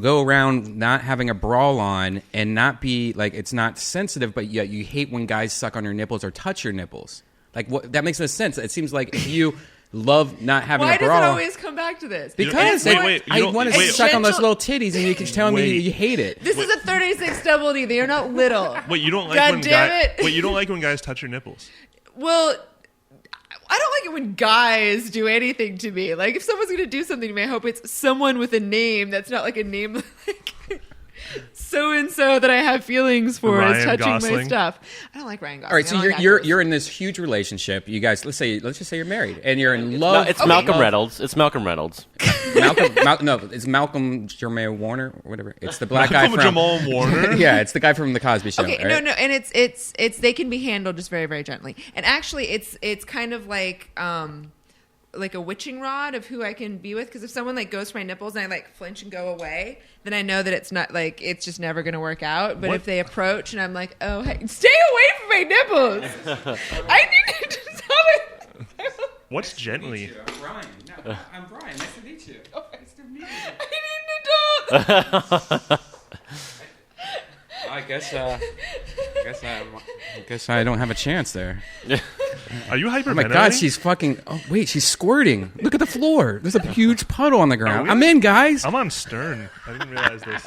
E: go around not having a bra on and not be like it's not sensitive, but yet you hate when guys suck on your nipples or touch your nipples. Like what? That makes no sense. It seems like if you love not having
B: Why
E: a
B: does
E: bra
B: it
E: on,
B: always come back to this?
E: because
D: Wait, you
E: I
D: don't-
E: want to
D: wait,
E: suck on those
B: gentle-
E: little titties, and you can tell me
D: Wait.
E: you hate it.
B: This is a 36 double D. They are not little.
D: Wait, you don't like
B: God
D: when
B: damn it.
D: Wait, you don't like when guys touch your nipples?
B: Well, I don't like it when guys do anything to me. Like, if someone's going to do something to me, I hope it's someone with a name that's not like a name like so-and-so that I have feelings for
D: Ryan
B: is touching my
D: Gosling.
B: stuff. I don't like Ryan Gosling.
E: All right, so
B: I don't like
E: you're
B: actors.
E: you're in this huge relationship. You guys, let's just say you're married and you're in
C: No,
E: love.
C: it's Malcolm Reynolds. It's Malcolm Reynolds.
E: No, it's Malcolm Jermaine Warner or whatever. It's the black
D: Malcolm
E: guy from
D: Jamal Warner.
E: yeah, it's the guy from the Cosby Show.
B: Okay,
E: right?
B: no, and it's they can be handled just very, very gently. And actually, it's kind of like a witching rod of who I can be with. Because if someone like goes for my nipples and I like flinch and go away, then I know that it's not like it's just never going to work out. But
D: What?
B: if they approach and I'm like, oh, hey, stay away from my nipples. I need to stop it.
D: What's gently?
E: I'm Brian. No, I'm Brian. Nice to meet you. Nice to meet you.
B: I need an adult.
E: I guess I don't have a chance there.
D: Are you hyperventilating?
E: Oh my God, she's fucking. Oh wait, she's squirting. Look at the floor. There's a huge puddle on the ground. I'm in, guys.
D: I'm on Stern. I didn't realize this.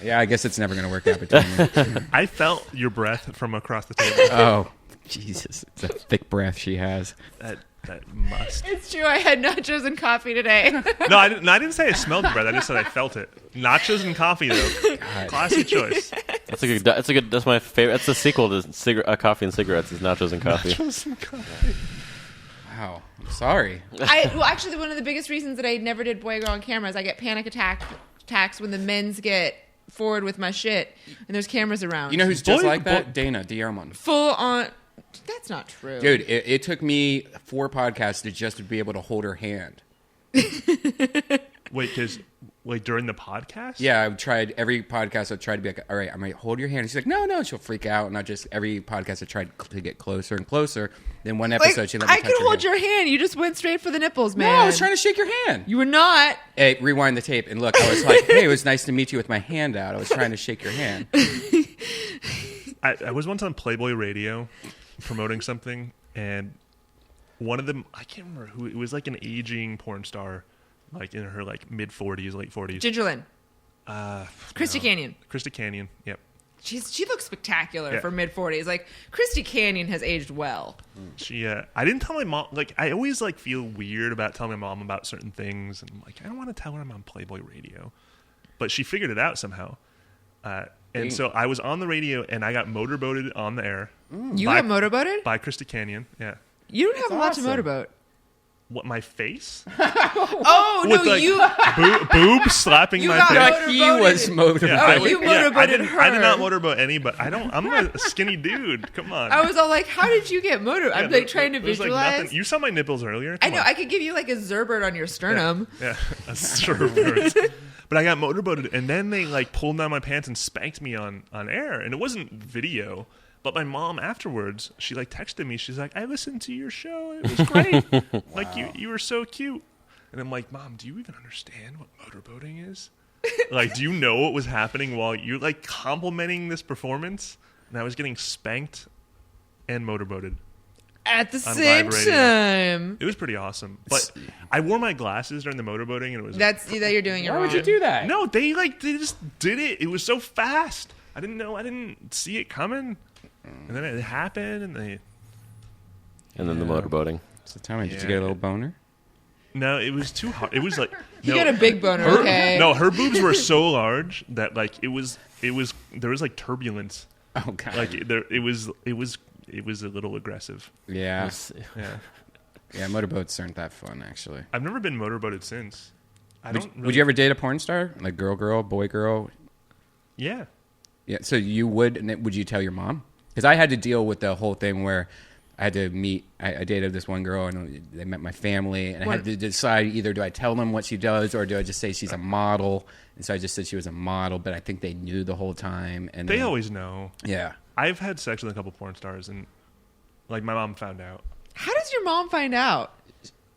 E: Yeah, I guess it's never gonna work out between me.
D: I felt your breath from across the table.
E: Oh, Jesus, it's a thick breath she has.
D: that must.
B: It's true. I had nachos and coffee today.
D: No, I didn't say I smelled the bread. I just said I felt it. Nachos and coffee, though. Classic choice.
C: That's my favorite. That's the sequel to Coffee and Cigarettes. Is Nachos and Coffee.
D: Nachos and coffee.
E: Wow. I'm sorry.
B: Well, actually, one of the biggest reasons that I never did Boy Girl on camera is I get panic attacks when the men's get forward with my shit and there's cameras around.
E: You know who's just like that? Dana Diarmond.
B: Full on. That's not true.
E: Dude, it took me 4 podcasts to just to be able to hold her hand.
D: Wait, during the podcast?
E: Yeah, I've tried every podcast. I've tried to be like, all right, I'm going to hold your hand. She's like, no. She'll freak out. And every podcast I tried to get closer and closer. Then one episode, she let me touch
B: I could
E: her
B: hold
E: hand.
B: your hand. You just went straight for the nipples, man.
E: No, I was trying to shake your hand.
B: You were not.
E: Hey, rewind the tape. And look, I was like, hey, it was nice to meet you with my hand out. I was trying to shake your hand.
D: I was once on Playboy Radio promoting something, and one of them, I can't remember who, it was like an aging porn star, like in her like mid-40s, late 40s.
B: Ginger Lynn. Christy Canyon.
D: Christy Canyon, yep.
B: She looks spectacular
D: Yeah.
B: for mid-40s. Like, Christy Canyon has aged well.
D: She, I didn't tell my mom, like, I always, like, feel weird about telling my mom about certain things, and I'm like, I don't want to tell her I'm on Playboy Radio. But she figured it out somehow. And so I was on the radio, and I got motorboated on the air.
B: You got motorboated?
D: By Christy Canyon, yeah.
B: You don't have a lot to
E: awesome.
B: motorboat.
D: What, my face?
B: Oh,
D: With,
B: no,
D: like,
B: you...
D: boobs slapping
B: You
D: my
B: got
D: face?
E: Like he was motivated.
D: Yeah,
B: you motorboated her.
D: I did not motorboat anybody. I'm a skinny dude. Come on.
B: I was all like, how did you get motor? I'm like trying to
D: there's, like,
B: visualize.
D: nothing. You saw my nipples earlier.
B: I
D: Come
B: know.
D: on.
B: I could give you like a Zerbert on your sternum.
D: Yeah, that's true. But I got motorboated, and then they like pulled down my pants and spanked me on air, and it wasn't video. But my mom afterwards, she like texted me. She's like, "I listened to your show. It was great. Like you were so cute." And I'm like, "Mom, do you even understand what motorboating is? Like, do you know what was happening while you're like complimenting this performance?" And I was getting spanked and motorboated.
B: At the
D: On
B: same
D: live radio.
B: time.
D: It was pretty awesome. But I wore my glasses during the motorboating, and it was
B: That you're doing it
E: Why
B: wrong.
E: would you do that?
D: no. They just did it. It was so fast. I didn't know. I didn't see it coming, and then it happened, and they.
C: And then the motorboating.
E: So tell me, did
D: Yeah.
E: you get a little boner?
D: No, it was too hard. It was like
B: You
D: no,
B: got a big boner,
D: her,
B: okay?
D: No, her boobs were so large that like it was there was like turbulence.
E: Oh god.
D: Like it was a little aggressive.
E: Yeah.
D: Yeah,
E: Yeah, motorboats aren't that fun actually.
D: I've never been motorboated since.
E: Would you ever date a porn star? Like girl, boy, girl?
D: Yeah.
E: Yeah, so you would, and then would you tell your mom? Because I had to deal with the whole thing where I had to meet, I dated this one girl, and they met my family, and I had to decide either do I tell them what she does, or do I just say she's a model? And so I just said she was a model, but I think they knew the whole time. And
D: They
E: then,
D: always know.
E: yeah.
D: I've had sex with a couple porn stars, and like my mom found out.
B: How does your mom find out?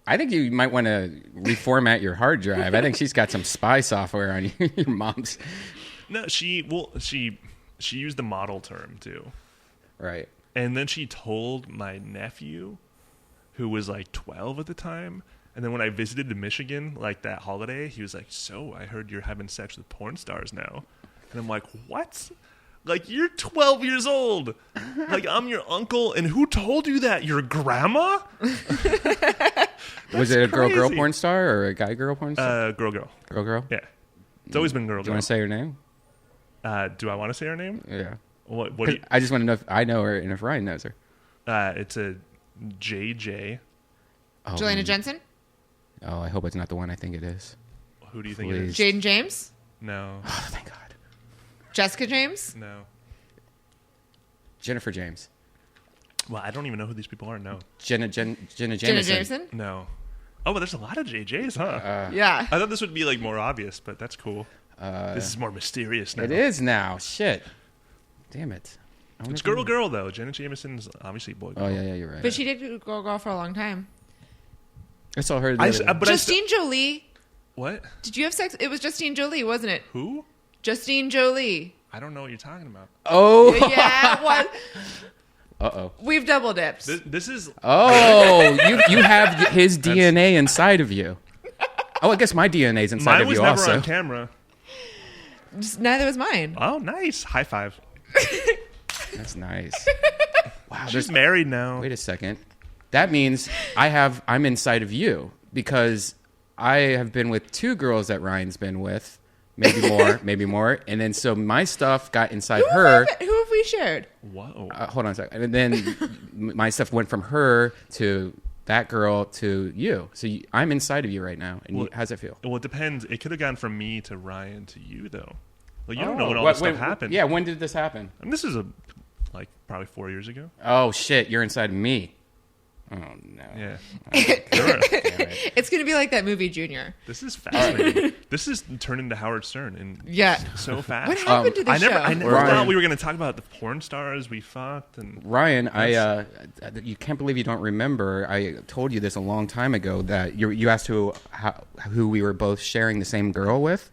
E: I think you might want to reformat your hard drive. I think she's got some spy software on your mom's.
D: No, she used the model term too.
E: Right.
D: And then she told my nephew, who was like 12 at the time. And then when I visited to Michigan, like that holiday, he was like, "So I heard you're having sex with porn stars now." And I'm like, "What? Like, you're 12 years old. Like, I'm your uncle. And who told you that? Your grandma?"
E: Was it a girl
D: crazy.
E: porn star or a guy girl porn star?
D: Girl.
E: Girl?
D: Yeah. It's always been girl.
E: Do you want to say her name?
D: Do I want to say her name?
E: Yeah.
D: What do you,
E: I just want to know if I know her and if Ryan knows her.
D: it's a JJ.
E: Oh,
B: Jelena Jensen?
E: Oh, I hope it's not the one I think it is.
D: Who do you think it is?
B: Jaden James?
D: No.
E: Oh, thank God.
B: Jessica James?
D: No.
E: Jennifer James.
D: Well, I don't even know who these people are. No.
E: Jenna Jameson.
B: Jenna Jameson?
D: No. Oh, but there's a lot of JJs, huh?
B: Yeah.
D: I thought this would be like more obvious, but that's cool. This is more mysterious now.
E: It is now. Shit. Damn it. I wonder
D: It's
E: if I know.
D: girl, though. Jenna Jameson's obviously boy.
E: Oh, yeah, you're right.
B: But she did girl for a long time.
E: I saw her. the
D: I,
E: other day.
D: but
B: Justine Jolie.
D: what?
B: Did you have sex? It was Justine Jolie, wasn't it?
D: Who?
B: Justine Jolie.
D: I don't know what you're talking about.
E: Oh.
B: Yeah, it was.
E: Uh-oh.
B: We've double dipped.
D: This is.
E: Oh, you have his DNA inside of you. Oh, I guess my DNA is inside
D: Mine
E: of
D: was
E: you
D: never
E: also.
D: on camera.
B: Neither was mine.
D: Oh, nice. High five.
E: That's nice. Wow.
D: She's
E: There's,
D: married now.
E: wait a second. that means I'm inside of you, because I have been with 2 girls that Ryan's been with, maybe more, and then so my stuff got inside her.
B: Who have we shared?
D: Whoa.
E: Hold on a second. And then my stuff went from her to that girl to you. So I'm inside of you right now. And how's it feel?
D: Well, it depends. It could have gone from me to Ryan to you, though. Well, you don't know when all this stuff happened.
E: Yeah, when did this happen?
D: And this is probably 4 years ago.
E: Oh, shit, you're inside of me. Oh, no.
D: Yeah.
E: Sure.
B: It's going to be like that movie Junior.
D: This is fascinating. This is turning to Howard Stern so fast.
B: What happened to the show?
D: I never thought we were going to talk about the porn stars we fucked. And
E: Ryan, you can't believe you don't remember. I told you this a long time ago that you asked who we were both sharing the same girl with.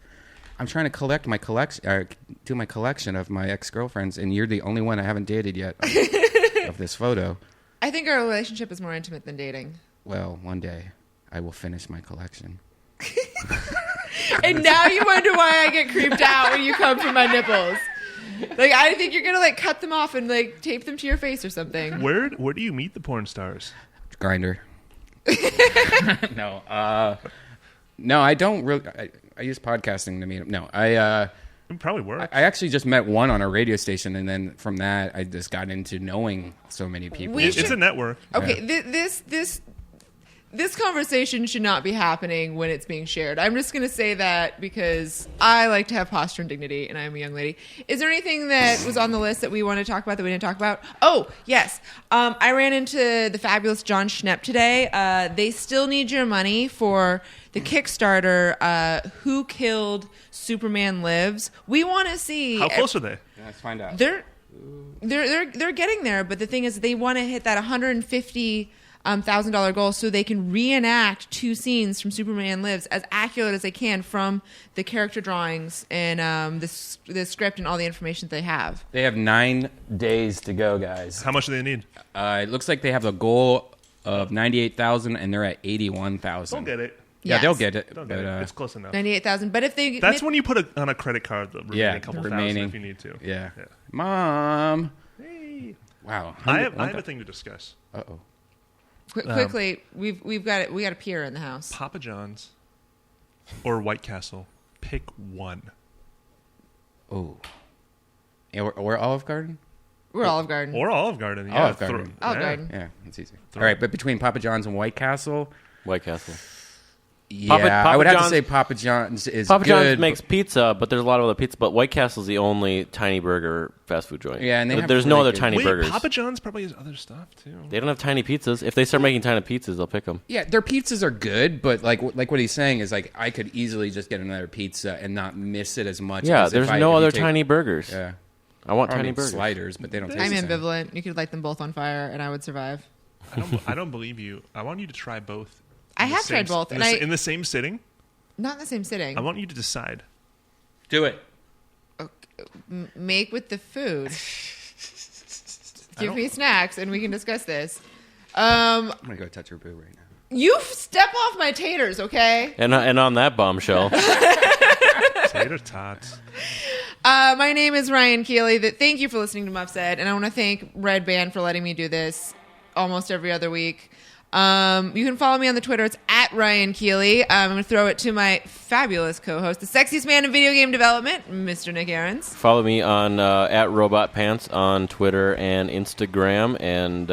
E: I'm trying to collect my collection, do my collection of my ex-girlfriends, and you're the only one I haven't dated yet of this photo.
B: I think our relationship is more intimate than dating.
E: Well, one day I will finish my collection.
B: And now you wonder why I get creeped out when you come for my nipples. Like, I think you're going to, cut them off and, tape them to your face or something.
D: Where do you meet the porn stars?
E: Grindr. No, I don't really. I use podcasting to meet them. No,
D: It probably works.
E: I actually just met one on a radio station, and then from that, I just got into knowing so many people.
D: It's a network.
B: Okay, this conversation should not be happening when it's being shared. I'm just going to say that because I like to have posture and dignity, and I'm a young lady. Is there anything that was on the list that we want to talk about that we didn't talk about? Oh, yes. I ran into the fabulous Jon Schnepp today. They still need your money for the Kickstarter, Who Killed Superman Lives. We want to see...
D: How close are they?
E: Yeah, let's find out.
B: They're getting there, but the thing is they want to hit that $150,000 goal so they can reenact 2 scenes from Superman Lives as accurate as they can from the character drawings and the script and all the information that they have.
E: They have 9 days to go, guys.
D: How much do they need?
E: It looks like they have a goal of 98,000, and they're at 81,000.
D: Don't get it.
E: Yeah,
B: Yes.
E: they'll get it.
D: Don't get it. It's close enough.
B: 98,000. But if they
D: That's when you put on a credit card the remaining couple thousand if you need to.
E: Yeah. Mom.
D: Hey.
E: Wow.
D: I have a thing to discuss.
E: Uh-oh.
B: quickly, we got a pier in the house.
D: Papa John's or White Castle. Pick one.
E: Oh. Or Olive Garden?
B: We're Olive Garden.
D: Or Olive Garden. Yeah.
E: Olive Garden.
B: Olive Garden.
E: Yeah, that's easy. All right, but between Papa John's and White Castle...
C: White Castle.
E: Yeah,
C: Papa
E: I would have to
C: John's-
E: say Papa John's is
C: Papa
E: good.
C: John's makes pizza, but there's a lot of other pizza. But White Castle's the only tiny burger fast food joint.
E: Yeah, and they have
C: there's no
E: really
C: other
E: good-
C: tiny
D: Wait,
C: burgers.
D: Papa John's probably has other stuff too.
C: They don't have tiny pizzas. If they start making tiny pizzas, they'll pick them.
E: Yeah, their pizzas are good, but like what he's saying is like I could easily just get another pizza and not miss it as much.
C: Yeah,
E: as
C: there's
E: if
C: no
E: if you
C: other
E: take-
C: tiny burgers.
E: Yeah,
C: I want
E: I
C: tiny
E: mean,
C: burgers.
E: sliders, but they don't taste
B: I'm
E: the same.
B: ambivalent. You could light them both on fire, and I would survive.
D: I don't believe you. I want you to try both.
B: I
D: in the
B: have
D: same-
B: tried both,
D: in
B: and
D: the, in the same sitting.
B: Not in the same sitting.
D: I want you to decide.
E: Do it.
B: Make with the food. Give me snacks, and we can discuss this.
E: I'm gonna go touch her boo right now.
B: You step off my taters, okay?
C: And on that bombshell,
D: Tater tots.
B: My name is Ryan Keely. Thank you for listening to Muff Said, and I want to thank Redban for letting me do this almost every other week. You can follow me on the Twitter. It's at Ryan Keely. I'm going to throw it to my fabulous co-host, the sexiest man in video game development, Mr. Nick Ahrens.
C: follow me on at Robot Pants on Twitter and Instagram, and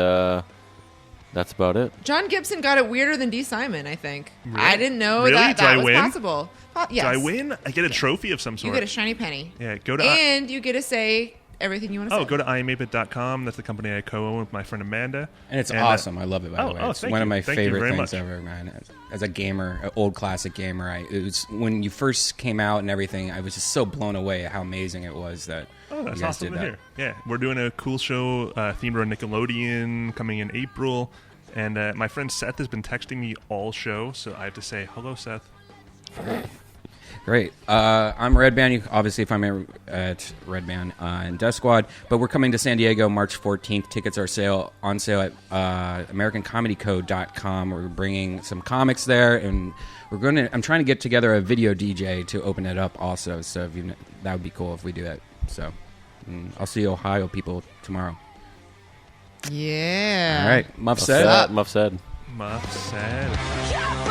C: that's about it.
B: John Gibson got it weirder than D. Simon, I think.
D: Really?
B: I didn't know
D: Really?
B: that
D: Do I
B: was
D: win?
B: possible. Yes.
D: Do I win? I get a trophy of some sort.
B: You get a shiny penny.
D: Yeah, go to
B: And you get to say everything you want to say.
D: go to IamApeit.com. That's the company I co-own with my friend Amanda.
E: And it's awesome. I love it, by the way. It's
D: thank
E: one of
D: you.
E: my
D: Thank you
E: favorite
D: very
E: things
D: much.
E: ever, man. As a gamer, an old classic gamer, it was when you first came out and everything, I was just so blown away at how amazing it was that
D: Oh, that's
E: you guys
D: awesome
E: did
D: to
E: that.
D: hear. Yeah, we're doing a cool show themed around Nickelodeon coming in April. And my friend Seth has been texting me all show, so I have to say, hello, Seth.
E: Great. I'm Redban. You obviously find me at Redban and Death Squad. But we're coming to San Diego March 14th. Tickets are on sale at AmericanComedyCode.com. We're bringing some comics there, and I'm trying to get together a video DJ to open it up also. So that would be cool if we do that. So I'll see you Ohio people tomorrow.
B: Yeah.
E: All right, Muff
C: Muff
E: Said.
C: Muff Said.
D: Muff Said.